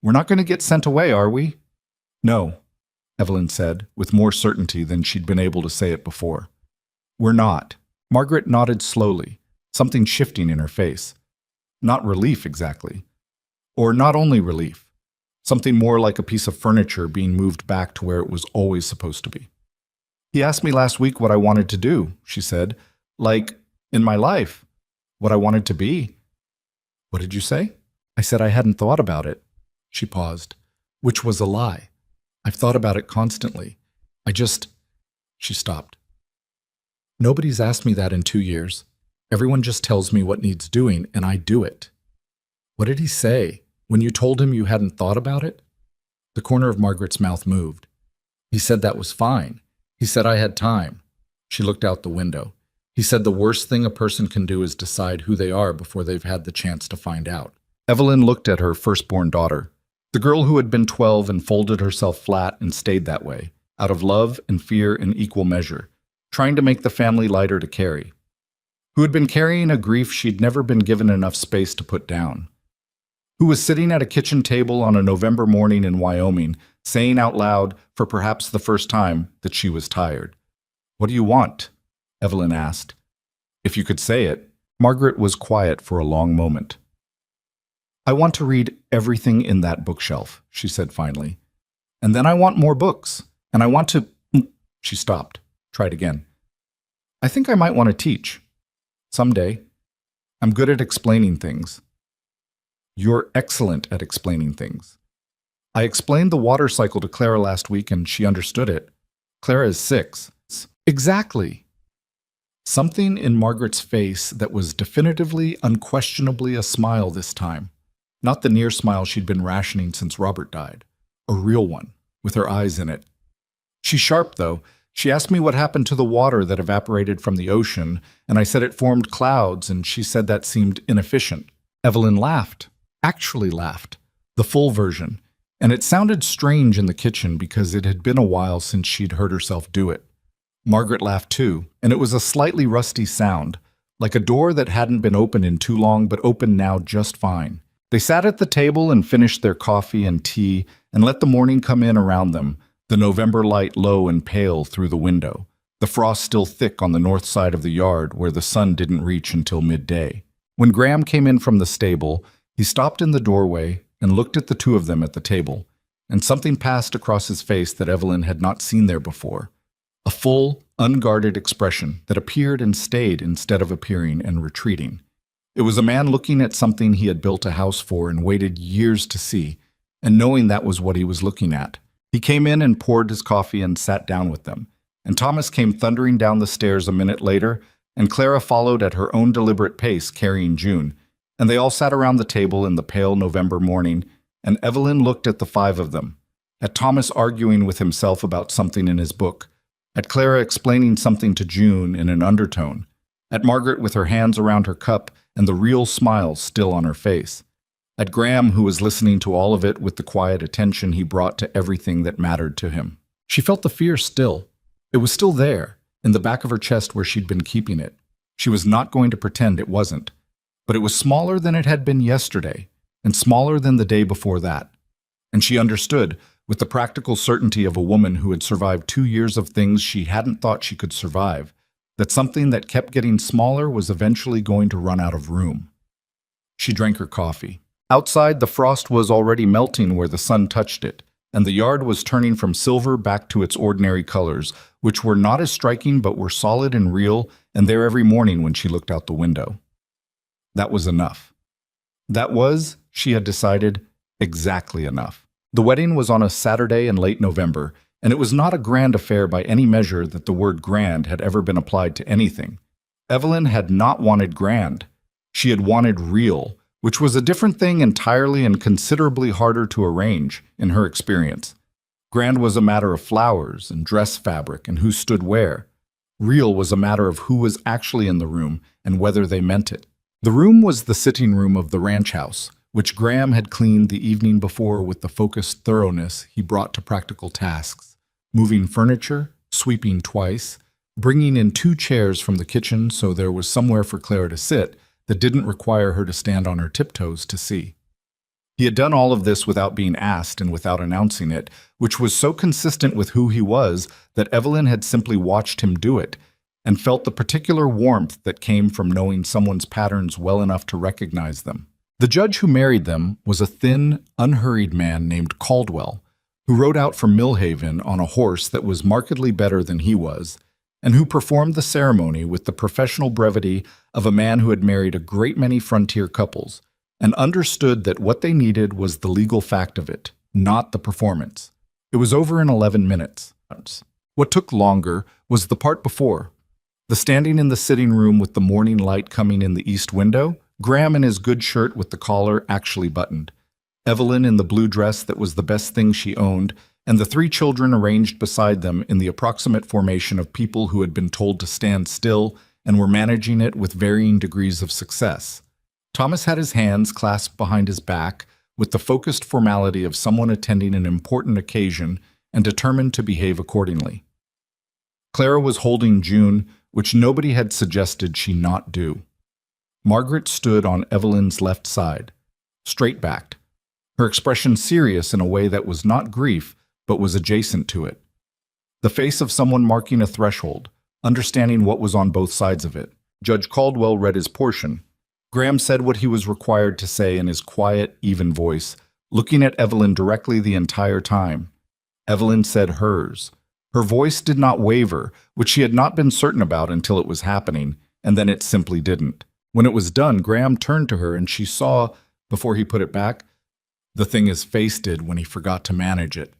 We're not going to get sent away, are we? No. Evelyn said, with more certainty than she'd been able to say it before. We're not. Margaret nodded slowly, something shifting in her face. Not relief, exactly. Or not only relief. Something more like a piece of furniture being moved back to where it was always supposed to be. He asked me last week what I wanted to do, she said. Like, in my life. What I wanted to be. What did you say? I said I hadn't thought about it. She paused, which was a lie. I've thought about it constantly. She stopped. Nobody's asked me that in 2 years. Everyone just tells me what needs doing, and I do it. What did he say? When you told him you hadn't thought about it? The corner of Margaret's mouth moved. He said that was fine. He said I had time. She looked out the window. He said the worst thing a person can do is decide who they are before they've had the chance to find out. Evelyn looked at her firstborn daughter, the girl who had been 12 and folded herself flat and stayed that way, out of love and fear in equal measure, trying to make the family lighter to carry, who had been carrying a grief she'd never been given enough space to put down, who was sitting at a kitchen table on a November morning in Wyoming, saying out loud, for perhaps the first time, that she was tired. What do you want? Evelyn asked. If you could say it. Margaret was quiet for a long moment. I want to read everything in that bookshelf, she said finally. And then I want more books. And I want to... She stopped. Tried again. I think I might want to teach. Someday. I'm good at explaining things. You're excellent at explaining things. I explained the water cycle to Clara last week and she understood it. Clara is 6. Exactly. Something in Margaret's face that was definitively, unquestionably a smile this time. Not the near smile she'd been rationing since Robert died. A real one, with her eyes in it. She's sharp, though. She asked me what happened to the water that evaporated from the ocean, and I said it formed clouds, and she said that seemed inefficient. Evelyn laughed. Actually laughed. The full version. And it sounded strange in the kitchen because it had been a while since she'd heard herself do it. Margaret laughed too, and it was a slightly rusty sound, like a door that hadn't been open in too long but opened now just fine. They sat at the table and finished their coffee and tea and let the morning come in around them, the November light low and pale through the window, the frost still thick on the north side of the yard where the sun didn't reach until midday. When Graham came in from the stable, he stopped in the doorway and looked at the two of them at the table, and something passed across his face that Evelyn had not seen there before. A full, unguarded expression that appeared and stayed instead of appearing and retreating. It was a man looking at something he had built a house for and waited years to see, and knowing that was what he was looking at. He came in and poured his coffee and sat down with them, and Thomas came thundering down the stairs a minute later, and Clara followed at her own deliberate pace carrying June, and they all sat around the table in the pale November morning, and Evelyn looked at the 5 of them, at Thomas arguing with himself about something in his book, at Clara explaining something to June in an undertone, at Margaret with her hands around her cup and the real smile still on her face, at Graham who was listening to all of it with the quiet attention he brought to everything that mattered to him. She felt the fear still. It was still there, in the back of her chest where she'd been keeping it. She was not going to pretend it wasn't. But it was smaller than it had been yesterday, and smaller than the day before that. And she understood, with the practical certainty of a woman who had survived 2 years of things she hadn't thought she could survive, that something that kept getting smaller was eventually going to run out of room. She drank her coffee. Outside, the frost was already melting where the sun touched it, and the yard was turning from silver back to its ordinary colors, which were not as striking but were solid and real, and there every morning when she looked out the window. That was enough. That was, she had decided, exactly enough. The wedding was on a Saturday in late November, and it was not a grand affair by any measure that the word grand had ever been applied to anything. Evelyn had not wanted grand. She had wanted real, which was a different thing entirely and considerably harder to arrange, in her experience. Grand was a matter of flowers and dress fabric and who stood where. Real was a matter of who was actually in the room and whether they meant it. The room was the sitting room of the ranch house, which Graham had cleaned the evening before with the focused thoroughness he brought to practical tasks, moving furniture, sweeping twice, bringing in 2 chairs from the kitchen so there was somewhere for Clara to sit that didn't require her to stand on her tiptoes to see. He had done all of this without being asked and without announcing it, which was so consistent with who he was that Evelyn had simply watched him do it and felt the particular warmth that came from knowing someone's patterns well enough to recognize them. The judge who married them was a thin, unhurried man named Caldwell, who rode out from Millhaven on a horse that was markedly better than he was, and who performed the ceremony with the professional brevity of a man who had married a great many frontier couples, and understood that what they needed was the legal fact of it, not the performance. It was over in 11 minutes. What took longer was the part before. The standing in the sitting room with the morning light coming in the east window, Graham in his good shirt with the collar actually buttoned, Evelyn in the blue dress that was the best thing she owned, and the three children arranged beside them in the approximate formation of people who had been told to stand still and were managing it with varying degrees of success. Thomas had his hands clasped behind his back with the focused formality of someone attending an important occasion and determined to behave accordingly. Clara was holding June, which nobody had suggested she not do. Margaret stood on Evelyn's left side, straight-backed, her expression serious in a way that was not grief, but was adjacent to it. The face of someone marking a threshold, understanding what was on both sides of it. Judge Caldwell read his portion. Graham said what he was required to say in his quiet, even voice, looking at Evelyn directly the entire time. Evelyn said hers. Her voice did not waver, which she had not been certain about until it was happening, and then it simply didn't. When it was done, Graham turned to her and she saw, before he put it back, the thing his face did when he forgot to manage it.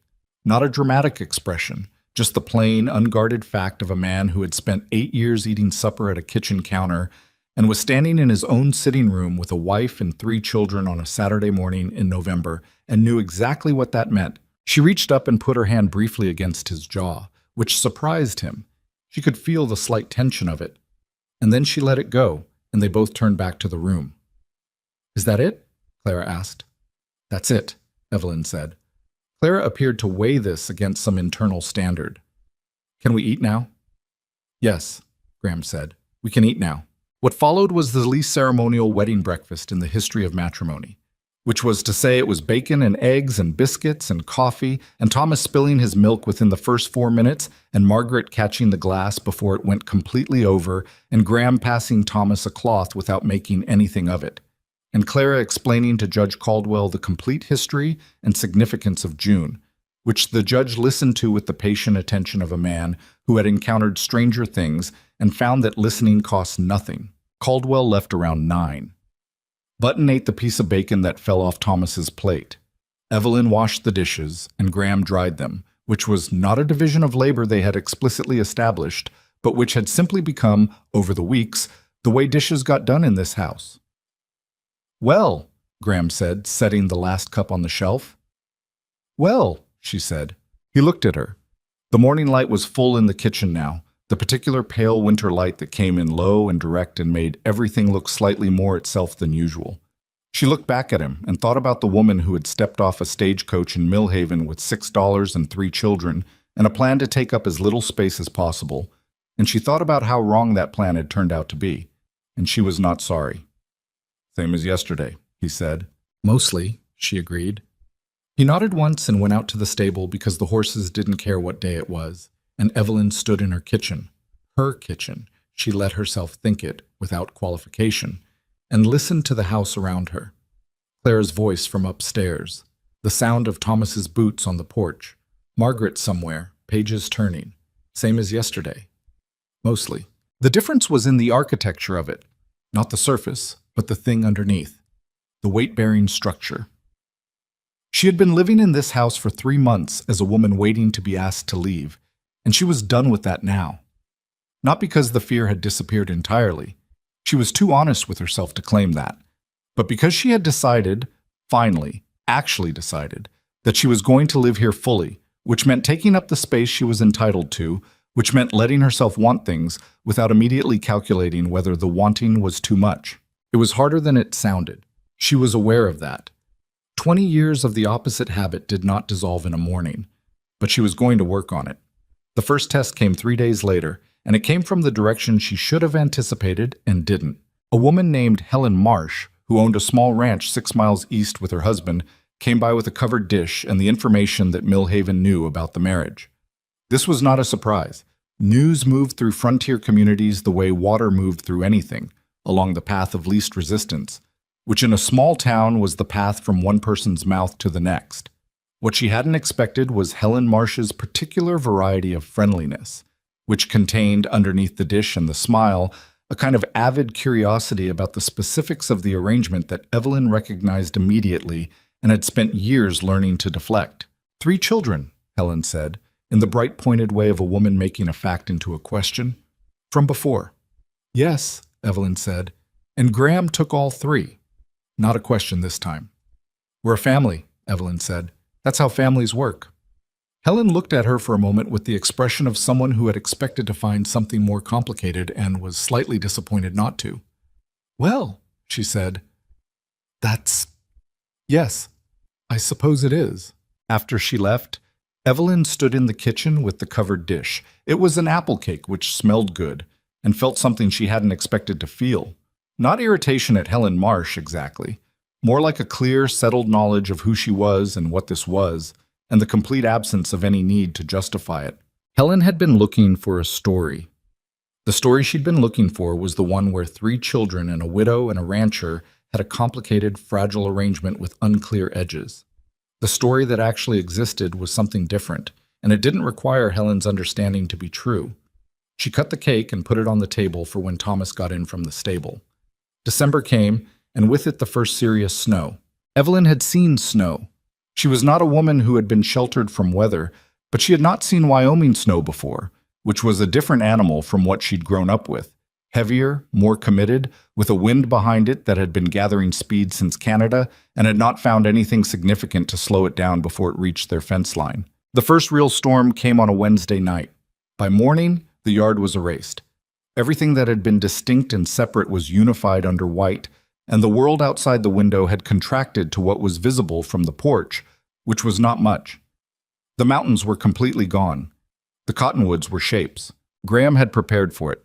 Not a dramatic expression, just the plain, unguarded fact of a man who had spent 8 years eating supper at a kitchen counter and was standing in his own sitting room with a wife and 3 children on a Saturday morning in November and knew exactly what that meant. She reached up and put her hand briefly against his jaw, which surprised him. She could feel the slight tension of it. And then she let it go, and they both turned back to the room. "Is that it?" Clara asked. "That's it," Evelyn said. Clara appeared to weigh this against some internal standard. "Can we eat now?" "Yes," Graham said. "We can eat now." What followed was the least ceremonial wedding breakfast in the history of matrimony, which was to say it was bacon and eggs and biscuits and coffee, and Thomas spilling his milk within the first 4 minutes, and Margaret catching the glass before it went completely over, and Graham passing Thomas a cloth without making anything of it, and Clara explaining to Judge Caldwell the complete history and significance of June, which the judge listened to with the patient attention of a man who had encountered stranger things and found that listening costs nothing. Caldwell left around 9. Button ate the piece of bacon that fell off Thomas's plate. Evelyn washed the dishes, and Graham dried them, which was not a division of labor they had explicitly established, but which had simply become, over the weeks, the way dishes got done in this house. "Well," Graham said, setting the last cup on the shelf. "Well," she said. He looked at her. The morning light was full in the kitchen now, the particular pale winter light that came in low and direct and made everything look slightly more itself than usual. She looked back at him and thought about the woman who had stepped off a stagecoach in Millhaven with $6 and 3 children and a plan to take up as little space as possible, and she thought about how wrong that plan had turned out to be, and she was not sorry. "Same as yesterday," he said. "Mostly," she agreed. He nodded once and went out to the stable because the horses didn't care what day it was, and Evelyn stood in her kitchen, she let herself think it, without qualification, and listened to the house around her. Clara's voice from upstairs, the sound of Thomas's boots on the porch, Margaret somewhere, pages turning, same as yesterday. Mostly. The difference was in the architecture of it, not the surface, but the thing underneath, the weight-bearing structure. She had been living in this house for 3 months as a woman waiting to be asked to leave, and she was done with that now. Not because the fear had disappeared entirely. She was too honest with herself to claim that. But because she had decided, finally, actually decided, that she was going to live here fully, which meant taking up the space she was entitled to, which meant letting herself want things without immediately calculating whether the wanting was too much. It was harder than it sounded. She was aware of that. 20 years of the opposite habit did not dissolve in a morning, but she was going to work on it. The first test came 3 days later, and it came from the direction she should have anticipated and didn't. A woman named Helen Marsh, who who owned a small ranch 6 miles east with her husband, came by with a covered dish and the information that Millhaven knew about the marriage. This was not a surprise. News moved through frontier communities the way water moved through anything, along the path of least resistance, which in a small town was the path from one person's mouth to the next. What she hadn't expected was Helen Marsh's particular variety of friendliness, which contained, underneath the dish and the smile, a kind of avid curiosity about the specifics of the arrangement that Evelyn recognized immediately and had spent years learning to deflect. 3 children, Helen said, in the bright pointed way of a woman making a fact into a question. From before. Yes, Evelyn said, and Graham took all 3. Not a question this time. We're a family, Evelyn said. That's how families work. Helen looked at her for a moment with the expression of someone who had expected to find something more complicated and was slightly disappointed not to. Well, she said, yes, I suppose it is. After she left, Evelyn stood in the kitchen with the covered dish. It was an apple cake which smelled good and felt something she hadn't expected to feel. Not irritation at Helen Marsh, exactly. More like a clear, settled knowledge of who she was and what this was, and the complete absence of any need to justify it. Helen had been looking for a story. The story she'd been looking for was the one where 3 children and a widow and a rancher had a complicated, fragile arrangement with unclear edges. The story that actually existed was something different, and it didn't require Helen's understanding to be true. She cut the cake and put it on the table for when Thomas got in from the stable. December came, and with it the first serious snow. Evelyn had seen snow. She was not a woman who had been sheltered from weather, but she had not seen Wyoming snow before, which was a different animal from what she'd grown up with. Heavier, more committed, with a wind behind it that had been gathering speed since Canada and had not found anything significant to slow it down before it reached their fence line. The first real storm came on a Wednesday night. By morning, the yard was erased. Everything that had been distinct and separate was unified under white, and the world outside the window had contracted to what was visible from the porch, which was not much. The mountains were completely gone. The cottonwoods were shapes. Graham had prepared for it.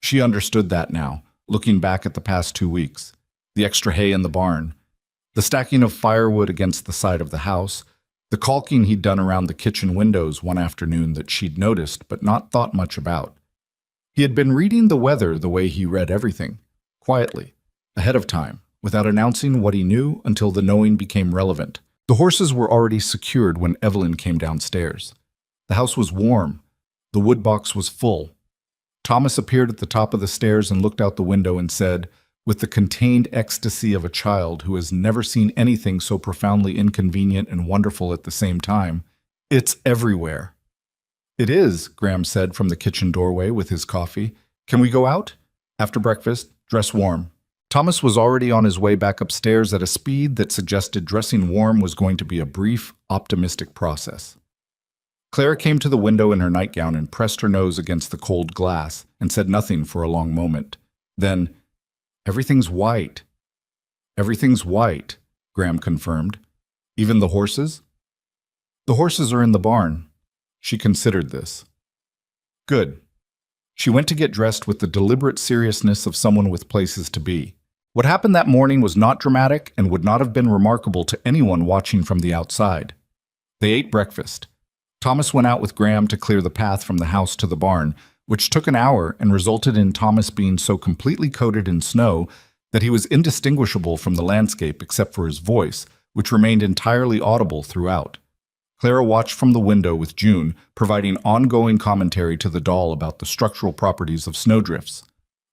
She understood that now, looking back at the past 2 weeks. The extra hay in the barn, the stacking of firewood against the side of the house, the caulking he'd done around the kitchen windows one afternoon that she'd noticed but not thought much about. He had been reading the weather the way he read everything, quietly, ahead of time, without announcing what he knew until the knowing became relevant. The horses were already secured when Evelyn came downstairs. The house was warm. The woodbox was full. Thomas appeared at the top of the stairs and looked out the window and said, with the contained ecstasy of a child who has never seen anything so profoundly inconvenient and wonderful at the same time, "It's everywhere." "It is," Graham said from the kitchen doorway with his coffee. "Can we go out?" "After breakfast, dress warm." Thomas was already on his way back upstairs at a speed that suggested dressing warm was going to be a brief, optimistic process. Clara came to the window in her nightgown and pressed her nose against the cold glass and said nothing for a long moment. Then, "Everything's white." "Everything's white," Graham confirmed. "Even the horses?" "The horses are in the barn." She considered this. Good. She went to get dressed with the deliberate seriousness of someone with places to be. What happened that morning was not dramatic and would not have been remarkable to anyone watching from the outside. They ate breakfast. Thomas went out with Graham to clear the path from the house to the barn, which took an hour and resulted in Thomas being so completely coated in snow that he was indistinguishable from the landscape except for his voice, which remained entirely audible throughout. Clara watched from the window with June, providing ongoing commentary to the doll about the structural properties of snowdrifts.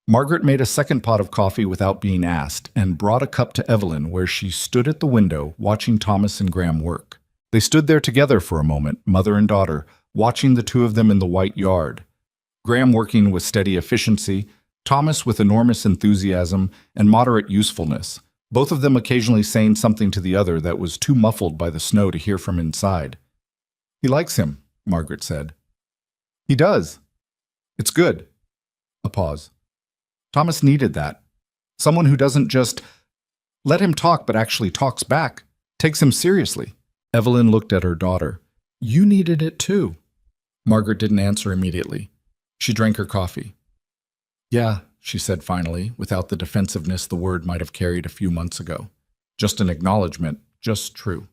Margaret made a second pot of coffee without being asked and brought a cup to Evelyn, where she stood at the window watching Thomas and Graham work. They stood there together for a moment, mother and daughter, watching the two of them in the white yard. Graham working with steady efficiency, Thomas with enormous enthusiasm and moderate usefulness, both of them occasionally saying something to the other that was too muffled by the snow to hear from inside. "He likes him," Margaret said. "He does. It's good." A pause. Thomas needed that. Someone who doesn't just let him talk but actually talks back, takes him seriously. Evelyn looked at her daughter. "You needed it too." Margaret didn't answer immediately. She drank her coffee. "Yeah," she said finally, without the defensiveness the word might have carried a few months ago. Just an acknowledgement, just true.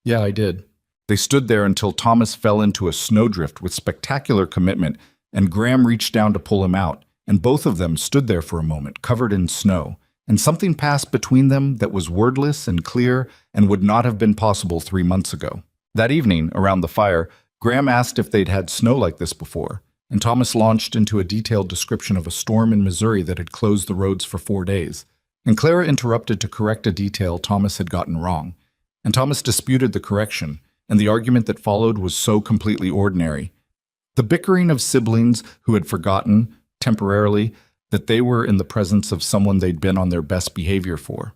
Yeah, I did. They stood there until Thomas fell into a snowdrift with spectacular commitment, and Graham reached down to pull him out, and both of them stood there for a moment, covered in snow, and something passed between them that was wordless and clear and would not have been possible 3 months ago. That evening, around the fire, Graham asked if they'd had snow like this before, and Thomas launched into a detailed description of a storm in Missouri that had closed the roads for 4 days. And Clara interrupted to correct a detail Thomas had gotten wrong, and Thomas disputed the correction, and the argument that followed was so completely ordinary. The bickering of siblings who had forgotten, temporarily, that they were in the presence of someone they'd been on their best behavior for.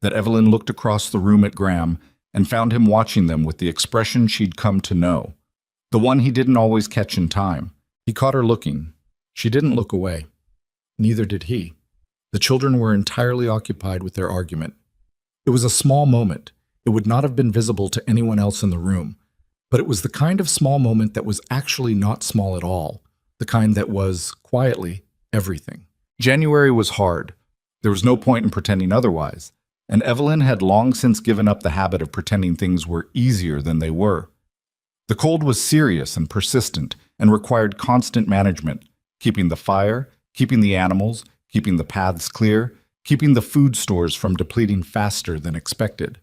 That Evelyn looked across the room at Graham and found him watching them with the expression she'd come to know, the one he didn't always catch in time. He caught her looking. She didn't look away. Neither did he. The children were entirely occupied with their argument. It was a small moment. It would not have been visible to anyone else in the room, but it was the kind of small moment that was actually not small at all, the kind that was, quietly, everything. January was hard. There was no point in pretending otherwise, and Evelyn had long since given up the habit of pretending things were easier than they were. The cold was serious and persistent and required constant management, keeping the fire, keeping the animals, keeping the paths clear, keeping the food stores from depleting faster than expected.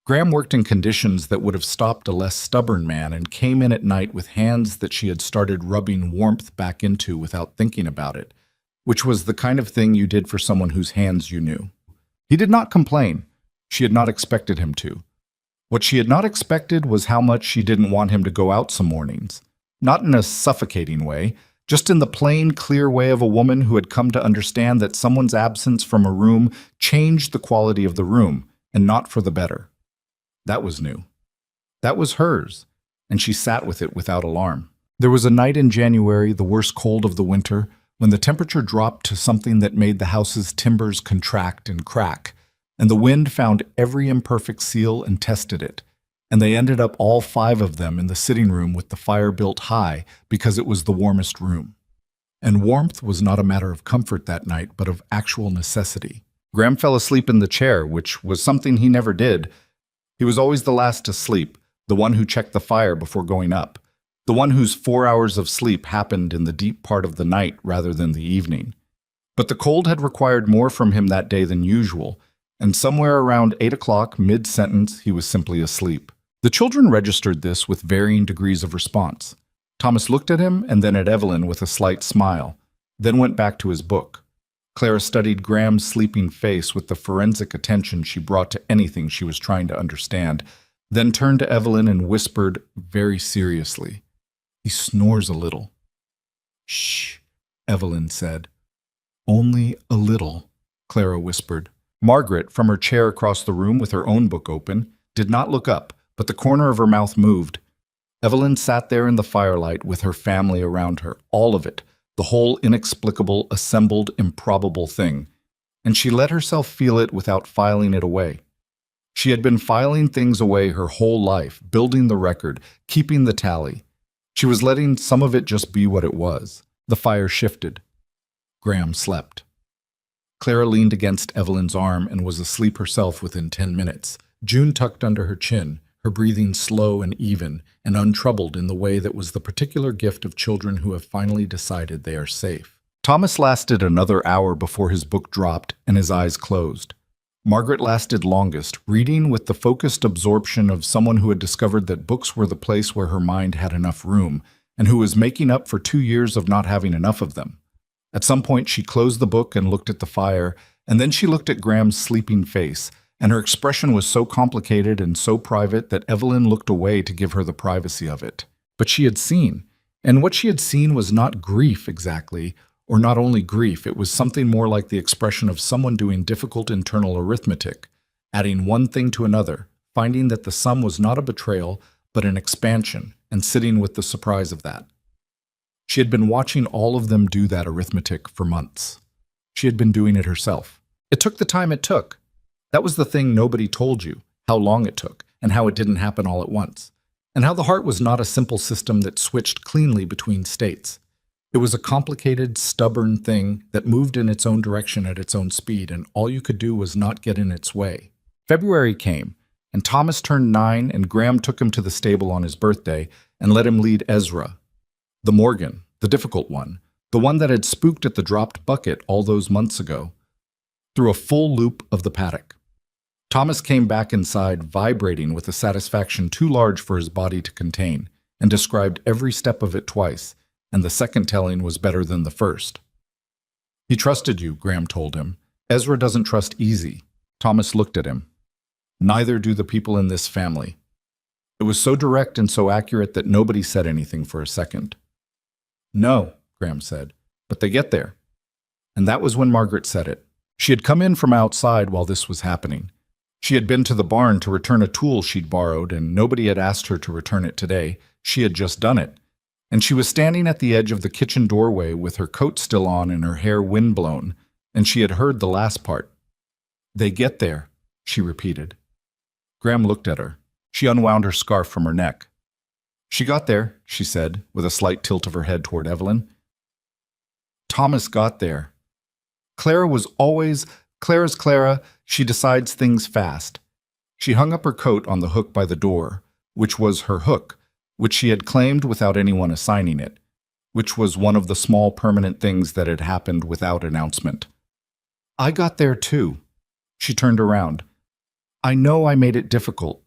Graham worked in conditions that would have stopped a less stubborn man and came in at night with hands that she had started rubbing warmth back into without thinking about it, which was the kind of thing you did for someone whose hands you knew. He did not complain. She had not expected him to. What she had not expected was how much she didn't want him to go out some mornings. Not in a suffocating way, just in the plain, clear way of a woman who had come to understand that someone's absence from a room changed the quality of the room, and not for the better. That was new. That was hers, and she sat with it without alarm. There was a night in January, the worst cold of the winter, when the temperature dropped to something that made the house's timbers contract and crack, and the wind found every imperfect seal and tested it, and they ended up all 5 of them in the sitting room with the fire built high because it was the warmest room. And warmth was not a matter of comfort that night, but of actual necessity. Graham fell asleep in the chair, which was something he never did. He was always the last to sleep, the one who checked the fire before going up, the one whose 4 hours of sleep happened in the deep part of the night rather than the evening. But the cold had required more from him that day than usual, and somewhere around 8 o'clock, mid-sentence, he was simply asleep. The children registered this with varying degrees of response. Thomas looked at him and then at Evelyn with a slight smile, then went back to his book. Clara studied Graham's sleeping face with the forensic attention she brought to anything she was trying to understand, then turned to Evelyn and whispered very seriously, "He snores a little." "Shh," Evelyn said. "Only a little," Clara whispered. Margaret, from her chair across the room with her own book open, did not look up, but the corner of her mouth moved. Evelyn sat there in the firelight with her family around her, all of it, the whole inexplicable, assembled, improbable thing, and she let herself feel it without filing it away. She had been filing things away her whole life, building the record, keeping the tally. She was letting some of it just be what it was. The fire shifted. Graham slept. Clara leaned against Evelyn's arm and was asleep herself within 10 minutes, June tucked under her chin, her breathing slow and even and untroubled in the way that was the particular gift of children who have finally decided they are safe. Thomas lasted another hour before his book dropped and his eyes closed. Margaret lasted longest, reading with the focused absorption of someone who had discovered that books were the place where her mind had enough room, and who was making up for 2 years of not having enough of them. At some point she closed the book and looked at the fire, and then she looked at Graham's sleeping face, and her expression was so complicated and so private that Evelyn looked away to give her the privacy of it. But she had seen, and what she had seen was not grief exactly, or not only grief, it was something more like the expression of someone doing difficult internal arithmetic, adding one thing to another, finding that the sum was not a betrayal, but an expansion, and sitting with the surprise of that. She had been watching all of them do that arithmetic for months. She had been doing it herself. It took the time it took. That was the thing nobody told you, how long it took, and how it didn't happen all at once, and how the heart was not a simple system that switched cleanly between states. It was a complicated, stubborn thing that moved in its own direction at its own speed, and all you could do was not get in its way. February came, and Thomas turned 9, and Graham took him to the stable on his birthday and let him lead Ezra, the Morgan, the difficult one, the one that had spooked at the dropped bucket all those months ago, through a full loop of the paddock. Thomas came back inside, vibrating with a satisfaction too large for his body to contain, and described every step of it twice, and the second telling was better than the first. He trusted you, Graham told him. Ezra doesn't trust easy. Thomas looked at him. Neither do the people in this family. It was so direct and so accurate that nobody said anything for a second. No, Graham said, but they get there. And that was when Margaret said it. She had come in from outside while this was happening. She had been to the barn to return a tool she'd borrowed, and nobody had asked her to return it today. She had just done it. And she was standing at the edge of the kitchen doorway with her coat still on and her hair windblown, and she had heard the last part. They get there, she repeated. Graham looked at her. She unwound her scarf from her neck. She got there, she said, with a slight tilt of her head toward Evelyn. Thomas got there. Clara's Clara. She decides things fast. She hung up her coat on the hook by the door, which was her hook, which she had claimed without anyone assigning it, which was one of the small permanent things that had happened without announcement. I got there too. She turned around. I know I made it difficult.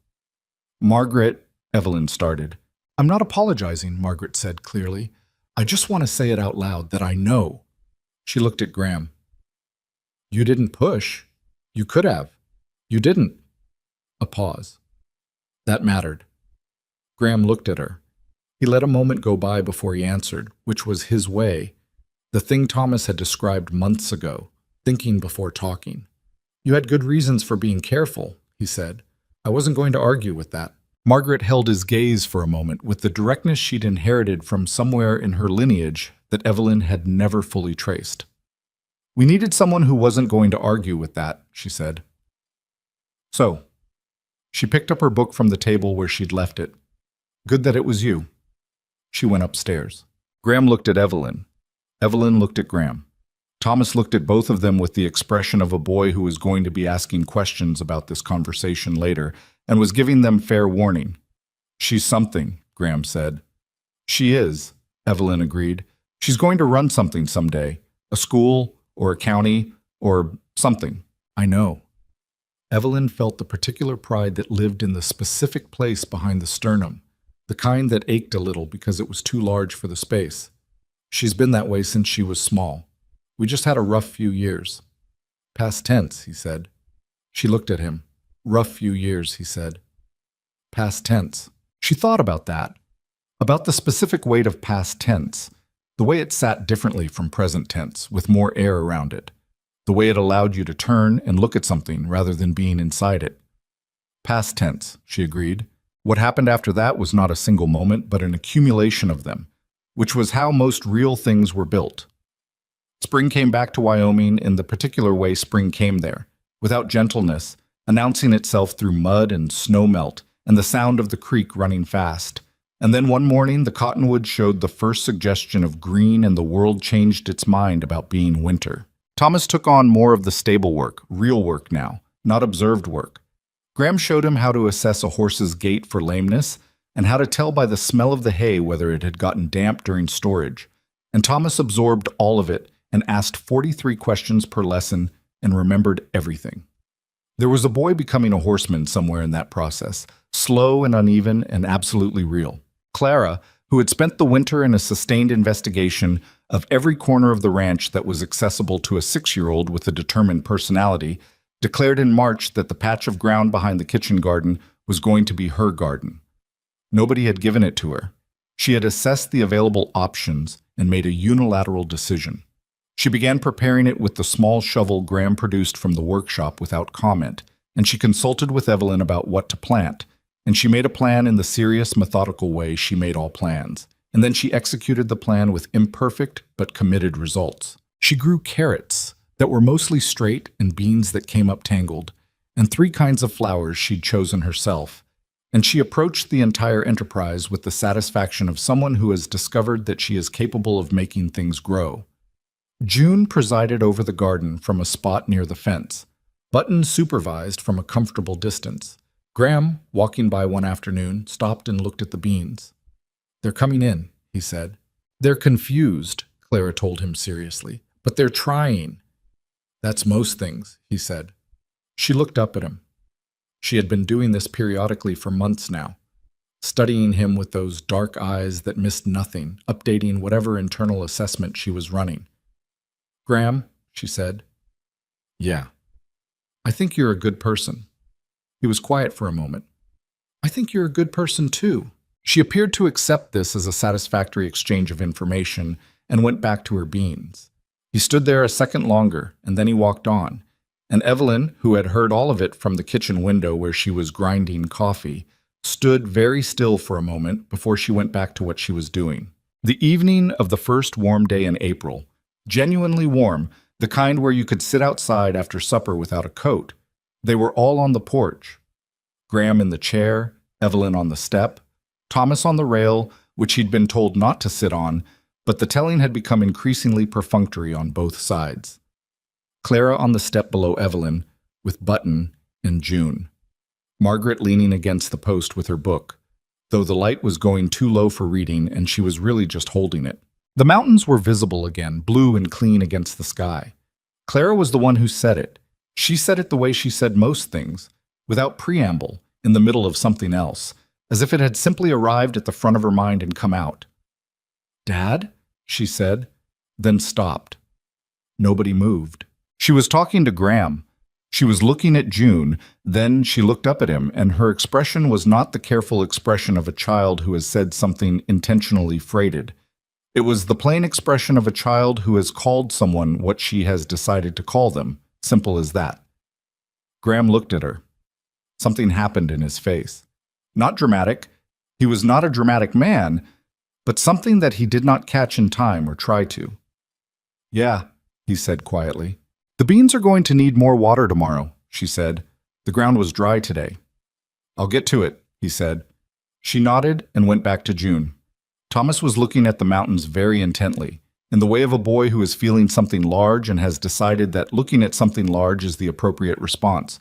Margaret, Evelyn started. I'm not apologizing, Margaret said clearly. I just want to say it out loud that I know. She looked at Graham. You didn't push. You could have. You didn't. A pause. That mattered. Graham looked at her. He let a moment go by before he answered, which was his way, the thing Thomas had described months ago, thinking before talking. You had good reasons for being careful, he said. I wasn't going to argue with that. Margaret held his gaze for a moment with the directness she'd inherited from somewhere in her lineage that Evelyn had never fully traced. We needed someone who wasn't going to argue with that, she said. So, she picked up her book from the table where she'd left it. Good that it was you. She went upstairs. Graham looked at Evelyn. Evelyn looked at Graham. Thomas looked at both of them with the expression of a boy who was going to be asking questions about this conversation later and was giving them fair warning. She's something, Graham said. She is, Evelyn agreed. She's going to run something someday. A school, or a county, or something. I know. Evelyn felt the particular pride that lived in the specific place behind the sternum, the kind that ached a little because it was too large for the space. She's been that way since she was small. We just had a rough few years. Past tense, he said. She looked at him. Rough few years, he said. Past tense. She thought about that. About the specific weight of past tense. The way it sat differently from present tense, with more air around it. The way it allowed you to turn and look at something rather than being inside it. Past tense, she agreed. What happened after that was not a single moment, but an accumulation of them, which was how most real things were built. Spring came back to Wyoming in the particular way spring came there, without gentleness, announcing itself through mud and snow melt and the sound of the creek running fast. And then one morning, the cottonwoods showed the first suggestion of green and the world changed its mind about being winter. Thomas took on more of the stable work, real work now, not observed work. Graham showed him how to assess a horse's gait for lameness and how to tell by the smell of the hay whether it had gotten damp during storage. And Thomas absorbed all of it and asked 43 questions per lesson and remembered everything. There was a boy becoming a horseman somewhere in that process, slow and uneven and absolutely real. Clara, who had spent the winter in a sustained investigation of every corner of the ranch that was accessible to a 6-year-old with a determined personality, declared in March that the patch of ground behind the kitchen garden was going to be her garden. Nobody had given it to her. She had assessed the available options and made a unilateral decision. She began preparing it with the small shovel Graham produced from the workshop without comment, and she consulted with Evelyn about what to plant, and she made a plan in the serious, methodical way she made all plans, and then she executed the plan with imperfect but committed results. She grew carrots that were mostly straight and beans that came up tangled, and 3 kinds of flowers she'd chosen herself, and she approached the entire enterprise with the satisfaction of someone who has discovered that she is capable of making things grow. June presided over the garden from a spot near the fence. Button supervised from a comfortable distance. Graham, walking by one afternoon, stopped and looked at the beans. "They're coming in," he said. "They're confused," Clara told him seriously, "but they're trying." "That's most things," he said. She looked up at him. She had been doing this periodically for months now, studying him with those dark eyes that missed nothing, updating whatever internal assessment she was running. "Graham," she said. "Yeah. I think you're a good person." He was quiet for a moment. "I think you're a good person too." She appeared to accept this as a satisfactory exchange of information and went back to her beans. He stood there a second longer, and then he walked on. And Evelyn, who had heard all of it from the kitchen window where she was grinding coffee, stood very still for a moment before she went back to what she was doing. The evening of the first warm day in April, genuinely warm, the kind where you could sit outside after supper without a coat. They were all on the porch. Graham in the chair, Evelyn on the step, Thomas on the rail, which he'd been told not to sit on, but the telling had become increasingly perfunctory on both sides. Clara on the step below Evelyn, with Button and June. Margaret leaning against the post with her book, though the light was going too low for reading and she was really just holding it. The mountains were visible again, blue and clean against the sky. Clara was the one who said it. She said it the way she said most things, without preamble, in the middle of something else, as if it had simply arrived at the front of her mind and come out. "Dad?" she said, then stopped. Nobody moved. She was talking to Graham. She was looking at June, then she looked up at him, and her expression was not the careful expression of a child who has said something intentionally freighted. It was the plain expression of a child who has called someone what she has decided to call them, simple as that. Graham looked at her. Something happened in his face. Not dramatic. He was not a dramatic man, but something that he did not catch in time or try to. "Yeah," he said quietly. "The beans are going to need more water tomorrow," she said. "The ground was dry today." "I'll get to it," he said. She nodded and went back to June. Thomas was looking at the mountains very intently, in the way of a boy who is feeling something large and has decided that looking at something large is the appropriate response.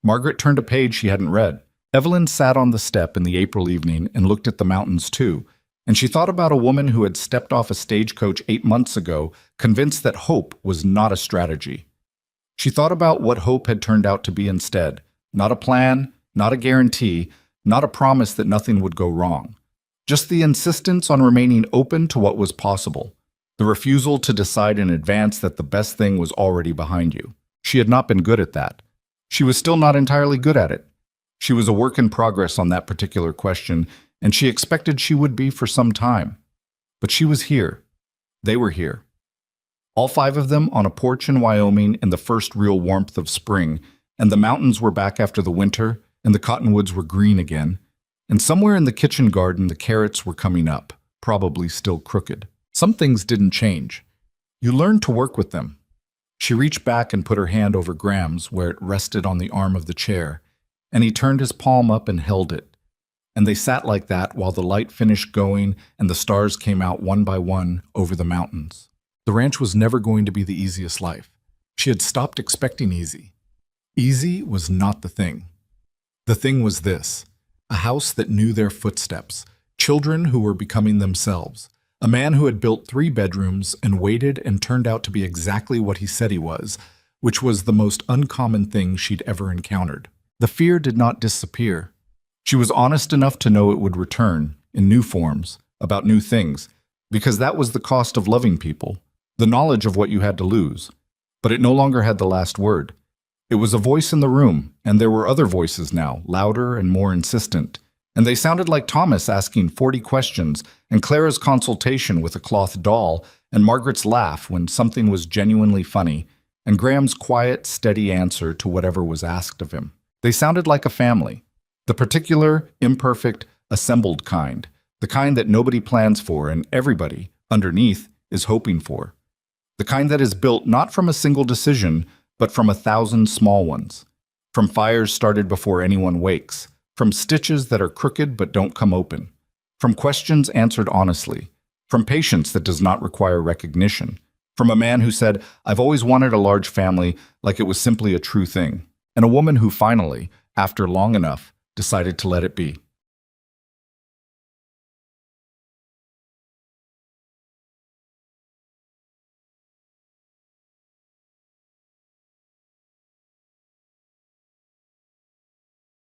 Margaret turned a page she hadn't read. Evelyn sat on the step in the April evening and looked at the mountains too, and she thought about a woman who had stepped off a stagecoach 8 months ago, convinced that hope was not a strategy. She thought about what hope had turned out to be instead. Not a plan, not a guarantee, not a promise that nothing would go wrong. Just the insistence on remaining open to what was possible. The refusal to decide in advance that the best thing was already behind you. She had not been good at that. She was still not entirely good at it. She was a work in progress on that particular question, and she expected she would be for some time. But she was here. They were here. All 5 of them on a porch in Wyoming in the first real warmth of spring, and the mountains were back after the winter, and the cottonwoods were green again. And somewhere in the kitchen garden the carrots were coming up, probably still crooked. Some things didn't change. You learned to work with them. She reached back and put her hand over Graham's where it rested on the arm of the chair, and he turned his palm up and held it. And they sat like that while the light finished going and the stars came out one by one over the mountains. The ranch was never going to be the easiest life. She had stopped expecting easy. Easy was not the thing. The thing was this: a house that knew their footsteps, children who were becoming themselves, a man who had built 3 bedrooms and waited and turned out to be exactly what he said he was, which was the most uncommon thing she'd ever encountered. The fear did not disappear. She was honest enough to know it would return, in new forms, about new things, because that was the cost of loving people, the knowledge of what you had to lose. But it no longer had the last word. It was a voice in the room, and there were other voices now, louder and more insistent. And they sounded like Thomas asking 40 questions, and Clara's consultation with a cloth doll, and Margaret's laugh when something was genuinely funny, and Graham's quiet, steady answer to whatever was asked of him. They sounded like a family. The particular, imperfect, assembled kind. The kind that nobody plans for and everybody, underneath, is hoping for. The kind that is built not from a single decision, but from 1,000 small ones. From fires started before anyone wakes. from stitches that are crooked but don't come open, from questions answered honestly, from patience that does not require recognition, from a man who said, "I've always wanted a large family," like it was simply a true thing, and a woman who finally, after long enough, decided to let it be.